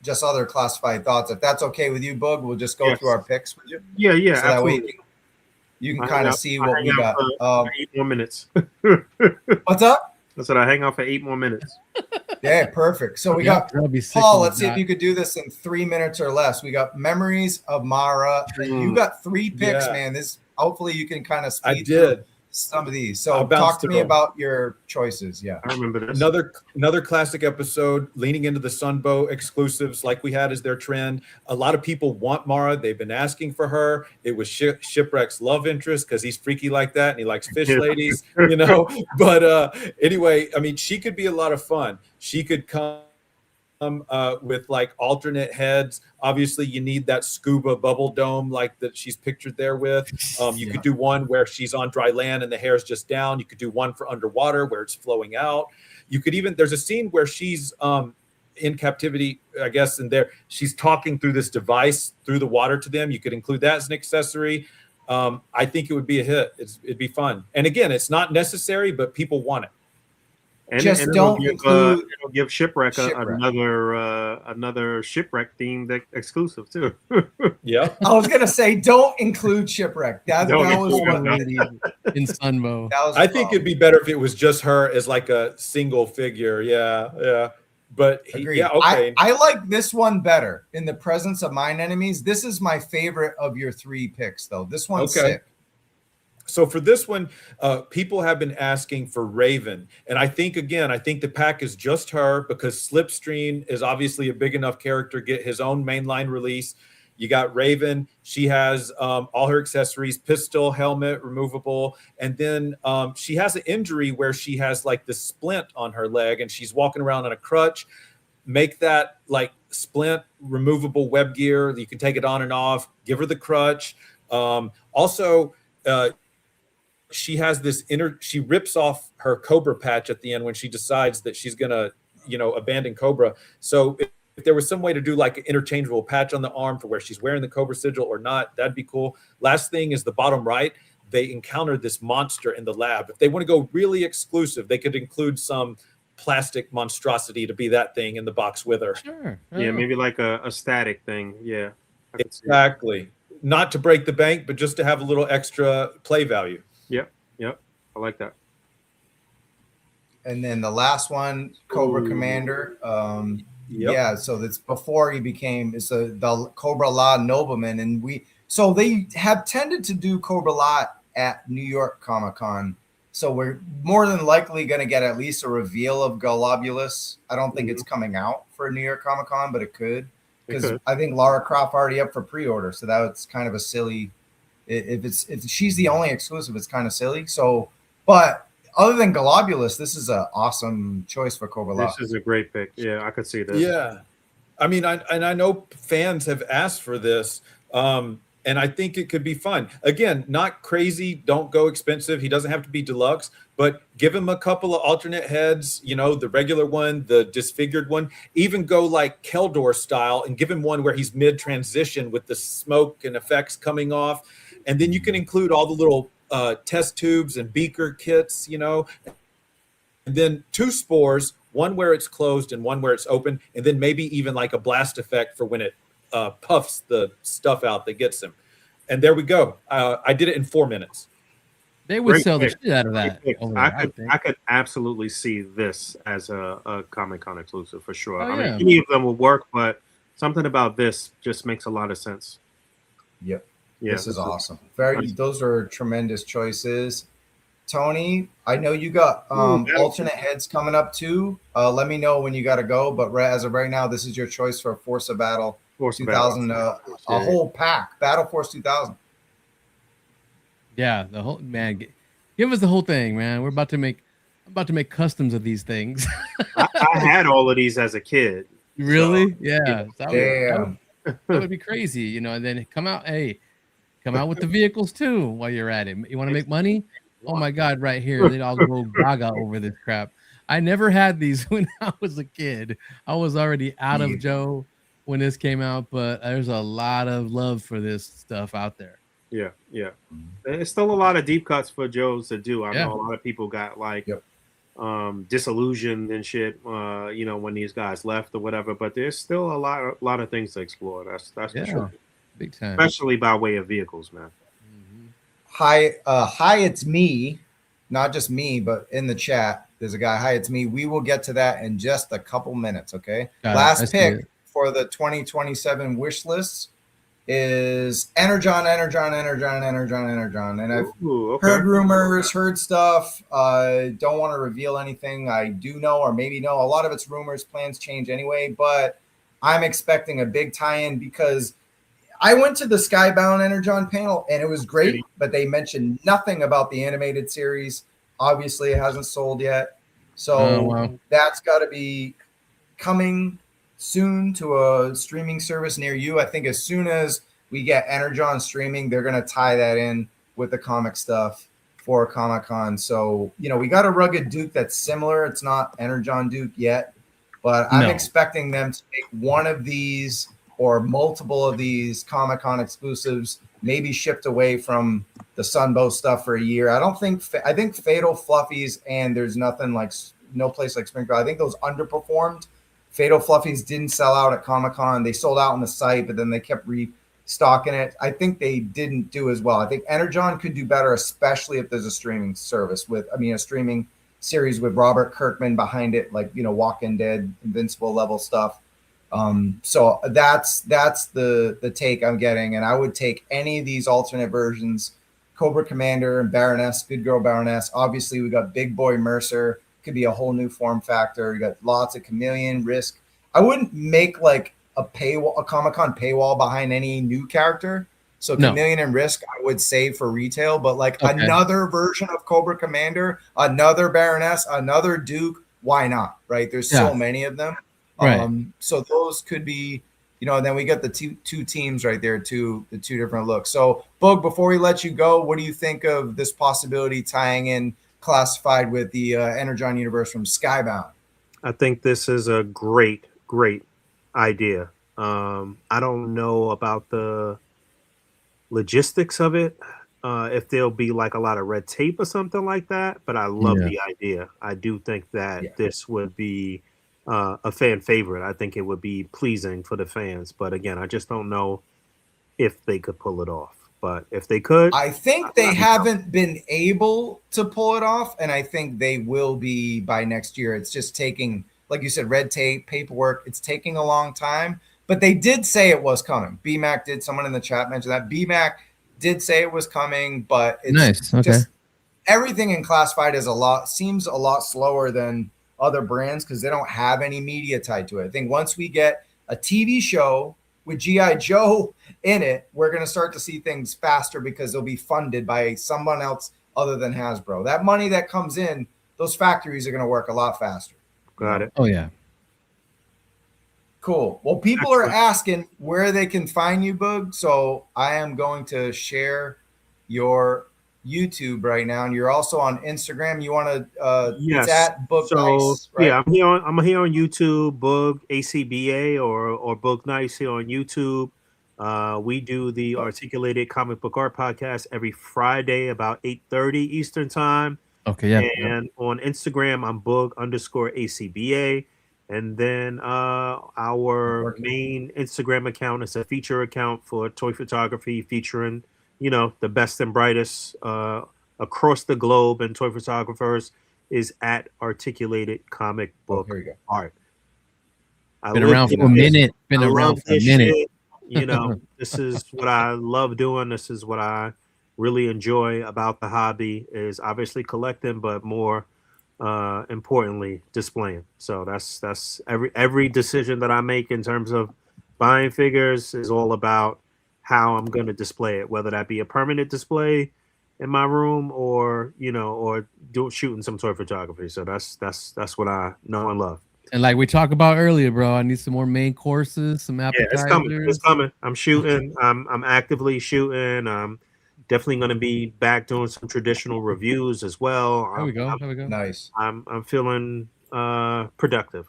S3: just other classified thoughts. If that's okay with you, Boog, we'll just go through our picks with you.
S2: Yeah,
S3: so that way you can kind of see what we got.
S2: 8 more minutes.
S3: What's up?
S2: I said I hang out for 8 more minutes.
S3: Yeah, perfect. So we got Paul. Let's see if you could do this in 3 minutes or less. We got Memories of Mara. You got 3 picks, man. This hopefully you can kind of speed through some of these. So talk to me about your choices. Yeah,
S2: I remember this.
S4: Another classic episode, leaning into the Sunbow exclusives like we had as their trend. A lot of people want Mara. They've been asking for her. It was Shipwreck's love interest because he's freaky like that and he likes fish ladies, you know. But anyway, I mean, she could be a lot of fun. She could come with like alternate heads. Obviously you need that scuba bubble dome like that she's pictured there with. You could do one where she's on dry land and the hair's just down. You could do one for underwater where it's flowing out. You could even, there's a scene where she's in captivity, I guess, and there she's talking through this device through the water to them. You could include that as an accessory. I think it would be a hit. It'd be fun. And again, it's not necessary, but people want it.
S2: And don't give Shipwreck another Shipwreck themed exclusive too.
S4: Yeah,
S3: I was gonna say don't include Shipwreck. That was what we needed
S1: in Sunbow.
S4: I think it'd be better if it was just her as like a single figure. Yeah. But okay.
S3: I like this one better. In the Presence of Mine Enemies. This is my favorite of your 3 picks, though. This one's sick.
S4: So for this one, people have been asking for Raven. And I think the pack is just her because Slipstream is obviously a big enough character to get his own mainline release. You got Raven. She has all her accessories, pistol, helmet, removable. And then she has an injury where she has like the splint on her leg and she's walking around on a crutch. Make that like splint removable web gear. You can take it on and off. Give her the crutch. Also, she has this she rips off her Cobra patch at the end when she decides that she's gonna, abandon Cobra. So if there was some way to do like an interchangeable patch on the arm for where she's wearing the Cobra sigil or not, that'd be cool. Last thing is the bottom right. They encountered this monster in the lab. If they want to go really exclusive, they could include some plastic monstrosity to be that thing in the box with her.
S1: Sure.
S2: Yeah, maybe like a static thing. Yeah.
S4: Exactly. Not to break the bank, but just to have a little extra play value.
S2: Yep. I like that.
S3: And then the last one, Cobra Commander. Yeah, so that's before he became the Cobra Law nobleman, and so they have tended to do Cobra Law at New York Comic-Con. So we're more than likely going to get at least a reveal of Globulus. I don't think it's coming out for New York Comic-Con, but it could, because I think Lara Croft already up for pre-order. So that's kind of a silly. If she's the only exclusive, it's kind of silly. So, but other than Globulus, this is an awesome choice for Cobra Law.
S2: This is a great pick. Yeah, I could see this.
S4: Yeah, I mean, I know fans have asked for this. And I think it could be fun. Again, not crazy. Don't go expensive. He doesn't have to be deluxe, but give him a couple of alternate heads, the regular one, the disfigured one, even go like Keldor style and give him one where he's mid-transition with the smoke and effects coming off. And then you can include all the little test tubes and beaker kits, and then 2 spores, one where it's closed and one where it's open, and then maybe even like a blast effect for when it puffs the stuff out that gets him. And there we go. I did it in 4 minutes.
S1: They would sell the shit out of that.
S2: I could absolutely see this as a Comic-Con exclusive for sure.
S1: Oh,
S2: I mean, any of them will work, but something about this just makes a lot of sense.
S3: Yep.
S2: Yeah,
S3: this is awesome. Those are tremendous choices. Tony, I know you got alternate heads coming up too. Let me know when you got to go. But as of right now, this is your choice for Force of Battle 2000, a whole pack, Battle Force 2000.
S1: Yeah, the whole man. Give us the whole thing, man. I'm about to make customs of these things.
S2: I had all of these as a kid.
S1: Really? So, yeah.
S3: Damn.
S1: That would be crazy, and then come out with the vehicles too while you're at it. You want to make money? Oh my God, right here. They'd all go gaga over this crap. I never had these when I was a kid. I was already out of Joe when this came out, but there's a lot of love for this stuff out there.
S2: Yeah. There's still a lot of deep cuts for Joes to do. I know a lot of people got like disillusioned and shit, when these guys left or whatever, but there's still a lot of things to explore. That's for sure.
S1: Big time.
S2: Especially by way of vehicles, man.
S3: Hi, it's me. Not just me, but in the chat, there's a guy. Hi, it's me. We will get to that in just a couple minutes, okay? Last pick for the 2027 wish list is Energon. And I've heard rumors, heard stuff. Don't want to reveal anything. I do know, or maybe know. A lot of it's rumors. Plans change anyway, but I'm expecting a big tie-in because I went to the Skybound Energon panel and it was great, but they mentioned nothing about the animated series. Obviously, it hasn't sold yet. So that's got to be coming soon to a streaming service near you. I think as soon as we get Energon streaming, they're going to tie that in with the comic stuff for Comic-Con. So, we got a Rugged Duke that's similar. It's not Energon Duke yet, but I'm expecting them to make one of these or multiple of these Comic-Con exclusives, maybe shipped away from the Sunbow stuff for a year. I think Fatal Fluffies, and there's nothing like no place like Springfield. I think those underperformed. Fatal Fluffies didn't sell out at Comic-Con. They sold out on the site, but then they kept restocking it. I think they didn't do as well. I think Energon could do better, especially if there's a streaming service a streaming series with Robert Kirkman behind it, like, Walking Dead, Invincible level stuff. So that's the take I'm getting, and I would take any of these alternate versions. Cobra Commander and Baroness, Good Girl Baroness. Obviously, we got Big Boy Mercer. Could be a whole new form factor. You got lots of Chameleon, Risk. I wouldn't make like a Comic-Con paywall behind any new character. So Chameleon and Risk, I would save for retail, but like another version of Cobra Commander, another Baroness, another Duke. Why not? Right? There's so many of them.
S1: Right.
S3: So those could be you know, and then we got the two teams right there, the two different looks. So, Boog, before we let you go, what do you think of this possibility tying in Classified with the Energon universe from Skybound?
S2: I think this is a great idea. I don't know about the logistics of it, if there'll be like a lot of red tape or something like that, but I love the idea. I do think that this would be a fan favorite. I think it would be pleasing for the fans, but again, I just don't know if they could pull it off. But if they could,
S3: I think they haven't been able to pull it off, and I think they will be by next year. It's just taking, like you said, red tape, paperwork. It's taking a long time, but they did say it was coming. BMAC did. Someone in the chat mentioned that. BMAC did say it was coming, but it's
S1: nice. Okay.
S3: Just everything in Classified seems a lot slower than other brands because they don't have any media tied to it. I think once we get a TV show with G.I. Joe in it, we're going to start to see things faster because they'll be funded by someone else other than Hasbro. That money that comes in, those factories are going to work a lot faster.
S2: Got it.
S1: Oh, yeah.
S3: Cool. Well, people are asking where they can find you, Boog. So I am going to share your YouTube right now, and you're also on Instagram. You want to? It's at Boog Nice, right?
S2: Yeah, I'm here on YouTube, Boog A.C.B.A. or Boog Nice here on YouTube. We do the Articulated Comic Book Art Podcast every Friday about 8:30 Eastern Time.
S1: Okay, yeah.
S2: And on Instagram, I'm Boog_A.C.B.A. And then our main Instagram account is a feature account for toy photography, featuring, you know, the best and brightest across the globe and toy photographers, is at Articulated Comic Book Art.
S1: Been around for a minute. Been around for a minute.
S2: You know, this is what I love doing. This is what I really enjoy about the hobby, is obviously collecting, but more importantly, displaying. So that's every decision that I make in terms of buying figures is all about how I'm going to display it, whether that be a permanent display in my room or, you know, or shooting some toy photography. So that's what I know and love.
S1: And like we talked about earlier, bro, I need some more main courses, some appetizers.
S2: Yeah, it's coming. I'm shooting. I'm actively shooting. Definitely going to be back doing some traditional reviews as well.
S1: There we go.
S3: Nice.
S2: I'm feeling productive.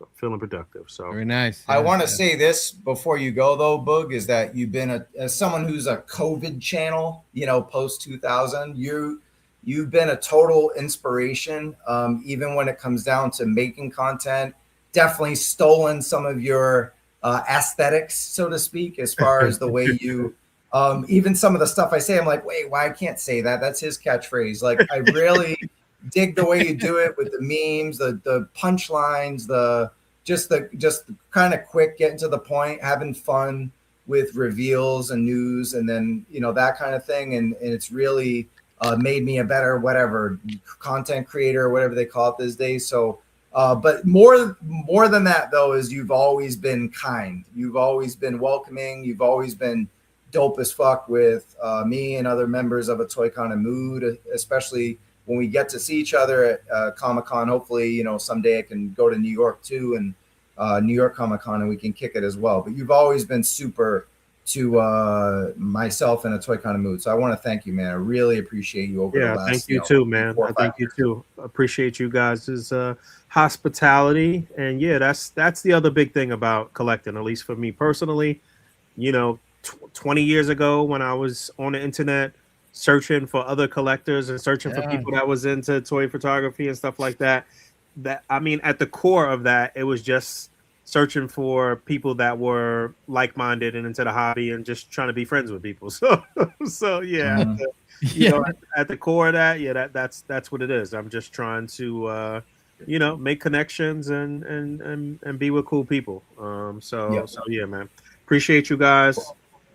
S2: So
S1: very nice.
S3: I want to say this before you go though, Boog, is that you've been as someone who's a COVID channel, you know, post 2000, you've been a total inspiration. Even when it comes down to making content, definitely stolen some of your aesthetics, so to speak, as far as the way you. Even some of the stuff I say, I'm like, wait, why I can't say that? That's his catchphrase. Like, I really dig the way you do it with the memes, the punchlines, just kind of quick, getting to the point, having fun with reveals and news, and then, you know, that kind of thing. And it's really made me a better whatever content creator or whatever they call it these days. So, but more than that though, is you've always been kind. You've always been welcoming. You've always been dope as fuck with me and other members of a Tokon and Mood, especially when we get to see each other at Comic-Con. Hopefully, you know, someday I can go to New York too, and New York Comic-Con, and we can kick it as well. But you've always been super to myself and a Tokon and Mood. So I want to thank you, man. I really appreciate you over the last,
S2: thank you too, man. I thank you too. Appreciate you guys' hospitality. And yeah, that's the other big thing about collecting, at least for me personally. You know, 20 years ago when I was on the internet searching for other collectors and searching for people that was into toy photography and stuff like that, I mean, at the core of that, it was just searching for people that were like-minded and into the hobby and just trying to be friends with people. So yeah, you know, at the core of that, that's what it is. I'm just trying to you know, make connections and be with cool people. So yeah, man. Appreciate you guys.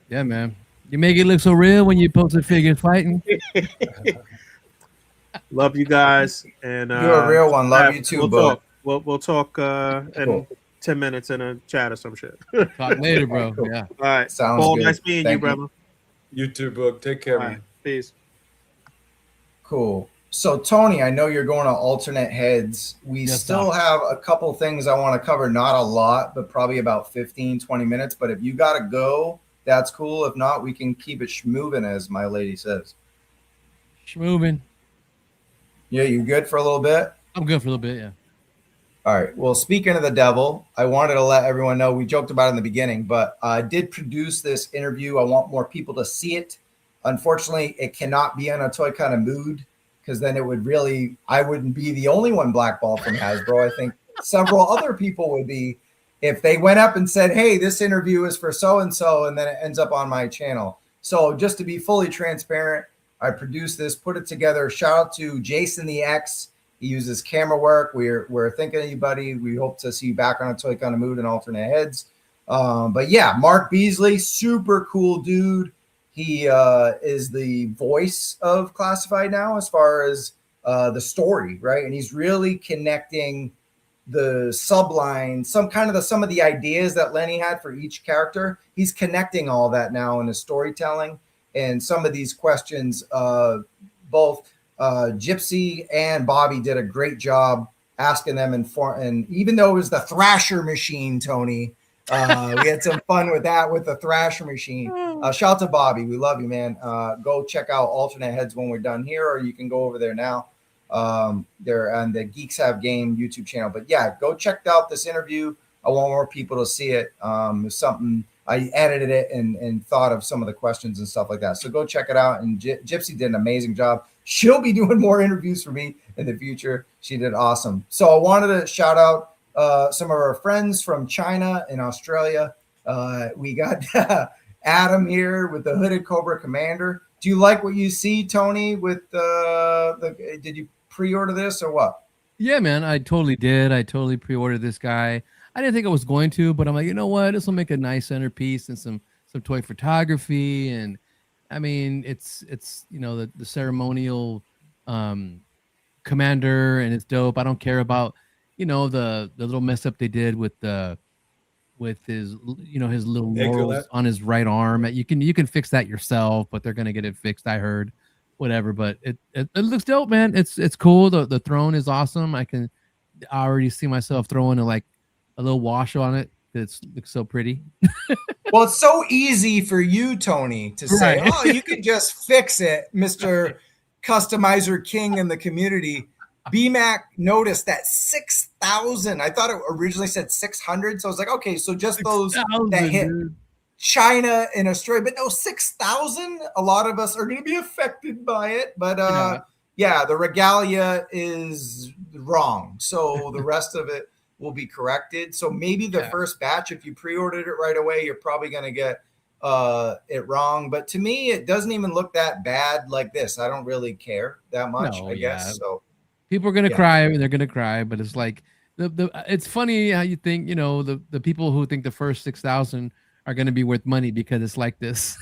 S1: Yeah, man. You make it look so real when you post a figure fighting.
S2: Love you guys. And
S3: you're a real one. Love you too, bro.
S2: We'll talk in 10 minutes in a chat or some shit.
S1: Talk later, bro. Yeah.
S2: All right.
S3: Sounds good.
S2: Nice meeting you, brother.
S4: You too, Boog. Take care, man.
S2: Peace.
S3: Cool. So Tony, I know you're going to alternate heads. We still have a couple things I want to cover, not a lot, but probably about 15, 20 minutes. But if you got to go, that's cool. If not, we can keep it schmoving, as my lady says.
S1: Schmoving.
S3: Yeah, you good for a little bit?
S1: I'm good for a little bit, yeah.
S3: All right. Well, speaking of the devil, I wanted to let everyone know, we joked about it in the beginning, but I did produce this interview. I want more people to see it. Unfortunately, it cannot be on a Toy Kind of Mood, because then it would really, I wouldn't be the only one blackballed from Hasbro. I think several other people would be, if they went up and said, hey, this interview is for so-and-so, and then it ends up on my channel. So just to be fully transparent, I produced this, put it together. Shout out to Jason the X. He uses camera work. We're thinking of you, buddy. We hope to see you back on a Toy Kind of Mood and alternate heads. But yeah, Mark Beasley, super cool dude. He is the voice of Classified now as far as the story, right? And he's really connecting the subline, some of the ideas that Lenny had for each character. He's connecting all that now in his storytelling. And some of these questions, both Gypsy and Bobby did a great job asking them. And even though it was the Thrasher machine, Tony, we had some fun with that, with the Thrasher machine. Shout out to Bobby. We love you, man. Go check out alternate heads when we're done here, or you can go over there now. They're on the Geeks Have Game YouTube channel. But yeah, go check out this interview. I want more people to see it. It's something I edited it and thought of some of the questions and stuff like that. So go check it out. And Gypsy did an amazing job. She'll be doing more interviews for me in the future. She did awesome. So I wanted to shout out some of our friends from China and Australia. We got Adam here with the Hooded Cobra Commander. Do you like what you see, Tony, with did you pre-order this or what?
S1: Yeah, man, I totally did. I totally pre-ordered this guy. I didn't think I was going to, but I'm like, you know what? This will make a nice centerpiece and some toy photography. And I mean, it's you know, the ceremonial commander, and it's dope. I don't care about, you know, the little mess up they did with his, you know, his little laurels on his right arm. You can fix that yourself, but they're gonna get it fixed, I heard. Whatever, but it looks dope, man. It's cool. The throne is awesome. I already see myself throwing a little wash on it. It looks so pretty.
S3: Well, it's so easy for you, Tony, to say, right. Oh, you can just fix it, Mr. Customizer King in the community. BMAC noticed that 6,000. I thought it originally said 600. So I was like, okay, so just those that hit China and Australia, but no, 6,000. A lot of us are going to be affected by it. But yeah, the regalia is wrong. So the rest of it will be corrected. So maybe the first batch, if you pre-ordered it right away, you're probably going to get it wrong. But to me, it doesn't even look that bad like this. I don't really care that much, I guess. So
S1: people are going to cry, and they're going to cry, but it's like it's funny how you think, you know, the people who think the first 6,000 are going to be worth money because it's like this.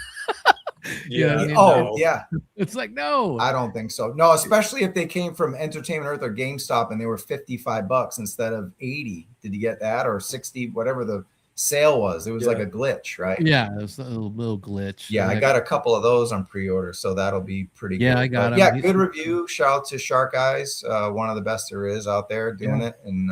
S3: Yeah. I mean? Yeah.
S1: It's like, no,
S3: I don't think so. No, especially if they came from Entertainment Earth or GameStop and they were $55 instead of 80. Did you get that? Or 60, whatever the sale was. It was like a glitch, right?
S1: Yeah, it was a little glitch.
S3: Yeah, I got a couple of those on pre-order, so that'll be pretty good.
S1: Yeah, I got them.
S3: Yeah, good review. Shout out to Shark Eyes, one of the best there is out there doing it, and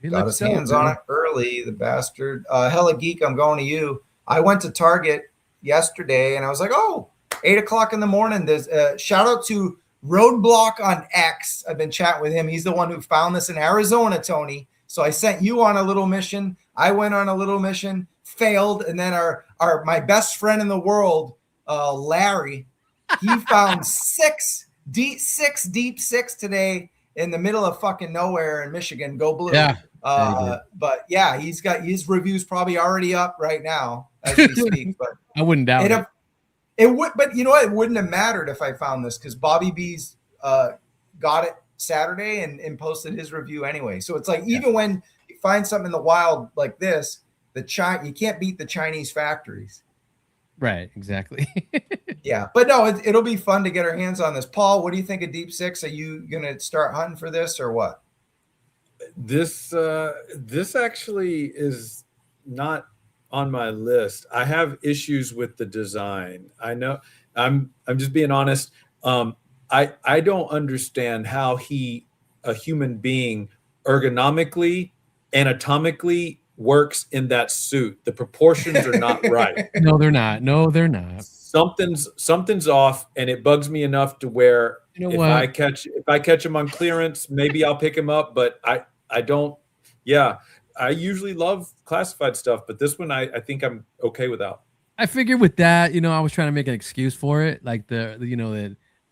S3: got his hands on it early, the bastard. Hellageek, I'm going to you. I went to Target yesterday, and I was like, oh, 8 o'clock in the morning. There's shout out to Roadblock on X. I've been chatting with him. He's the one who found this in Arizona, Tony. So I sent you on a little mission. I went on a little mission, failed, and then my best friend in the world, Larry, he found six deep six today in the middle of fucking nowhere in Michigan. Go Blue.
S1: Yeah.
S3: But yeah, he's got his reviews probably already up right now as we speak. But
S1: I wouldn't doubt it.
S3: It would, but you know what? It wouldn't have mattered if I found this because Bobby B's got it Saturday and posted his review anyway. So it's like even when you find something in the wild like this, you can't beat the Chinese factories.
S1: Right, exactly.
S3: Yeah, but no, it'll be fun to get our hands on this. Paul, what do you think of Deep Six? Are you gonna start hunting for this or what?
S4: This actually is not on my list. I have issues with the design. I know I'm just being honest. I don't understand how a human being, ergonomically, anatomically works in that suit. The proportions are not right.
S1: No, they're not. No, they're not.
S4: Something's off, and it bugs me enough to where
S1: You know
S4: if
S1: what?
S4: I catch him on clearance, maybe I'll pick him up. But I don't. Yeah, I usually love classified stuff, but this one I think I'm okay without.
S1: I figured with that, I was trying to make an excuse for it, like that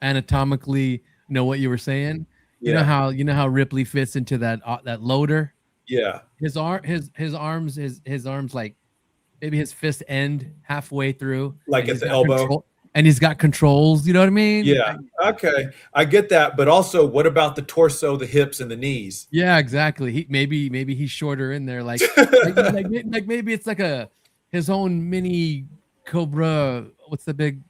S1: anatomically, what you were saying. You know how Ripley fits into that loader.
S4: Yeah,
S1: his arms like maybe his fist end halfway through,
S4: like at the elbow,
S1: and he's got controls. You know what I mean?
S4: Yeah. Okay, I get that, but also, what about the torso, the hips, and the knees?
S1: Yeah, exactly. Maybe he's shorter in there, like like maybe it's like his own mini Cobra. What's the big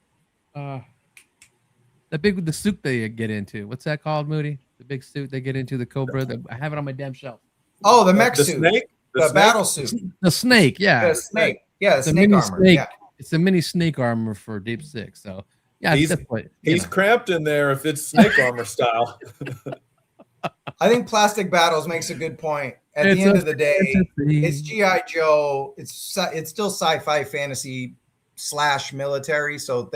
S1: with the suit they get into? What's that called, Moody? The big suit they get into, the Cobra. I have it on my damn shelf.
S3: Oh, the mech
S4: the
S3: suit.
S4: Snake?
S3: The battle suit.
S1: The snake, yeah.
S3: The snake. Yeah, the
S1: It's a
S3: snake
S1: mini
S3: armor.
S1: snake.
S3: Yeah.
S1: It's a mini snake armor for Deep Six. So yeah,
S4: he's cramped in there if it's snake armor style.
S3: I think Plastic Battles makes a good point. At the end of the day, it's G.I. Joe. It's still sci-fi fantasy / military. So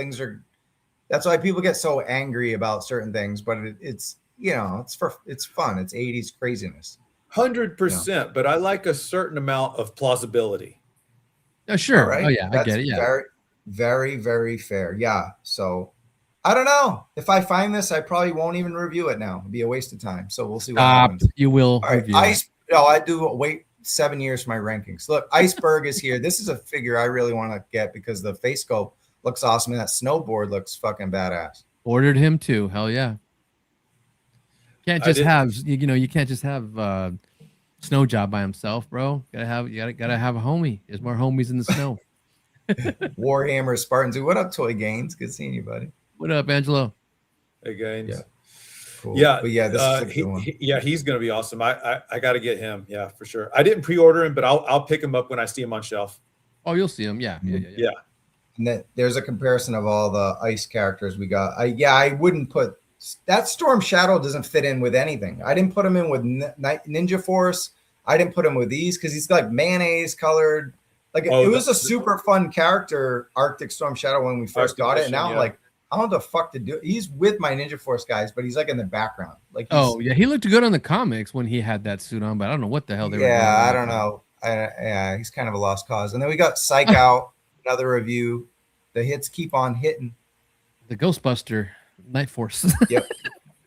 S3: that's why people get so angry about certain things. But it's fun. It's 80s craziness.
S4: 100%, but I like a certain amount of plausibility.
S1: Oh, sure.
S3: Right?
S1: Oh yeah, I get it. Yeah.
S3: Very, very, very fair. Yeah. So I don't know. If I find this, I probably won't even review it now. It'd be a waste of time. So we'll see what happens.
S1: You will.
S3: All right. I do wait 7 years for my rankings. Look, Iceberg is here. This is a figure I really want to get because the face sculpt looks awesome and that snowboard looks fucking badass.
S1: Ordered him too. Hell yeah. Can't just have you can't just have Snow Job by himself, bro. Gotta have a homie. There's more homies in the snow.
S3: Warhammer Spartans. What up, Toy Gaines? Good seeing you, buddy.
S1: What up, Angelo?
S4: Hey, Gaines.
S3: Yeah. Cool.
S4: Yeah,
S3: but yeah, this is a good one.
S4: He's gonna be awesome. I got to get him. Yeah, for sure. I didn't pre-order him, but I'll pick him up when I see him on shelf.
S1: Oh, you'll see him. Yeah.
S3: And then there's a comparison of all the ice characters we got. I wouldn't put that Storm Shadow doesn't fit in with anything. I didn't put him in with Ninja Force. I didn't put him with these because he's got mayonnaise colored. Like it was a super fun character, Arctic Storm Shadow, when we first got it. And now I'm like, I don't know what the fuck to do. He's with my Ninja Force guys, but he's like in the background. Like,
S1: he looked good on the comics when he had that suit on, but I don't know what the hell they were doing.
S3: Yeah, I don't know. He's kind of a lost cause. And then we got Psyche-Out, another review. The hits keep on hitting.
S1: The Ghostbuster Nightforce.
S3: Yep.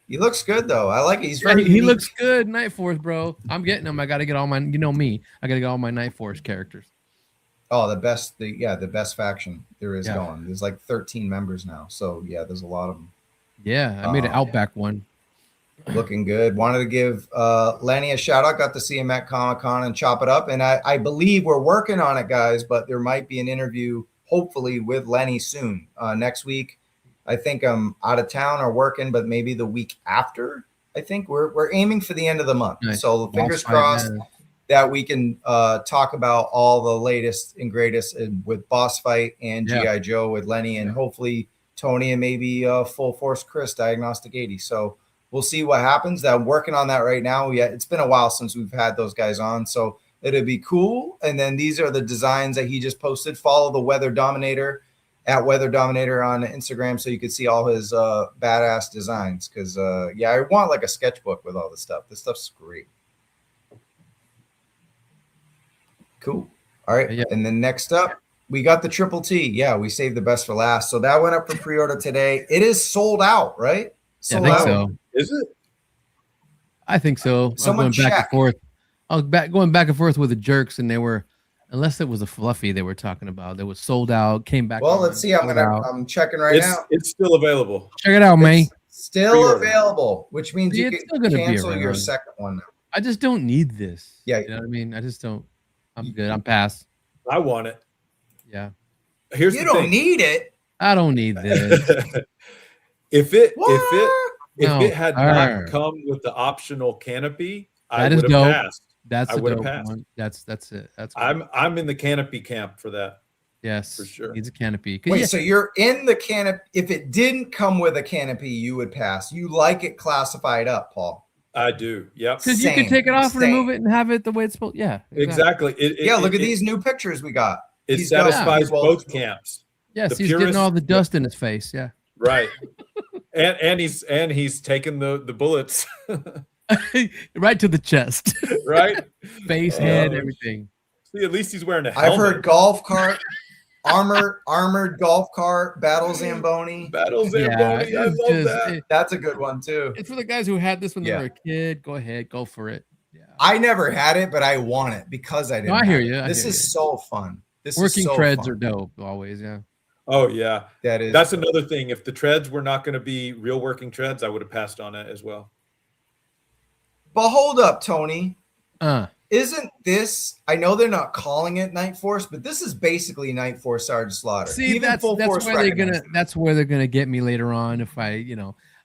S3: He looks good though. I like it.
S1: He looks good. Nightforce, bro. I'm getting him. I got to get all my, me. I got to get all my Nightforce characters.
S3: Oh, the best faction there is going. There's like 13 members now. So yeah, there's a lot of them.
S1: Yeah, I made an Outback one.
S3: Looking good. Wanted to give Lenny a shout out. Got to see him at Comic-Con and chop it up. And I believe we're working on it, guys, but there might be an interview hopefully with Lenny soon. Next week. I think I'm out of town or working, but maybe the week after. I think we're aiming for the end of the month. Nice. So fingers crossed that we can talk about all the latest and greatest with Boss Fight and G.I. Joe with Lenny and hopefully Tony and maybe Full Force Chris, Diagnostic 80. So we'll see what happens. I'm working on that right now. Yeah, it's been a while since we've had those guys on, so it'll be cool. And then these are the designs that he just posted. Follow the Weather Dominator at Weather Dominator on Instagram so you can see all his badass designs. Because I want like a sketchbook with all this stuff. This stuff's great. Cool. All right. Yeah. And then next up, we got the Triple T. Yeah, we saved the best for last. So that went up for pre-order today. It is sold out, right?
S1: Sold out. So.
S4: Is it?
S1: I think so.
S3: Someone
S1: I'm going back and forth. I was going back and forth with the jerks, and they were, unless it was a Fluffy they were talking about, that was sold out, came back.
S3: Well, let's see. I'm checking now.
S4: It's still available.
S1: Check it out, man.
S3: Still pre-order. Available, which means you can cancel your second one now.
S1: I just don't need this.
S3: Yeah.
S1: You know what I mean? I just don't. I'm good. I'm past.
S4: I want it.
S1: Yeah.
S3: You don't need it.
S1: I don't need this.
S4: if it had not come with the optional canopy, I would have passed.
S1: That's a dope one. That's it.
S4: I'm in the canopy camp for that.
S1: Yes,
S4: for sure.
S1: Needs a canopy.
S3: Wait, so you're in the canopy. If it didn't come with a canopy, you would pass. You like it classified up, Paul?
S4: I do. Yep.
S1: Because you can take it off and remove it and have it the way it's supposed. Yeah,
S4: exactly.
S3: Look at these new pictures we got.
S4: It satisfies both camps.
S1: Yes, he's getting all the dust in his face. Yeah.
S4: Right. and he's taking the bullets
S1: right to the chest.
S4: Right.
S1: Face, head, everything.
S4: See, at least he's wearing a helmet.
S3: I've heard golf cart, armored golf cart, Battle Zamboni.
S4: Battle Zamboni. I love that.
S3: That's a good one too.
S1: It's for the guys who had this when they were a kid. Go ahead, go for it. Yeah.
S3: I never had it, but I want it because I didn't.
S1: No, I hear you.
S3: This is so fun. This
S1: working
S3: is so
S1: treads
S3: fun.
S1: are dope always. Yeah.
S4: Oh yeah, that's
S3: dope.
S4: Another thing. If the treads were not going to be real working treads, I would have passed on it as well.
S3: But hold up, Tony. Isn't this? I know they're not calling it Nightforce, but this is basically Nightforce Sergeant Slaughter.
S1: See, that's where they're gonna. That's where they're gonna get me later on. If I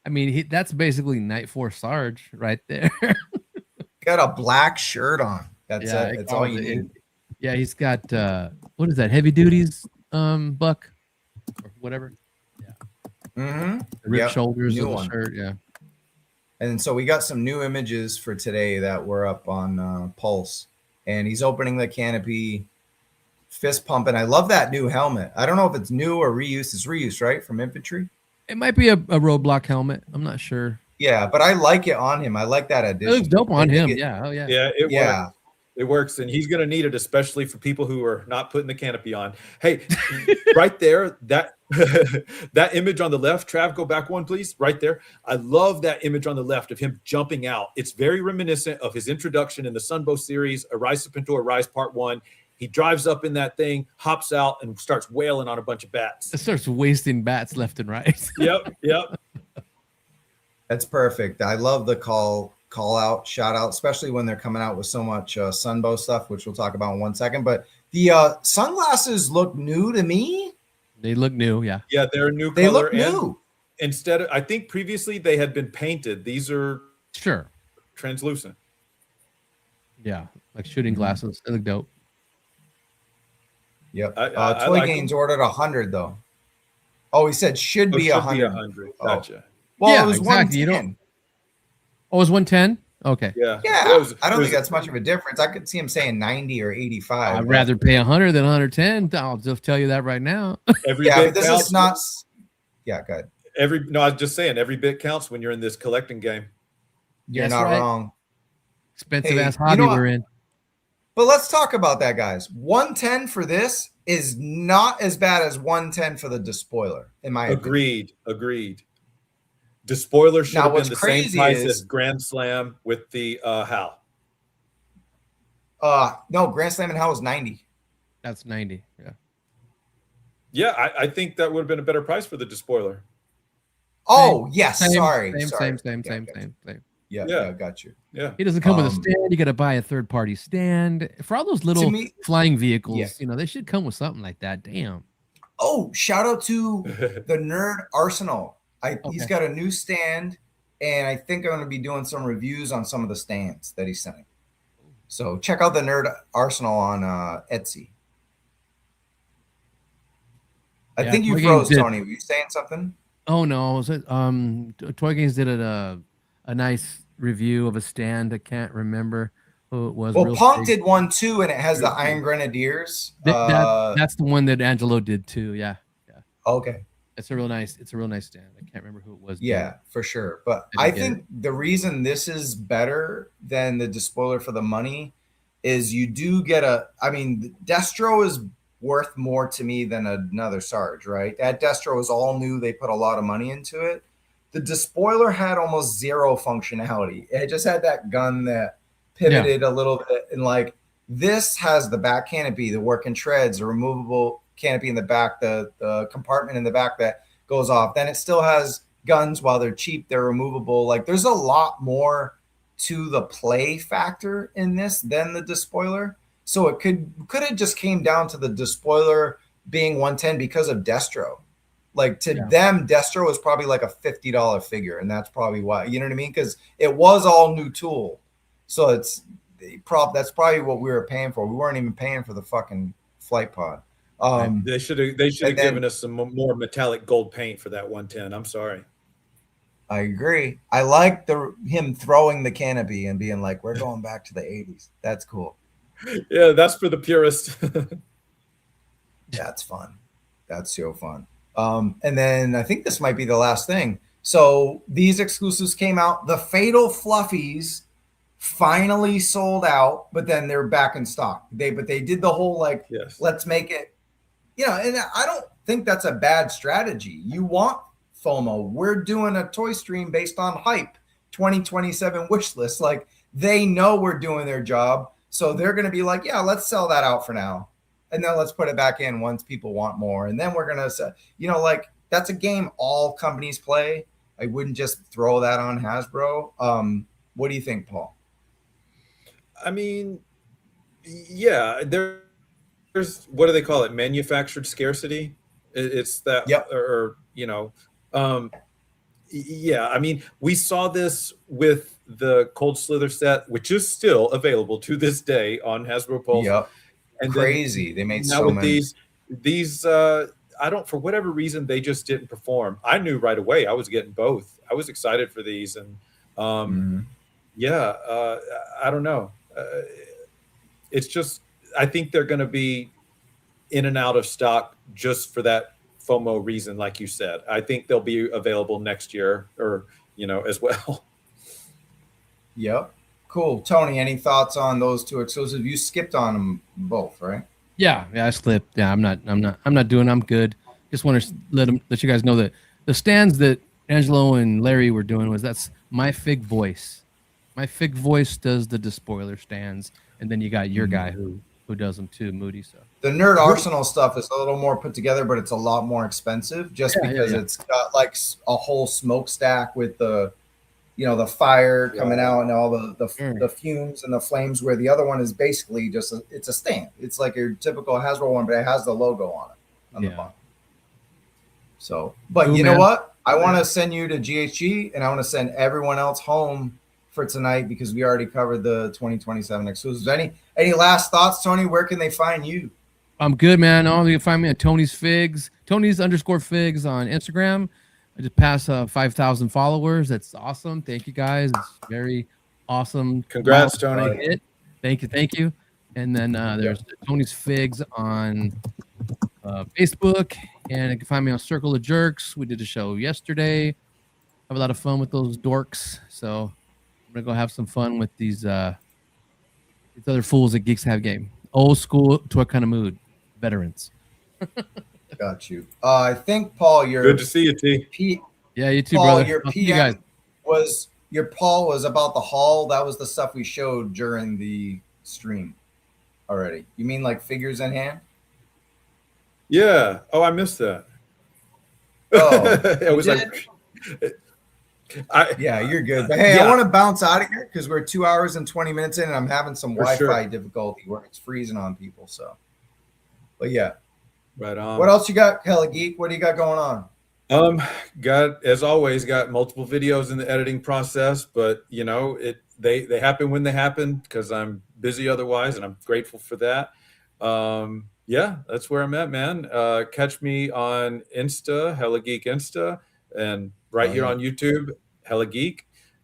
S1: mean, that's basically Nightforce Sarge right there.
S3: Got a black shirt on. That's it. That's all you need.
S1: Yeah, he's got what is that? Heavy duties, buck, or whatever. Yeah.
S3: Mm-hmm.
S1: The ripped shoulders of the shirt. Yeah.
S3: And so we got some new images for today that were up on Pulse, and he's opening the canopy, fist pumping. I love that new helmet. I don't know if it's new or reused. It's reused, right, from infantry.
S1: It might be a roadblock helmet. I'm not sure.
S3: Yeah, but I like it on him. I like that addition.
S1: It looks dope on him. Yeah. Oh yeah.
S4: Yeah. Works. It works, and he's going to need it, especially for people who are not putting the canopy on. Hey, right there, that that image on the left, Trav, go back one, please. Right there. I love that image on the left of him jumping out. It's very reminiscent of his introduction in the Sunbow series, Arise to Pintor, Rise Part 1. He drives up in that thing, hops out, and starts wailing on a bunch of bats.
S1: It starts wasting bats left and right.
S4: Yep.
S3: That's perfect. I love the call out, shout out, especially when they're coming out with so much Sunbow stuff, which we'll talk about in 1 second. But the sunglasses look new to me.
S1: They look new, yeah.
S4: Yeah, they're a new
S3: color. They look
S4: and
S3: new.
S4: Instead of, I think previously they had been painted. These are translucent.
S1: Yeah, like shooting glasses. They look dope.
S3: Yep. Toy Gains ordered 100 though. Oh, he said should be 100.
S4: Gotcha.
S3: Well, yeah, it was exactly. 110.
S1: Oh, it was 110? Okay.
S3: Yeah. I don't think that's much of a difference. I could see him saying 90 or 85.
S1: I'd rather pay 100 than 110. I'll just tell you that right now.
S3: But this is not. Yeah, go ahead.
S4: I was just saying, every bit counts when you're in this collecting game.
S3: You're not wrong.
S1: Expensive ass hobby we're in.
S3: But let's talk about that, guys. 110 for this is not as bad as 110 for the Despoiler, in my opinion.
S4: Agreed. Despoiler should have been the same price as Grand Slam with the HAL.
S3: No, Grand Slam and HAL was 90.
S1: That's 90. Yeah.
S4: Yeah, I think that would have been a better price for the Despoiler.
S3: Oh, yes. Same. Yeah, got you.
S4: Yeah.
S1: He doesn't come with a stand. You got to buy a third-party stand. For all those little flying vehicles, they should come with something like that. Damn.
S3: Oh, shout out to the Nerd Arsenal. He's got a new stand, and I think I'm going to be doing some reviews on some of the stands that he's selling. So check out the Nerd Arsenal on Etsy. I think you froze, Tony. Were you saying something?
S1: Oh no, Toy Games did a nice review of a stand. I can't remember who it was.
S3: Well, Punk did one too, and it has the Iron Grenadiers.
S1: That's the one that Angelo did too. Yeah.
S3: Okay.
S1: It's a real nice stand. I can't remember who it was.
S3: Yeah, for sure. But I think the reason this is better than the Despoiler for the money is you do get Destro is worth more to me than another Sarge, right? That Destro is all new. They put a lot of money into it. The Despoiler had almost zero functionality. It just had that gun that pivoted a little bit. And this has the back canopy, the working treads, the removable canopy in the back, the compartment in the back that goes off. Then it still has guns. While they're cheap, they're removable. There's a lot more to the play factor in this than the Despoiler. So it could have just came down to the Despoiler being 110 because of Destro. Them, Destro is probably like a $50 figure, and that's probably why. You know what I mean? Because it was all new tool. So that's probably what we were paying for. We weren't even paying for the fucking flight pod.
S4: They should have given us some more metallic gold paint for that 110. I'm sorry.
S3: I agree. I like him throwing the canopy and being like, "We're going back to the '80s." That's cool.
S4: Yeah, that's for the purists.
S3: That's fun. That's so fun. And then I think this might be the last thing. So these exclusives came out. The Fatal Fluffies finally sold out, but then they're back in stock. They did the whole like, let's make it, and I don't think that's a bad strategy. You want FOMO. We're doing a toy stream based on hype 2027 wish list. Like, they know we're doing their job. So they're going to be like, yeah, let's sell that out for now. And then let's put it back in once people want more. And then we're going to, like, that's a game all companies play. I wouldn't just throw that on Hasbro. What do you think, Paul?
S4: I mean, yeah, there's, what do they call it? Manufactured scarcity. It's that, yeah. I mean, we saw this with the Cold Slither set, which is still available to this day on Hasbro Pulse.
S3: Yep.
S4: And
S3: crazy. They made
S4: now
S3: so
S4: with
S3: many.
S4: These I don't, for whatever reason, they just didn't perform. I knew right away I was getting both. I was excited for these, and I don't know. It's just, I think they're going to be in and out of stock just for that FOMO reason, like you said. I think they'll be available next year, or as well.
S3: Yep. Cool. Tony, any thoughts on those two exclusives? You skipped on them both, right?
S1: Yeah, I slipped. Yeah, I'm good. Just want to let you guys know that the stands that Angelo and Larry were doing that's my Fig Voice. My Fig Voice does the despoiler stands, and then you got your guy who does them too, Moody. So
S3: the Nerd Arsenal stuff is a little more put together, but it's a lot more expensive just because it's got like a whole smokestack with the the fire coming out and all the fumes and the flames, where the other one is basically just it's a stand. It's like your typical Hasbro one, but it has the logo on it on the bottom. So, but you know what? I want to send you to GHG, and I want to send everyone else home for tonight because we already covered the 2027 exclusives. Any last thoughts, Tony? Where can they find you?
S1: I'm good, man. You can find me at Tony's Figs, Tony's_Figs on Instagram. I just passed 5,000 followers. That's awesome. Thank you, guys. It's very awesome.
S4: Congrats, Tony.
S1: Thank you. And then there's Tony's Figs on Facebook, and you can find me on Circle of Jerks. We did a show yesterday. Have a lot of fun with those dorks. So I'm gonna go have some fun with these other fools at Geeks Have Game. Old school to a kind of mood. Veterans.
S3: Got you. I think, Paul, you're
S4: good to see you, T.
S1: Yeah, you too,
S3: Paul,
S1: brother.
S3: Your PM was about the haul. That was the stuff we showed during the stream already. You mean like figures in hand?
S4: Yeah. Oh, I missed that.
S3: Oh,
S4: it was like.
S3: Yeah, you're good. But hey, I want to bounce out of here because we're 2 hours and 20 minutes in, and I'm having some Wi-Fi difficulty where it's freezing on people. So, but yeah.
S4: Right on.
S3: What else you got, Hellageek? What do you got going on?
S4: As always, got multiple videos in the editing process, but they happen when they happen because I'm busy otherwise, and I'm grateful for that. Yeah, that's where I'm at, man. Catch me on Insta, Hellageek Insta, and here on YouTube, Hellageek.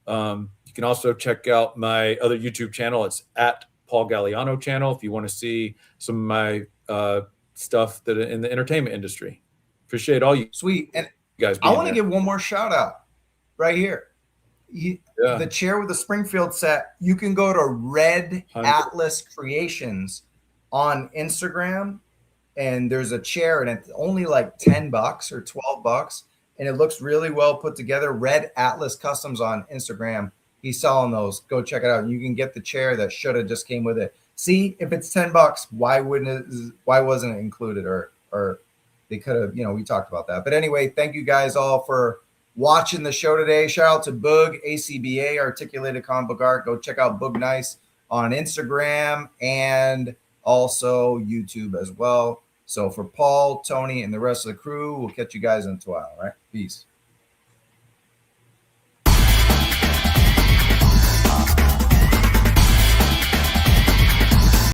S4: You can also check out my other YouTube channel. It's at Paul Galliano channel if you want to see some of my stuff that in the entertainment industry. Appreciate all you
S3: sweet and
S4: you guys.
S3: I want to give one more shout out right here. The chair with the Springfield set. You can go to Red Atlas Creations on Instagram, and there's a chair, and it's only like $10 or $12, and it looks really well put together. Red Atlas Customs on Instagram. He's selling those. Go check it out. You can get the chair that should have just came with it. See, if it's $10, why wasn't it included? Or they could have, we talked about that. But anyway, thank you guys all for watching the show today. Shout out to Boog, A.C.B.A, Articulated Comic Book Art. Go check out Boog Nice on Instagram and also YouTube as well. So for Paul, Tony, and the rest of the crew, we'll catch you guys in a while. All right? Peace.